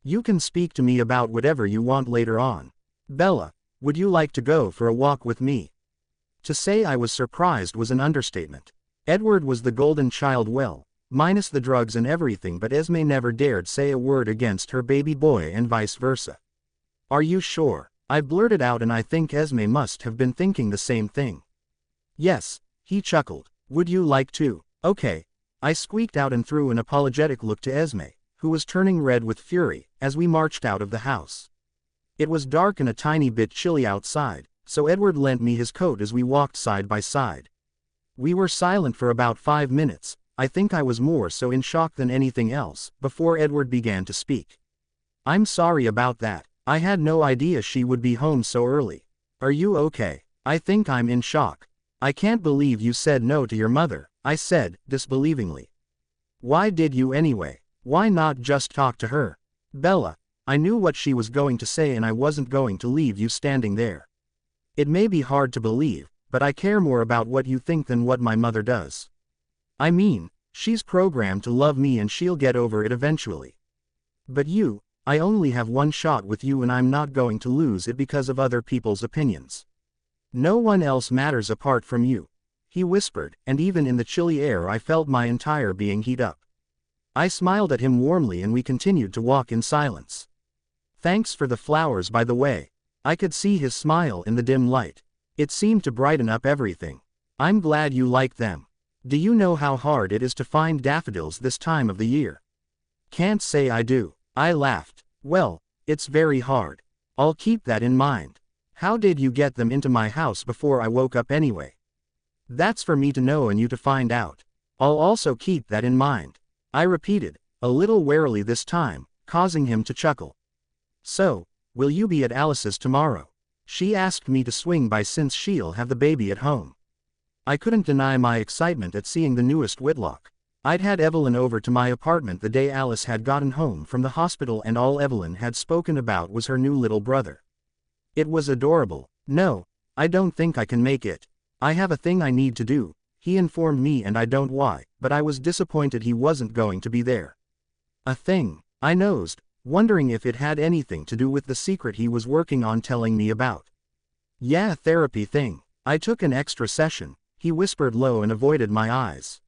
You can speak to me about whatever you want later on. Bella, would you like to go for a walk with me?" To say I was surprised was an understatement. Edward was the golden child, well, minus the drugs and everything, but Esme never dared say a word against her baby boy and vice versa. Are you sure? I blurted out, and I think Esme must have been thinking the same thing. Yes, he chuckled. Would you like to? Okay, I squeaked out and threw an apologetic look to Esme, who was turning red with fury, as we marched out of the house. It was dark and a tiny bit chilly outside, so Edward lent me his coat as we walked side by side. We were silent for about 5 minutes. I think I was more so in shock than anything else, before Edward began to speak. I'm sorry about that. I had no idea she would be home so early. Are you okay? I think I'm in shock. I can't believe you said no to your mother, I said, disbelievingly. Why did you anyway? Why not just talk to her? Bella, I knew what she was going to say, and I wasn't going to leave you standing there. It may be hard to believe, but I care more about what you think than what my mother does. I mean, she's programmed to love me and she'll get over it eventually. But you, I only have one shot with you, and I'm not going to lose it because of other people's opinions. No one else matters apart from you, he whispered, and even in the chilly air I felt my entire being heat up. I smiled at him warmly and we continued to walk in silence. Thanks for the flowers, by the way. I could see his smile in the dim light. It seemed to brighten up everything. I'm glad you like them. Do you know how hard it is to find daffodils this time of the year? Can't say I do. I laughed. Well, it's very hard. I'll keep that in mind. How did you get them into my house before I woke up anyway? That's for me to know and you to find out. I'll also keep that in mind, I repeated, a little warily this time, causing him to chuckle. So, will you be at Alice's tomorrow? She asked me to swing by since she'll have the baby at home. I couldn't deny my excitement at seeing the newest Whitlock. I'd had Evelyn over to my apartment the day Alice had gotten home from the hospital, and all Evelyn had spoken about was her new little brother. It was adorable. No, I don't think I can make it. I have a thing I need to do, he informed me, and I don't why, but I was disappointed he wasn't going to be there. A thing, I nosed, wondering if it had anything to do with the secret he was working on telling me about. Yeah, therapy thing. I took an extra session, he whispered low and avoided my eyes.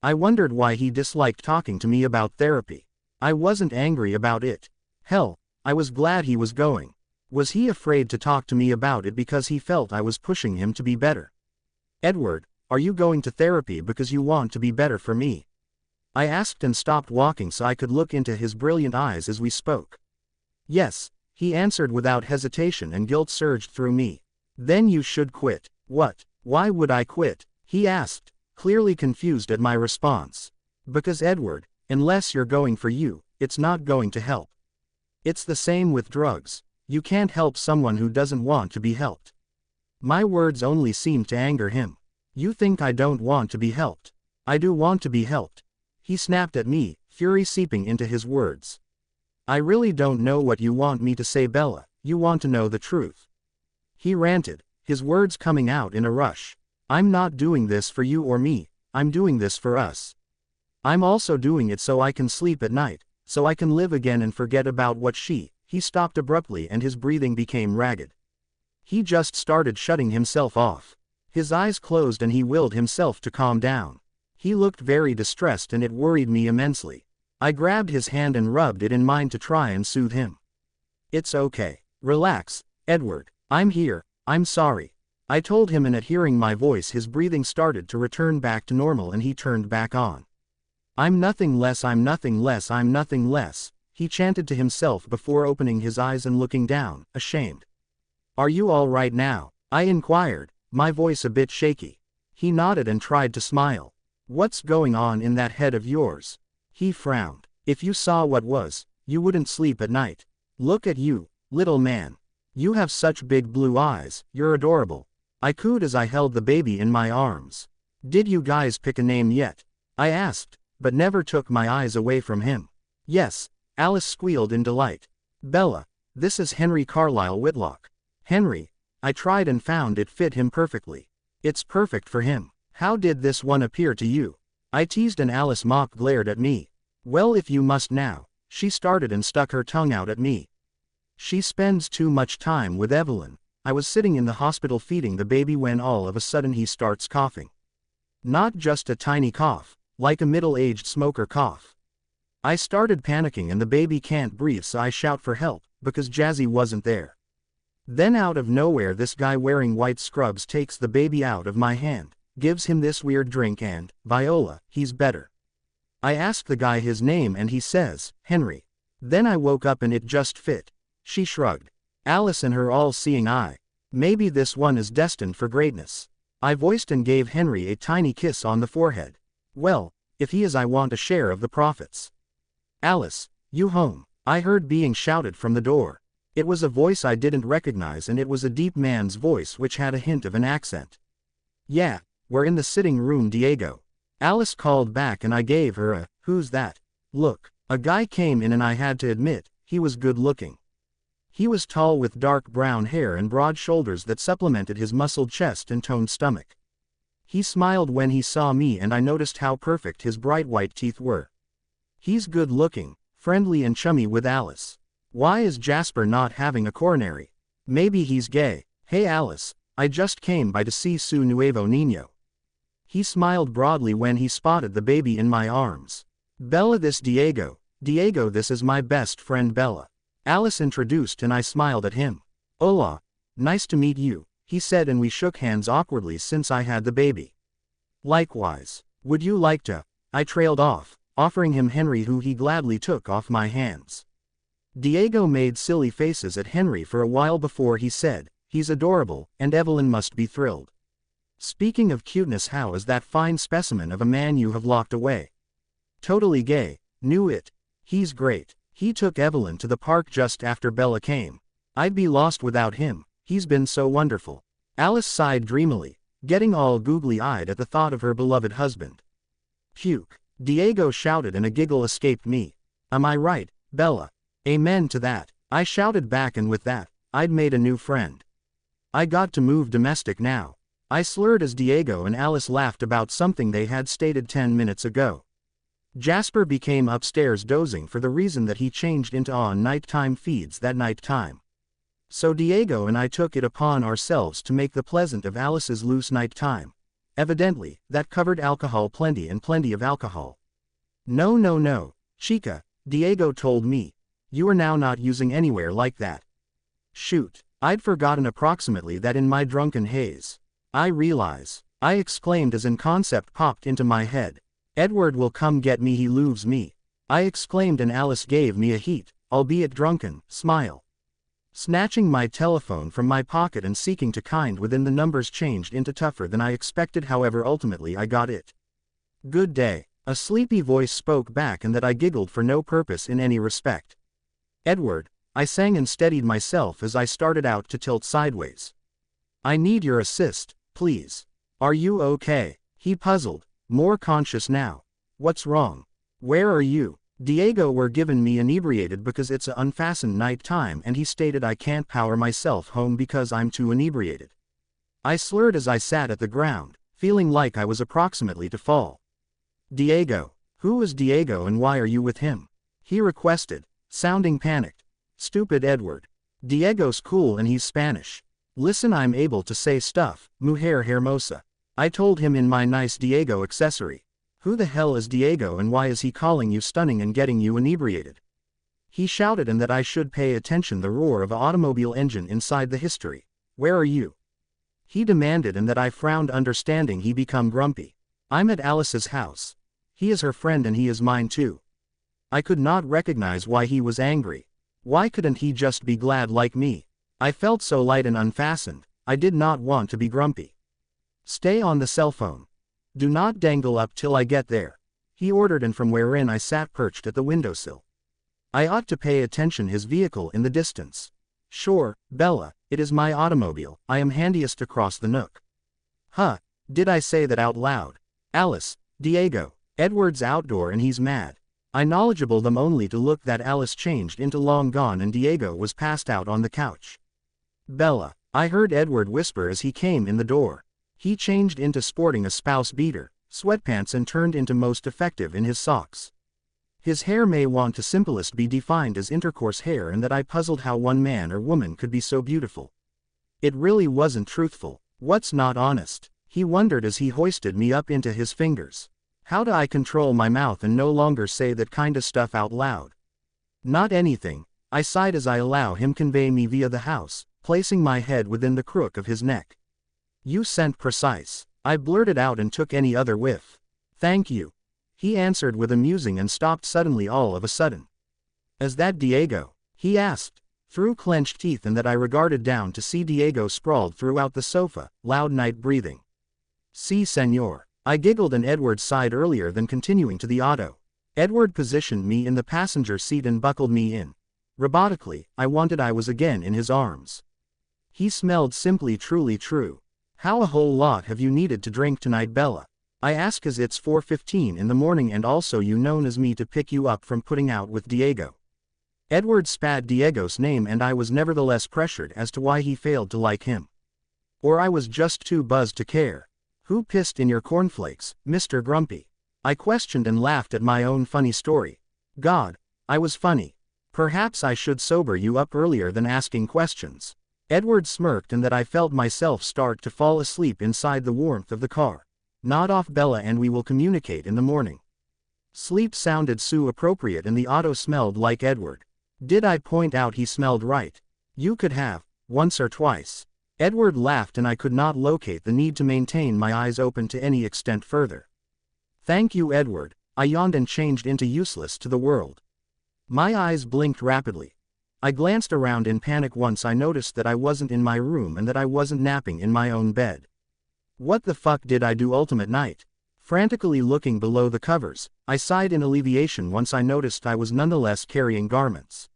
I wondered why he disliked talking to me about therapy. I wasn't angry about it. Hell, I was glad he was going. Was he afraid to talk to me about it because he felt I was pushing him to be better? Edward, are you going to therapy because you want to be better for me? I asked and stopped walking so I could look into his brilliant eyes as we spoke. Yes, he answered without hesitation, and guilt surged through me. Then you should quit. What? Why would I quit? He asked, clearly confused at my response. Because Edward, unless you're going for you, it's not going to help. It's the same with drugs. You can't help someone who doesn't want to be helped. My words only seemed to anger him. You think I don't want to be helped? I do want to be helped. He snapped at me, fury seeping into his words. I really don't know what you want me to say, Bella. You want to know the truth. He ranted, his words coming out in a rush. I'm not doing this for you or me, I'm doing this for us. I'm also doing it so I can sleep at night, so I can live again and forget about what He stopped abruptly and his breathing became ragged. He just started shutting himself off. His eyes closed and he willed himself to calm down. He looked very distressed and it worried me immensely. I grabbed his hand and rubbed it in mine to try and soothe him. It's okay. Relax, Edward. I'm here, I'm sorry. I told him, and at hearing my voice his breathing started to return back to normal and he turned back on. I'm nothing less, I'm nothing less, I'm nothing less, he chanted to himself before opening his eyes and looking down, ashamed. Are you all right now? I inquired, my voice a bit shaky. He nodded and tried to smile. What's going on in that head of yours? He frowned. If you saw what was, you wouldn't sleep at night. Look at you, little man. You have such big blue eyes, you're adorable. I cooed as I held the baby in my arms. Did you guys pick a name yet? I asked, but never took my eyes away from him. Yes, Alice squealed in delight. Bella, this is Henry Carlisle Whitlock. Henry, I tried and found it fit him perfectly. It's perfect for him. How did this one appear to you? I teased and Alice mock glared at me. Well, if you must now, she started and stuck her tongue out at me. She spends too much time with Evelyn. I was sitting in the hospital feeding the baby when all of a sudden he starts coughing. Not just a tiny cough, like a middle-aged smoker cough. I started panicking and the baby can't breathe, so I shout for help, because Jazzy wasn't there. Then out of nowhere this guy wearing white scrubs takes the baby out of my hand, gives him this weird drink and, Viola, he's better. I asked the guy his name and he says, Henry. Then I woke up and it just fit. She shrugged. Alice in her all-seeing eye. Maybe this one is destined for greatness. I voiced and gave Henry a tiny kiss on the forehead. Well, if he is, I want a share of the profits. Alice, you home? I heard being shouted from the door. It was a voice I didn't recognize and it was a deep man's voice which had a hint of an accent. Yeah, we're in the sitting room, Diego. Alice called back and I gave her a, who's that? Look. A guy came in and I had to admit, he was good looking. He was tall with dark brown hair and broad shoulders that supplemented his muscled chest and toned stomach. He smiled when he saw me and I noticed how perfect his bright white teeth were. He's good looking, friendly and chummy with Alice. Why is Jasper not having a coronary? Maybe he's gay. Hey Alice, I just came by to see su nuevo niño. He smiled broadly when he spotted the baby in my arms. Bella, this Diego. Diego, this is my best friend Bella. Alice introduced and I smiled at him. Hola. Nice to meet you, he said, and we shook hands awkwardly since I had the baby. Likewise. Would you like to? I trailed off, offering him Henry, who he gladly took off my hands. Diego made silly faces at Henry for a while before he said, he's adorable, and Evelyn must be thrilled. Speaking of cuteness, how is that fine specimen of a man you have locked away? Totally gay, knew it. He's great. He took Evelyn to the park just after Bella came. I'd be lost without him, he's been so wonderful. Alice sighed dreamily, getting all googly-eyed at the thought of her beloved husband. Puke. Diego shouted and a giggle escaped me. Am I right, Bella? Amen to that, I shouted back, and with that, I'd made a new friend. I got to move domestic now. I slurred as Diego and Alice laughed about something they had stated 10 minutes ago. Jasper became upstairs dozing for the reason that he changed into on nighttime feeds that night time. So Diego and I took it upon ourselves to make the pleasant of Alice's loose night time. Evidently, that covered alcohol, plenty and plenty of alcohol. No, chica, Diego told me. You are now not using anywhere like that. Shoot, I'd forgotten approximately that in my drunken haze. I realize, I exclaimed as an concept popped into my head. Edward will come get me, he loves me. I exclaimed and Alice gave me a heat, albeit drunken, smile. Snatching my telephone from my pocket and seeking to kind within, the numbers changed into tougher than I expected, however ultimately I got it. Good day, a sleepy voice spoke back, and that I giggled for no purpose in any respect. Edward, I sang and steadied myself as I started out to tilt sideways. I need your assist, please. Are you okay? He puzzled, more conscious now. What's wrong? Where are you? Diego were given me inebriated because it's a unfastened night time and he stated I can't power myself home because I'm too inebriated. I slurred as I sat at the ground, feeling like I was approximately to fall. Diego. Who is Diego and why are you with him? He requested, sounding panicked. Stupid Edward. Diego's cool and he's Spanish. Listen, I'm able to say stuff, mujer hermosa. I told him in my nice Diego accessory. Who the hell is Diego and why is he calling you stunning and getting you inebriated? He shouted and that I should pay attention the roar of an automobile engine inside the history. Where are you? He demanded and that I frowned understanding he become grumpy. I'm at Alice's house. He is her friend and he is mine too. I could not recognize why he was angry. Why couldn't he just be glad like me? I felt so light and unfastened, I did not want to be grumpy. Stay on the cell phone. Do not dangle up till I get there. He ordered and from wherein I sat perched at the windowsill. I ought to pay attention his vehicle in the distance. Sure, Bella, it is my automobile, I am handiest across the nook. Huh, did I say that out loud? Alice, Diego, Edward's outdoor and he's mad. I knowledgeable them only to look that Alice changed into long gone and Diego was passed out on the couch. Bella, I heard Edward whisper as he came in the door. He changed into sporting a spouse beater, sweatpants and turned into most effective in his socks. His hair may want to simplest be defined as intercourse hair and that I puzzled how one man or woman could be so beautiful. It really wasn't truthful. What's not honest? He wondered as he hoisted me up into his fingers. How do I control my mouth and no longer say that kinda stuff out loud? Not anything, I sighed as I allow him convey me via the house, placing my head within the crook of his neck. You sent precise. I blurted out and took any other whiff. Thank you. He answered with amusing and stopped suddenly all of a sudden. Is that Diego? He asked, through clenched teeth and that I regarded down to see Diego sprawled throughout the sofa, loud night breathing. Si, senor. I giggled and Edward sighed earlier than continuing to the auto. Edward positioned me in the passenger seat and buckled me in. Robotically, I was again in his arms. He smelled simply truly true. How a whole lot have you needed to drink tonight, Bella? I ask as it's 4:15 in the morning and also you known as me to pick you up from putting out with Diego. Edward spat Diego's name and I was nevertheless pressured as to why he failed to like him. Or I was just too buzzed to care. Who pissed in your cornflakes, Mr. Grumpy? I questioned and laughed at my own funny story. God, I was funny. Perhaps I should sober you up earlier than asking questions. Edward smirked and that I felt myself start to fall asleep inside the warmth of the car. Nod off, Bella, and we will communicate in the morning. Sleep sounded so appropriate and the auto smelled like Edward. Did I point out he smelled right? You could have, once or twice. Edward laughed and I could not locate the need to maintain my eyes open to any extent further. Thank you, Edward. I yawned and changed into useless to the world. My eyes blinked rapidly. I glanced around in panic once I noticed that I wasn't in my room and that I wasn't napping in my own bed. What the fuck did I do ultimate night? Frantically looking below the covers, I sighed in alleviation once I noticed I was nonetheless carrying garments.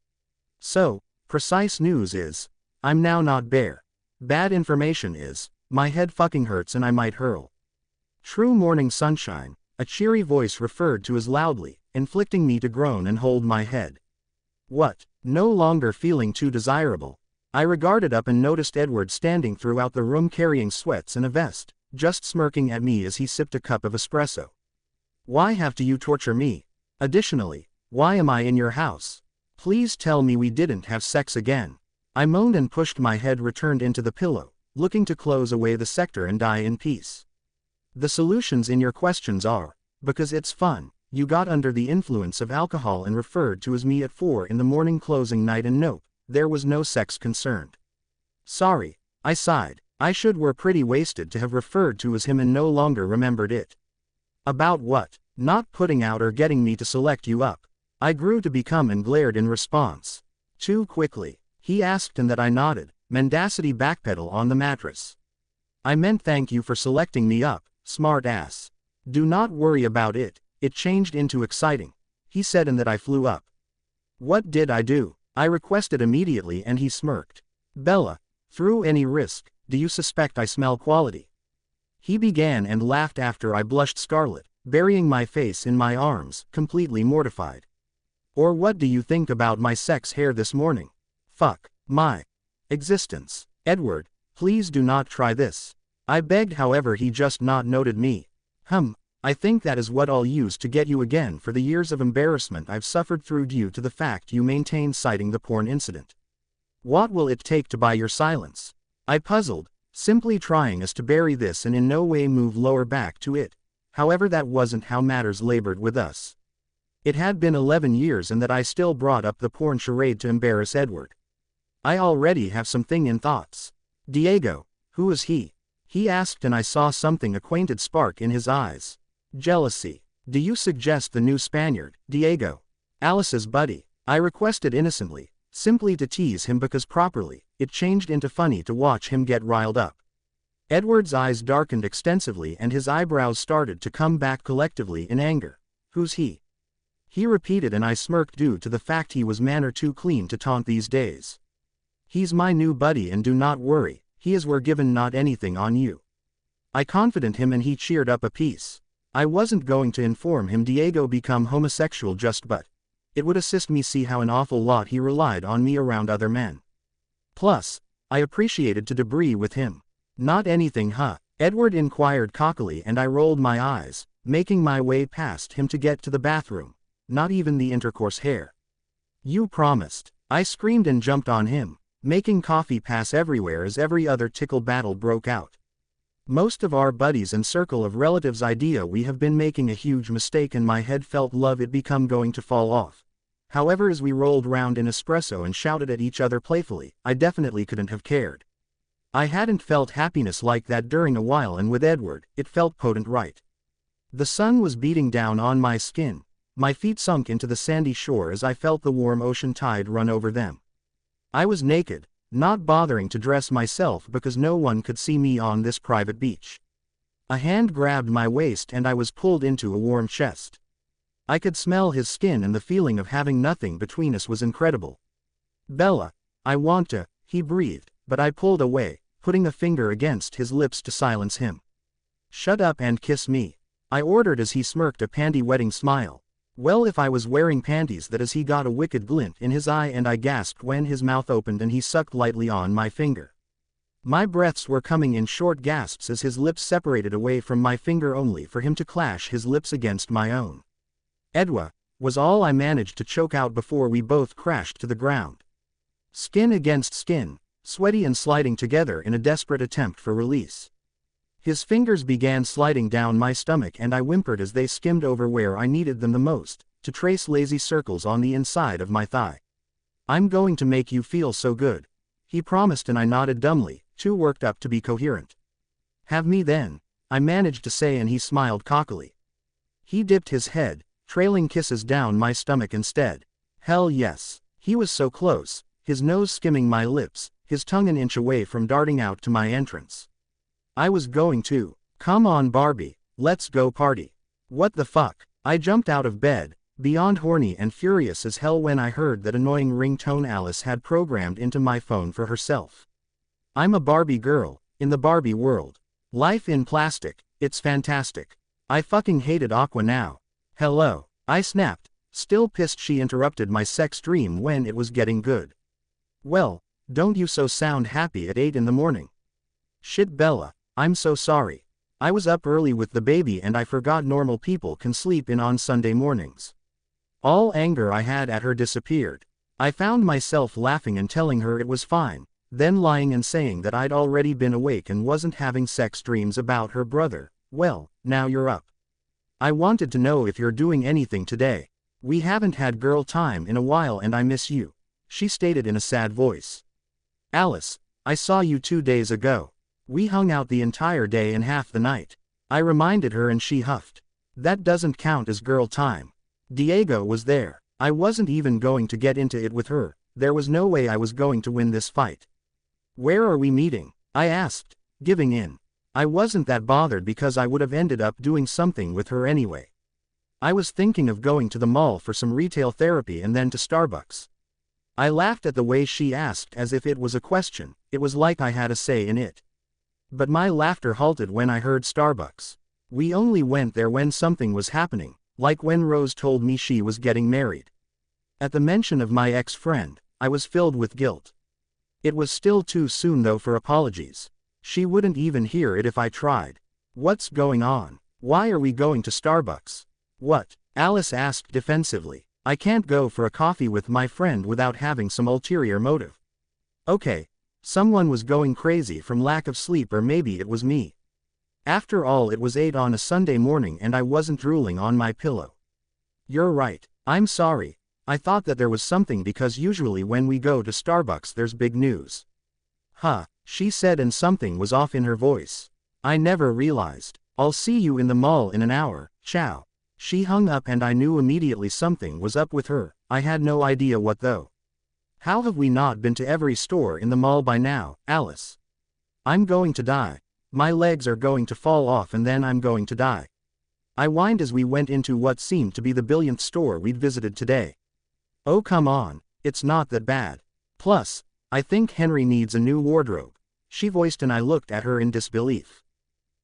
So, precise news is, I'm now not bare. Bad information is, my head fucking hurts and I might hurl. True morning sunshine, a cheery voice referred to as loudly, inflicting me to groan and hold my head. What? No longer feeling too desirable. I regarded up and noticed Edward standing throughout the room carrying sweats and a vest, just smirking at me as he sipped a cup of espresso. Why have to you torture me? Additionally, why am I in your house? Please tell me we didn't have sex again. I moaned and pushed my head returned into the pillow, looking to close away the sector and die in peace. The solutions in your questions are, because it's fun, you got under the influence of alcohol and referred to as me at 4 in the morning closing night and nope, there was no sex concerned. Sorry, I sighed, I should were pretty wasted to have referred to as him and no longer remembered it. About what? Not putting out or getting me to select you up. I grew to become and glared in response. Too quickly. He asked and that I nodded, mendacity backpedal on the mattress. I meant thank you for selecting me up, smart ass. Do not worry about it, it changed into exciting. He said and that I flew up. What did I do? I requested immediately and he smirked. Bella, through any risk, do you suspect I smell quality? He began and laughed after I blushed scarlet, burying my face in my arms, completely mortified. Or what do you think about my sex hair this morning? Fuck my existence. Edward, please do not try this. I begged, however he just not noted me. I think that is what I'll use to get you again for the years of embarrassment I've suffered through due to the fact you maintain citing the porn incident. What will it take to buy your silence? I puzzled, simply trying to bury this and in no way move lower back to it. However, that wasn't how matters labored with us. It had been 11 years and that I still brought up the porn charade to embarrass Edward. I already have something in thoughts. Diego, who is he? He asked, and I saw something acquainted spark in his eyes. Jealousy. Do you suggest the new Spaniard, Diego? Alice's buddy. I requested innocently, simply to tease him because properly, it changed into funny to watch him get riled up. Edward's eyes darkened extensively and his eyebrows started to come back collectively in anger. Who's he? He repeated, and I smirked due to the fact he was manner too clean to taunt these days. He's my new buddy, and do not worry, he is we're given not anything on you. I confident him and he cheered up a piece. I wasn't going to inform him Diego become homosexual just but. It would assist me see how an awful lot he relied on me around other men. Plus, I appreciated to debris with him. Not anything, huh? Edward inquired cockily, and I rolled my eyes, making my way past him to get to the bathroom. Not even the intercourse hair. You promised. I screamed and jumped on him, making coffee pass everywhere as every other tickle battle broke out. Most of our buddies and circle of relatives idea we have been making a huge mistake, and my head felt love it become going to fall off. However, as we rolled round in espresso and shouted at each other playfully, I definitely couldn't have cared. I hadn't felt happiness like that during a while, and with Edward, it felt potent right. The sun was beating down on my skin. My feet sunk into the sandy shore as I felt the warm ocean tide run over them. I was naked, not bothering to dress myself because no one could see me on this private beach. A hand grabbed my waist and I was pulled into a warm chest. I could smell his skin and the feeling of having nothing between us was incredible. Bella, I want to, he breathed, but I pulled away, putting a finger against his lips to silence him. Shut up and kiss me, I ordered as he smirked a panty-wetting smile. Well, if I was wearing panties, that as he got a wicked glint in his eye, and I gasped when his mouth opened and he sucked lightly on my finger. My breaths were coming in short gasps as his lips separated away from my finger only for him to clash his lips against my own. Edwa, was all I managed to choke out before we both crashed to the ground. Skin against skin, sweaty and sliding together in a desperate attempt for release. His fingers began sliding down my stomach and I whimpered as they skimmed over where I needed them the most, to trace lazy circles on the inside of my thigh. I'm going to make you feel so good, he promised, and I nodded dumbly, too worked up to be coherent. Have me then, I managed to say, and he smiled cockily. He dipped his head, trailing kisses down my stomach instead. Hell yes, he was so close, his nose skimming my lips, his tongue an inch away from darting out to my entrance. I was going to. Come on Barbie, let's go party. What the fuck? I jumped out of bed, beyond horny and furious as hell when I heard that annoying ringtone Alice had programmed into my phone for herself. I'm a Barbie girl, in the Barbie world. Life in plastic, it's fantastic. I fucking hated Aqua now. Hello, I snapped, still pissed she interrupted my sex dream when it was getting good. Well, don't you so sound happy at 8 in the morning. Shit Bella. I'm so sorry. I was up early with the baby and I forgot normal people can sleep in on Sunday mornings. All anger I had at her disappeared. I found myself laughing and telling her it was fine, then lying and saying that I'd already been awake and wasn't having sex dreams about her brother. Well, now you're up. I wanted to know if you're doing anything today. We haven't had girl time in a while and I miss you, she stated in a sad voice. Alice, I saw you 2 days ago. We hung out the entire day and half the night. I reminded her and she huffed. That doesn't count as girl time. Diego was there. I wasn't even going to get into it with her. There was no way I was going to win this fight. Where are we meeting? I asked, giving in. I wasn't that bothered because I would have ended up doing something with her anyway. I was thinking of going to the mall for some retail therapy and then to Starbucks. I laughed at the way she asked as if it was a question. It was like I had a say in it. But my laughter halted when I heard Starbucks. We only went there when something was happening, like when Rose told me she was getting married. At the mention of my ex-friend, I was filled with guilt. It was still too soon though for apologies. She wouldn't even hear it if I tried. What's going on? Why are we going to Starbucks? What? Alice asked defensively. I can't go for a coffee with my friend without having some ulterior motive. Okay. Someone was going crazy from lack of sleep, or maybe it was me. After all, it was 8 on a Sunday morning and I wasn't drooling on my pillow. You're right. I'm sorry. I thought that there was something because usually when we go to Starbucks there's big news. Huh, she said, and something was off in her voice. I never realized. I'll see you in the mall in an hour, ciao. She hung up and I knew immediately something was up with her. I had no idea what though. How have we not been to every store in the mall by now, Alice? I'm going to die. My legs are going to fall off and then I'm going to die. I whined as we went into what seemed to be the billionth store we'd visited today. Oh come on, it's not that bad. Plus, I think Henry needs a new wardrobe, she voiced, and I looked at her in disbelief.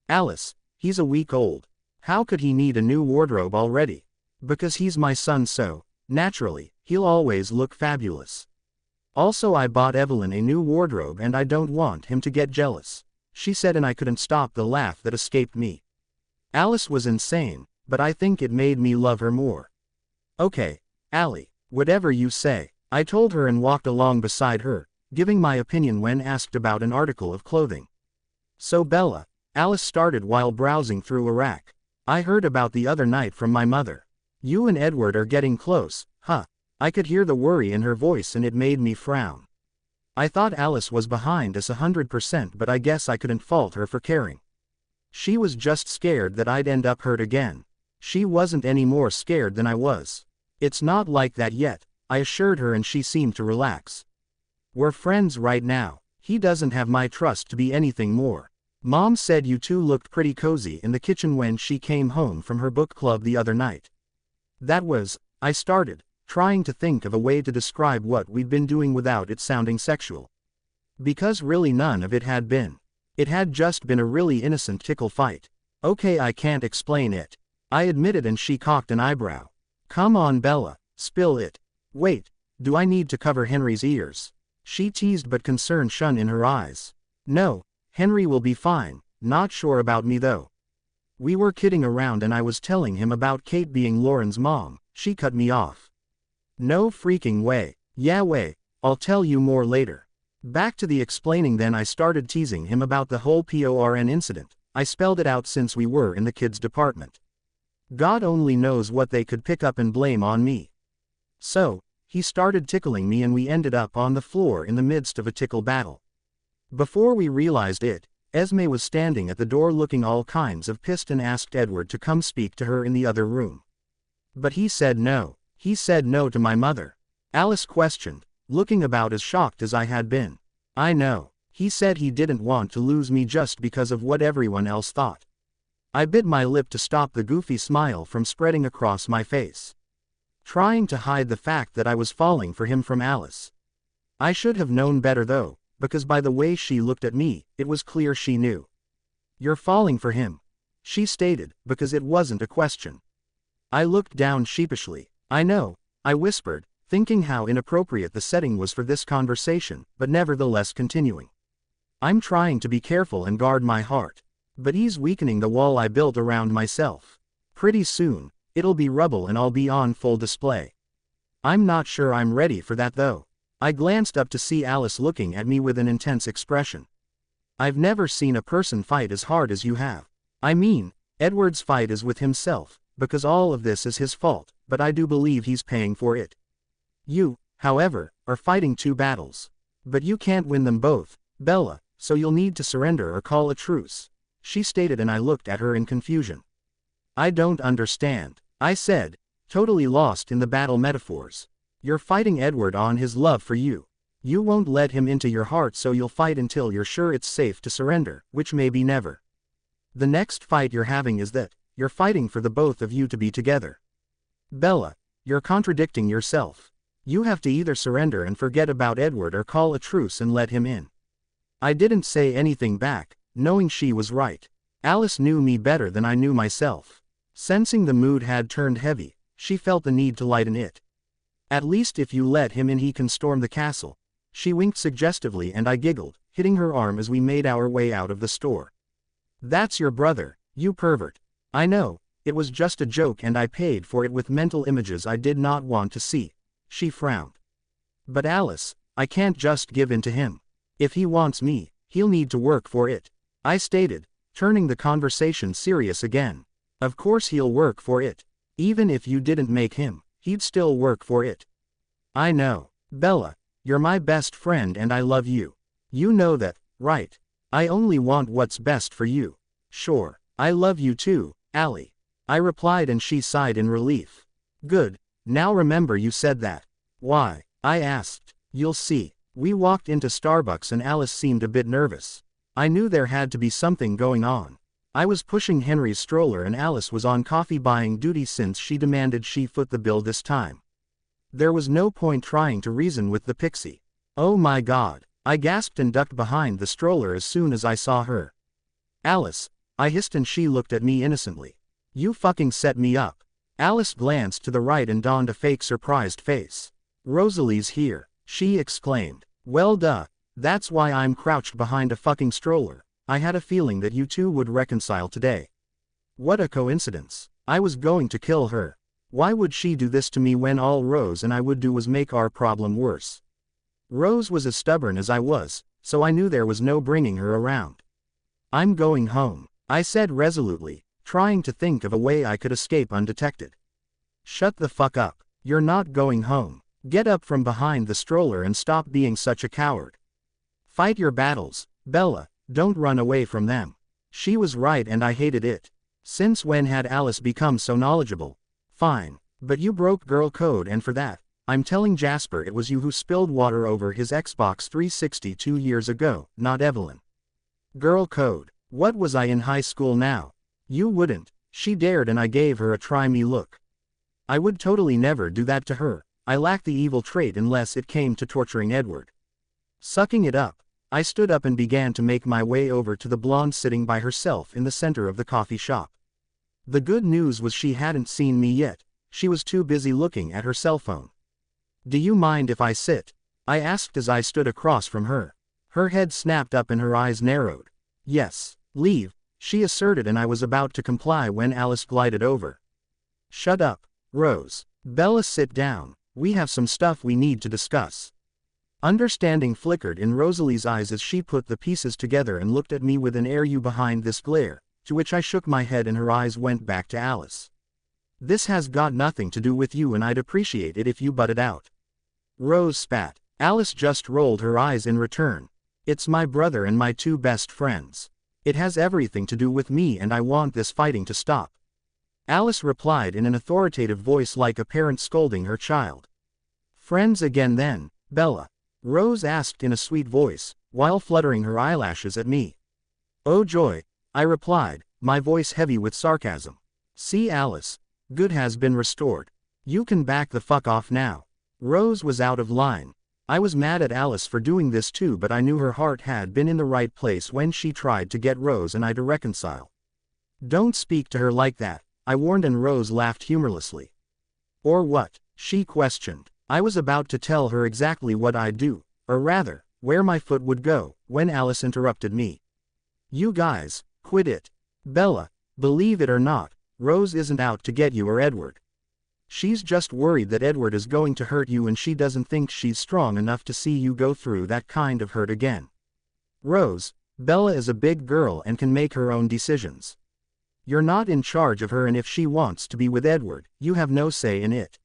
Alice, he's a week old. How could he need a new wardrobe already? Because he's my son, so, naturally, he'll always look fabulous. Also, I bought Evelyn a new wardrobe and I don't want him to get jealous, she said, and I couldn't stop the laugh that escaped me. Alice was insane, but I think it made me love her more. Okay, Allie, whatever you say, I told her and walked along beside her, giving my opinion when asked about an article of clothing. So Bella, Alice started while browsing through a rack. I heard about the other night from my mother. You and Edward are getting close, huh? I could hear the worry in her voice and it made me frown. I thought Alice was behind us 100%, but I guess I couldn't fault her for caring. She was just scared that I'd end up hurt again. She wasn't any more scared than I was. It's not like that yet, I assured her, and she seemed to relax. We're friends right now. He doesn't have my trust to be anything more. Mom said you two looked pretty cozy in the kitchen when she came home from her book club the other night. That was, I started, trying to think of a way to describe what we'd been doing without it sounding sexual. Because really none of it had been. It had just been a really innocent tickle fight. Okay, I can't explain it, I admitted, and she cocked an eyebrow. Come on Bella, spill it. Wait, do I need to cover Henry's ears? She teased, but concern shone in her eyes. No, Henry will be fine, not sure about me though. We were kidding around and I was telling him about Kate being Lauren's mom, she cut me off. No freaking way. Yeah way, I'll tell you more later. Back to the explaining then. I started teasing him about the whole PORN incident. I spelled it out since we were in the kids department. God only knows what they could pick up and blame on me. So, he started tickling me and we ended up on the floor in the midst of a tickle battle. Before we realized it, Esme was standing at the door looking all kinds of pissed and asked Edward to come speak to her in the other room. But he said no. He said no to my mother. Alice questioned, looking about as shocked as I had been. I know. He said he didn't want to lose me just because of what everyone else thought. I bit my lip to stop the goofy smile from spreading across my face, trying to hide the fact that I was falling for him from Alice. I should have known better though, because by the way she looked at me, it was clear she knew. You're falling for him, she stated, because it wasn't a question. I looked down sheepishly. I know, I whispered, thinking how inappropriate the setting was for this conversation, but nevertheless continuing. I'm trying to be careful and guard my heart. But he's weakening the wall I built around myself. Pretty soon, it'll be rubble and I'll be on full display. I'm not sure I'm ready for that though. I glanced up to see Alice looking at me with an intense expression. I've never seen a person fight as hard as you have. I mean, Edward's fight is with himself, because all of this is his fault, but I do believe he's paying for it. You, however, are fighting two battles. But you can't win them both, Bella, so you'll need to surrender or call a truce, she stated, and I looked at her in confusion. I don't understand, I said, totally lost in the battle metaphors. You're fighting Edward on his love for you. You won't let him into your heart, so you'll fight until you're sure it's safe to surrender, which may be never. The next fight you're having is that you're fighting for the both of you to be together. Bella, you're contradicting yourself. You have to either surrender and forget about Edward or call a truce and let him in. I didn't say anything back, knowing she was right. Alice knew me better than I knew myself. Sensing the mood had turned heavy, she felt the need to lighten it. At least if you let him in he can storm the castle. She winked suggestively and I giggled, hitting her arm as we made our way out of the store. That's your brother, you pervert. I know, it was just a joke and I paid for it with mental images I did not want to see. She frowned. But Alice, I can't just give in to him. If he wants me, he'll need to work for it. I stated, turning the conversation serious again. Of course he'll work for it. Even if you didn't make him, he'd still work for it. I know. Bella, you're my best friend and I love you. You know that, right? I only want what's best for you. Sure, I love you too, Allie. I replied and she sighed in relief. Good, now remember you said that. Why? I asked. You'll see. We walked into Starbucks and Alice seemed a bit nervous. I knew there had to be something going on. I was pushing Henry's stroller and Alice was on coffee buying duty since she demanded she foot the bill this time. There was no point trying to reason with the pixie. Oh my God, I gasped and ducked behind the stroller as soon as I saw her. Alice, I hissed and she looked at me innocently. You fucking set me up. Alice glanced to the right and donned a fake surprised face. Rosalie's here, she exclaimed. Well duh, that's why I'm crouched behind a fucking stroller. I had a feeling that you two would reconcile today. What a coincidence. I was going to kill her. Why would she do this to me when all Rose and I would do was make our problem worse? Rose was as stubborn as I was, so I knew there was no bringing her around. I'm going home, I said resolutely, trying to think of a way I could escape undetected. Shut the fuck up. You're not going home. Get up from behind the stroller and stop being such a coward. Fight your battles, Bella, don't run away from them. She was right and I hated it. Since when had Alice become so knowledgeable? Fine, but you broke girl code and for that, I'm telling Jasper it was you who spilled water over his Xbox 360 2 years ago, not Evelyn. Girl code. What was I in high school now? You wouldn't. She dared and I gave her a try me look. I would totally never do that to her. I lacked the evil trait unless it came to torturing Edward. Sucking it up, I stood up and began to make my way over to the blonde sitting by herself in the center of the coffee shop. The good news was she hadn't seen me yet, she was too busy looking at her cell phone. Do you mind if I sit? I asked as I stood across from her. Her head snapped up and her eyes narrowed. Yes, leave, she asserted and I was about to comply when Alice glided over. Shut up, Rose. Bella, sit down, we have some stuff we need to discuss. Understanding flickered in Rosalie's eyes as she put the pieces together and looked at me with an air you behind this glare, to which I shook my head and her eyes went back to Alice. This has got nothing to do with you and I'd appreciate it if you butted out. Rose spat. Alice just rolled her eyes in return. It's my brother and my two best friends. It has everything to do with me and I want this fighting to stop. Alice replied in an authoritative voice like a parent scolding her child. Friends again then, Bella? Rose asked in a sweet voice, while fluttering her eyelashes at me. Oh joy, I replied, my voice heavy with sarcasm. See Alice, good has been restored. You can back the fuck off now. Rose was out of line. I was mad at Alice for doing this too, but I knew her heart had been in the right place when she tried to get Rose and I to reconcile. Don't speak to her like that, I warned and Rose laughed humorlessly. Or what? She questioned. I was about to tell her exactly what I'd do, or rather, where my foot would go, when Alice interrupted me. You guys, quit it. Bella, believe it or not, Rose isn't out to get you or Edward. She's just worried that Edward is going to hurt you and she doesn't think she's strong enough to see you go through that kind of hurt again. Rose, Bella is a big girl and can make her own decisions. You're not in charge of her and if she wants to be with Edward, you have no say in it.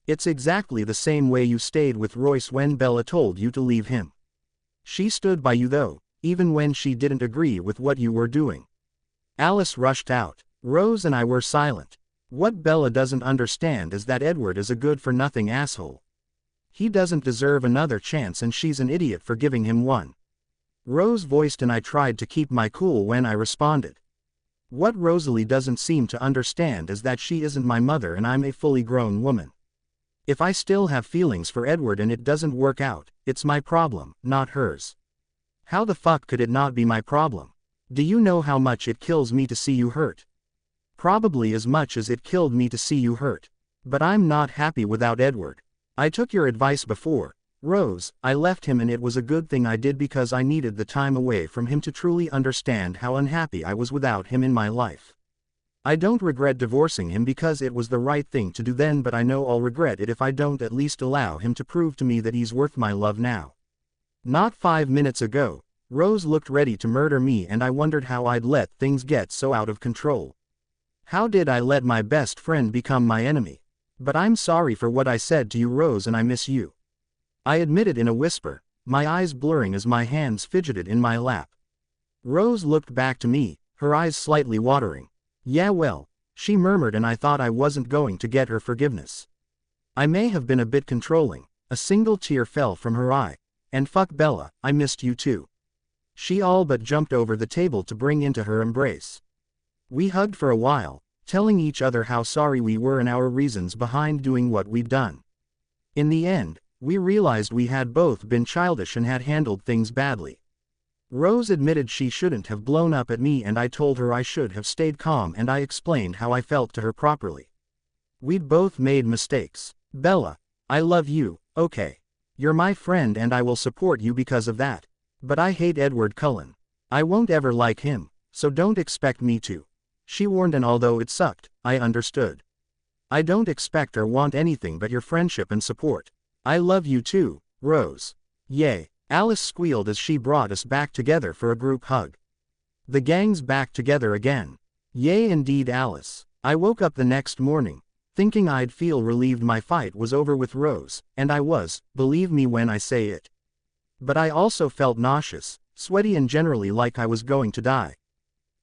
It's exactly the same way you stayed with Royce when Bella told you to leave him. She stood by you though, even when she didn't agree with what you were doing. Alice rushed out. Rose and I were silent. What Bella doesn't understand is that Edward is a good-for-nothing asshole. He doesn't deserve another chance and she's an idiot for giving him one. Rose voiced and I tried to keep my cool when I responded. What Rosalie doesn't seem to understand is that she isn't my mother and I'm a fully grown woman. If I still have feelings for Edward and it doesn't work out, it's my problem, not hers. How the fuck could it not be my problem? Do you know how much it kills me to see you hurt? Probably as much as it killed me to see you hurt. But I'm not happy without Edward. I took your advice before, Rose. I left him, and it was a good thing I did because I needed the time away from him to truly understand how unhappy I was without him in my life. I don't regret divorcing him because it was the right thing to do then, but I know I'll regret it if I don't at least allow him to prove to me that he's worth my love now. Not 5 minutes ago, Rose looked ready to murder me, and I wondered how I'd let things get so out of control. How did I let my best friend become my enemy? But I'm sorry for what I said to you, Rose, and I miss you. I admitted in a whisper, my eyes blurring as my hands fidgeted in my lap. Rose looked back to me, her eyes slightly watering. Yeah, well, she murmured, and I thought I wasn't going to get her forgiveness. I may have been a bit controlling. A single tear fell from her eye. And fuck Bella, I missed you too. She all but jumped over the table to bring into her embrace. We hugged for a while, telling each other how sorry we were and our reasons behind doing what we'd done. In the end, we realized we had both been childish and had handled things badly. Rose admitted she shouldn't have blown up at me, and I told her I should have stayed calm, and I explained how I felt to her properly. We'd both made mistakes. Bella, I love you, okay? You're my friend and I will support you because of that. But I hate Edward Cullen. I won't ever like him, so don't expect me to. She warned, and although it sucked, I understood. I don't expect or want anything but your friendship and support. I love you too, Rose. Yay. Alice squealed as she brought us back together for a group hug. The gang's back together again. Yay indeed, Alice. I woke up the next morning, thinking I'd feel relieved my fight was over with Rose, and I was, believe me when I say it. But I also felt nauseous, sweaty, and generally like I was going to die.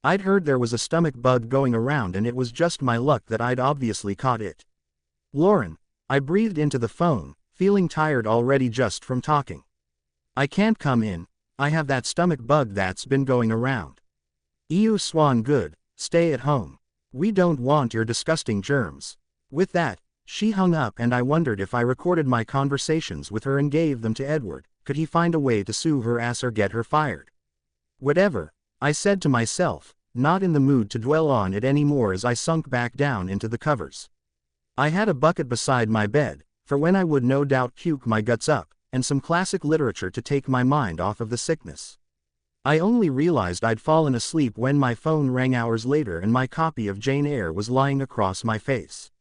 I'd heard there was a stomach bug going around, and it was just my luck that I'd obviously caught it. Lauren, I breathed into the phone, feeling tired already just from talking. I can't come in, I have that stomach bug that's been going around. Ew, Swan, good, stay at home. We don't want your disgusting germs. With that, she hung up, and I wondered if I recorded my conversations with her and gave them to Edward, could he find a way to sue her ass or get her fired? Whatever, I said to myself, not in the mood to dwell on it anymore as I sunk back down into the covers. I had a bucket beside my bed, for when I would no doubt puke my guts up, and some classic literature to take my mind off of the sickness. I only realized I'd fallen asleep when my phone rang hours later and my copy of Jane Eyre was lying across my face.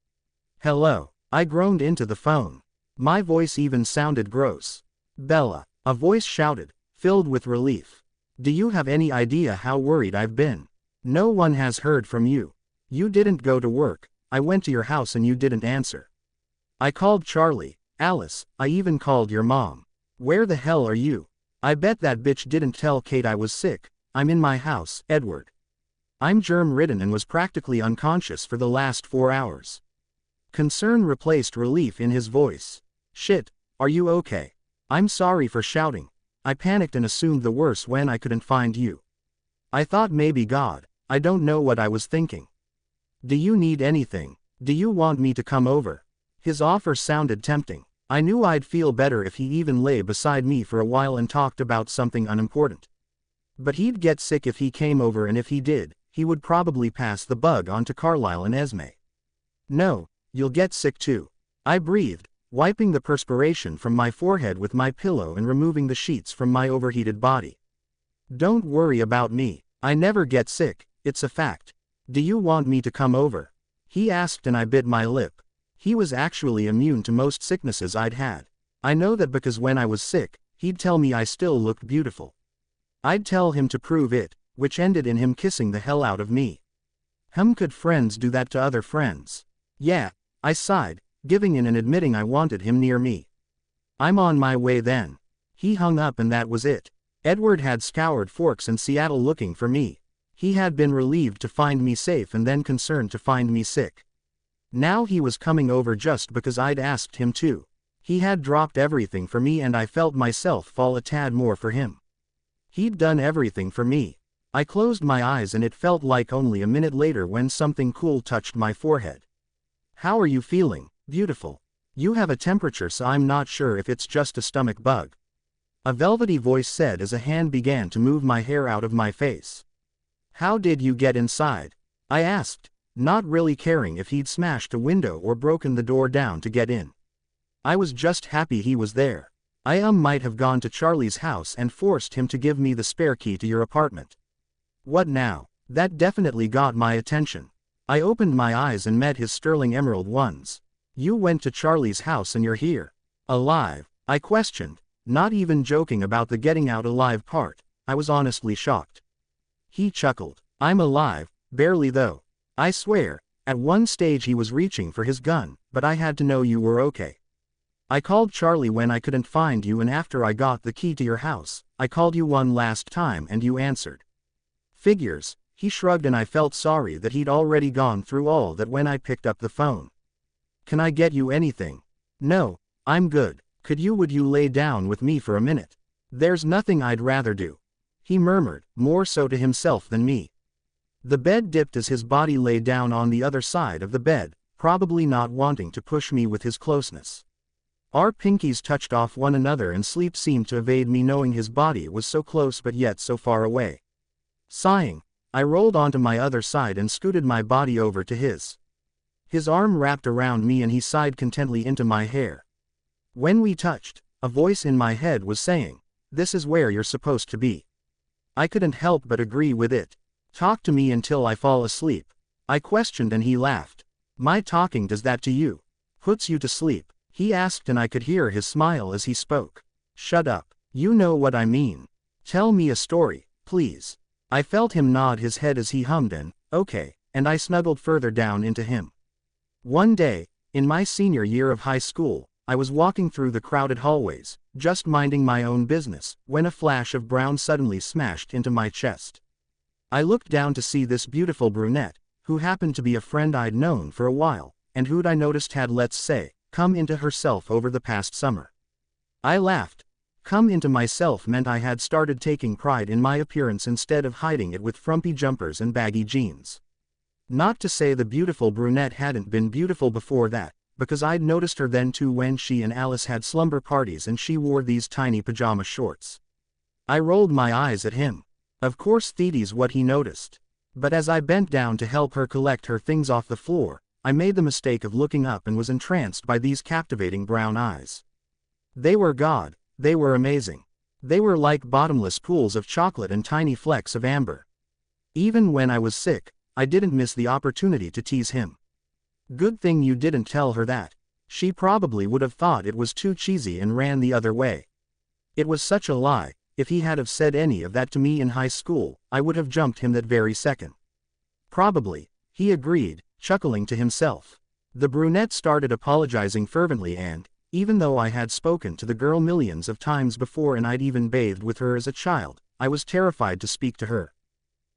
Hello, I groaned into the phone. My voice even sounded gross. Bella, a voice shouted, filled with relief. Do you have any idea how worried I've been? No one has heard from you. You didn't go to work, I went to your house and you didn't answer. I called Charlie, Alice, I even called your mom. Where the hell are you? I bet that bitch didn't tell Kate I was sick. I'm in my house, Edward. I'm germ-ridden and was practically unconscious for the last 4 hours. Concern replaced relief in his voice. Shit, are you okay? I'm sorry for shouting. I panicked and assumed the worst when I couldn't find you. I thought maybe God. I don't know what I was thinking. Do you need anything? Do you want me to come over? His offer sounded tempting. I knew I'd feel better if he even lay beside me for a while and talked about something unimportant. But he'd get sick if he came over, and if he did, he would probably pass the bug on to Carlisle and Esme. No, you'll get sick too. I breathed, wiping the perspiration from my forehead with my pillow and removing the sheets from my overheated body. Don't worry about me. I never get sick, it's a fact. Do you want me to come over? He asked, and I bit my lip. He was actually immune to most sicknesses I'd had. I know that because when I was sick, he'd tell me I still looked beautiful. I'd tell him to prove it, which ended in him kissing the hell out of me. Could friends do that to other friends? Yeah, I sighed, giving in and admitting I wanted him near me. I'm on my way then. He hung up and that was it. Edward had scoured Forks and Seattle looking for me. He had been relieved to find me safe and then concerned to find me sick. Now he was coming over just because I'd asked him to. He had dropped everything for me and I felt myself fall a tad more for him. He'd done everything for me. I closed my eyes and it felt like only a minute later when something cool touched my forehead. How are you feeling, beautiful? You have a temperature, so I'm not sure if it's just a stomach bug. A velvety voice said as a hand began to move my hair out of my face. How did you get inside? I asked, not really caring if he'd smashed a window or broken the door down to get in. I was just happy he was there. I might have gone to Charlie's house and forced him to give me the spare key to your apartment. What now? That definitely got my attention. I opened my eyes and met his sterling emerald ones. You went to Charlie's house and you're here. Alive? I questioned, not even joking about the getting out alive part. I was honestly shocked. He chuckled. I'm alive, barely though. I swear, at one stage he was reaching for his gun, but I had to know you were okay. I called Charlie when I couldn't find you, and after I got the key to your house, I called you one last time and you answered. Figures, he shrugged, and I felt sorry that he'd already gone through all that when I picked up the phone. Can I get you anything? No, I'm good. Would you lay down with me for a minute? There's nothing I'd rather do. He murmured, more so to himself than me. The bed dipped as his body lay down on the other side of the bed, probably not wanting to push me with his closeness. Our pinkies touched off one another and sleep seemed to evade me, knowing his body was so close but yet so far away. Sighing, I rolled onto my other side and scooted my body over to his. His arm wrapped around me and he sighed contentedly into my hair. When we touched, a voice in my head was saying, "This is where you're supposed to be." I couldn't help but agree with it. Talk to me until I fall asleep. I questioned and he laughed. My talking does that to you? Puts you to sleep? He asked, and I could hear his smile as he spoke. Shut up. You know what I mean. Tell me a story, please. I felt him nod his head as he hummed an, "Okay," and I snuggled further down into him. One day, in my senior year of high school, I was walking through the crowded hallways, just minding my own business, when a flash of brown suddenly smashed into my chest. I looked down to see this beautiful brunette, who happened to be a friend I'd known for a while, and who'd I noticed had, let's say, come into herself over the past summer. I laughed. Come into myself meant I had started taking pride in my appearance instead of hiding it with frumpy jumpers and baggy jeans. Not to say the beautiful brunette hadn't been beautiful before that, because I'd noticed her then too when she and Alice had slumber parties and she wore these tiny pajama shorts. I rolled my eyes at him. Of course that's what he noticed. But as I bent down to help her collect her things off the floor, I made the mistake of looking up and was entranced by these captivating brown eyes. They were God, they were amazing. They were like bottomless pools of chocolate and tiny flecks of amber. Even when I was sick, I didn't miss the opportunity to tease him. Good thing you didn't tell her that. She probably would have thought it was too cheesy and ran the other way. It was such a lie. If he had have said any of that to me in high school, I would have jumped him that very second. Probably, he agreed, chuckling to himself. The brunette started apologizing fervently, and, even though I had spoken to the girl millions of times before and I'd even bathed with her as a child, I was terrified to speak to her.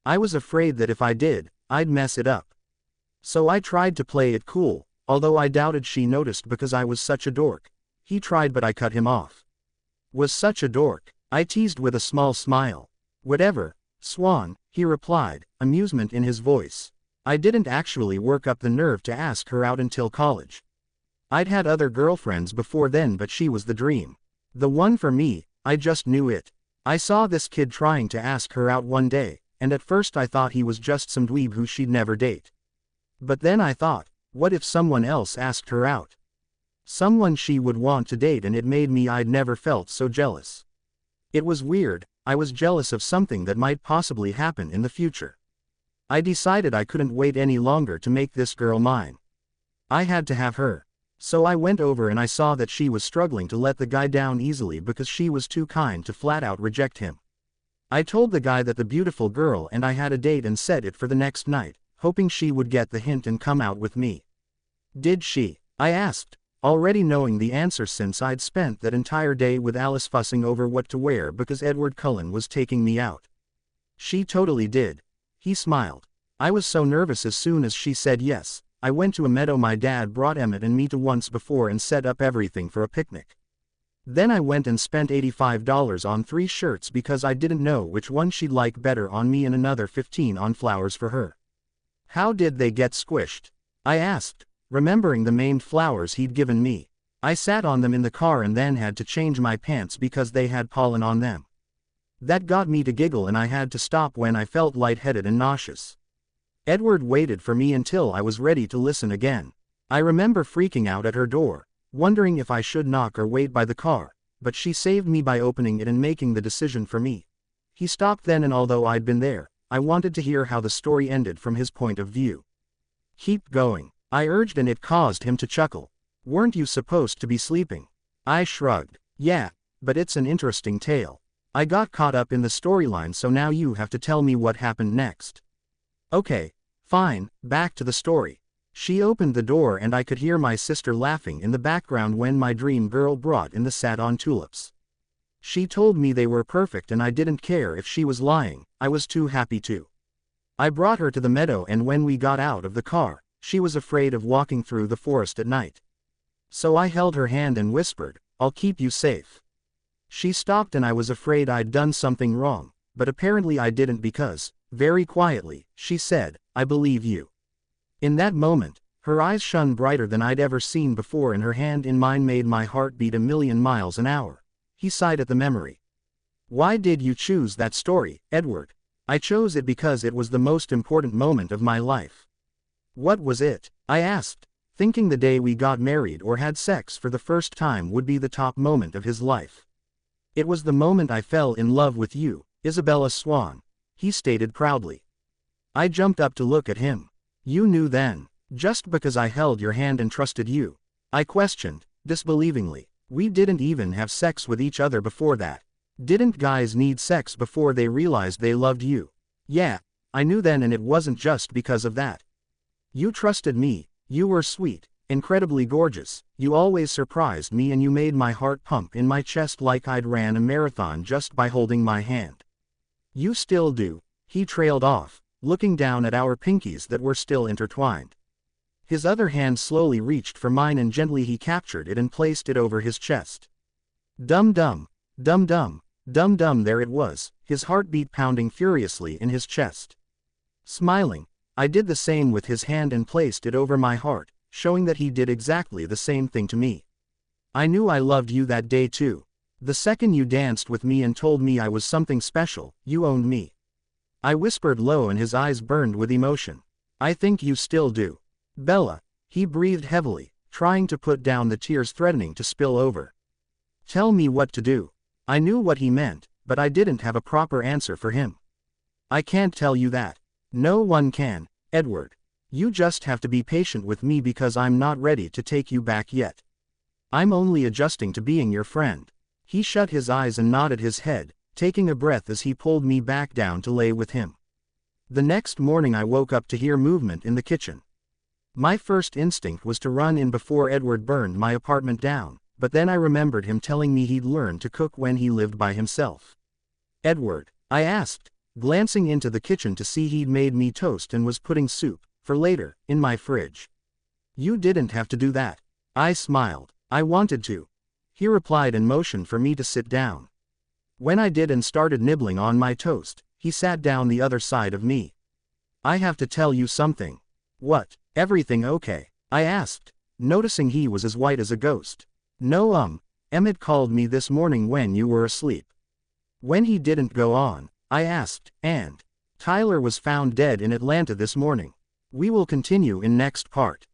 I was afraid that if I did, I'd mess it up. So I tried to play it cool, although I doubted she noticed because I was such a dork. He tried, but I cut him off. Was such a dork, I teased with a small smile. Whatever, Swan, he replied, amusement in his voice. I didn't actually work up the nerve to ask her out until college. I'd had other girlfriends before then, but she was the dream. The one for me, I just knew it. I saw this kid trying to ask her out one day, and at first I thought he was just some dweeb who she'd never date. But then I thought, what if someone else asked her out? Someone she would want to date, and it made me. I'd never felt so jealous. It was weird, I was jealous of something that might possibly happen in the future. I decided I couldn't wait any longer to make this girl mine. I had to have her. So I went over and I saw that she was struggling to let the guy down easily because she was too kind to flat out reject him. I told the guy that the beautiful girl and I had a date and set it for the next night, hoping she would get the hint and come out with me. Did she? I asked, already knowing the answer since I'd spent that entire day with Alice fussing over what to wear because Edward Cullen was taking me out. She totally did. He smiled. I was so nervous as soon as she said yes. I went to a meadow my dad brought Emmett and me to once before and set up everything for a picnic. Then I went and spent $85 on 3 shirts because I didn't know which one she'd like better on me, and another $15 on flowers for her. How did they get squished? I asked, remembering the maimed flowers he'd given me. I sat on them in the car and then had to change my pants because they had pollen on them. That got me to giggle and I had to stop when I felt lightheaded and nauseous. Edward waited for me until I was ready to listen again. I remember freaking out at her door, wondering if I should knock or wait by the car, but she saved me by opening it and making the decision for me. He stopped then, and although I'd been there, I wanted to hear how the story ended from his point of view. Keep going, I urged, and it caused him to chuckle. Weren't you supposed to be sleeping? I shrugged. Yeah, but it's an interesting tale. I got caught up in the storyline, so now you have to tell me what happened next. Okay, fine, back to the story. She opened the door and I could hear my sister laughing in the background when my dream girl brought in the sat-on tulips. She told me they were perfect and I didn't care if she was lying, I was too happy to. I brought her to the meadow, and when we got out of the car, she was afraid of walking through the forest at night. So I held her hand and whispered, "I'll keep you safe." She stopped and I was afraid I'd done something wrong, but apparently I didn't because, very quietly, she said, "I believe you." In that moment, her eyes shone brighter than I'd ever seen before, and her hand in mine made my heart beat 1,000,000 miles an hour. He sighed at the memory. Why did you choose that story, Edward? I chose it because it was the most important moment of my life. What was it? I asked, thinking the day we got married or had sex for the first time would be the top moment of his life. It was the moment I fell in love with you, Isabella Swan, he stated proudly. I jumped up to look at him. You knew then, just because I held your hand and trusted you? I questioned, disbelievingly. We didn't even have sex with each other before that. Didn't guys need sex before they realized they loved you? Yeah, I knew then, and it wasn't just because of that. You trusted me, you were sweet, incredibly gorgeous, you always surprised me, and you made my heart pump in my chest like I'd ran a marathon just by holding my hand. You still do, he trailed off, looking down at our pinkies that were still intertwined. His other hand slowly reached for mine and gently he captured it and placed it over his chest. Dum-dum, dum-dum, dum-dum, there it was, his heartbeat pounding furiously in his chest. Smiling, I did the same with his hand and placed it over my heart, showing that he did exactly the same thing to me. I knew I loved you that day too. The second you danced with me and told me I was something special, you owned me. I whispered low and his eyes burned with emotion. I think you still do. Bella, he breathed heavily, trying to put down the tears threatening to spill over. Tell me what to do. I knew what he meant, but I didn't have a proper answer for him. I can't tell you that. No one can, Edward. You just have to be patient with me because I'm not ready to take you back yet. I'm only adjusting to being your friend. He shut his eyes and nodded his head, taking a breath as he pulled me back down to lay with him. The next morning I woke up to hear movement in the kitchen. My first instinct was to run in before Edward burned my apartment down, but then I remembered him telling me he'd learned to cook when he lived by himself. Edward, I asked, glancing into the kitchen to see he'd made me toast and was putting soup, for later, in my fridge. You didn't have to do that. I smiled. I wanted to. He replied and motioned for me to sit down. When I did and started nibbling on my toast, he sat down the other side of me. I have to tell you something. What? Everything okay? I asked, noticing he was as white as a ghost. No, Emmett called me this morning when you were asleep. When he didn't go on, I asked, and Tyler was found dead in Atlanta this morning. We will continue in next part.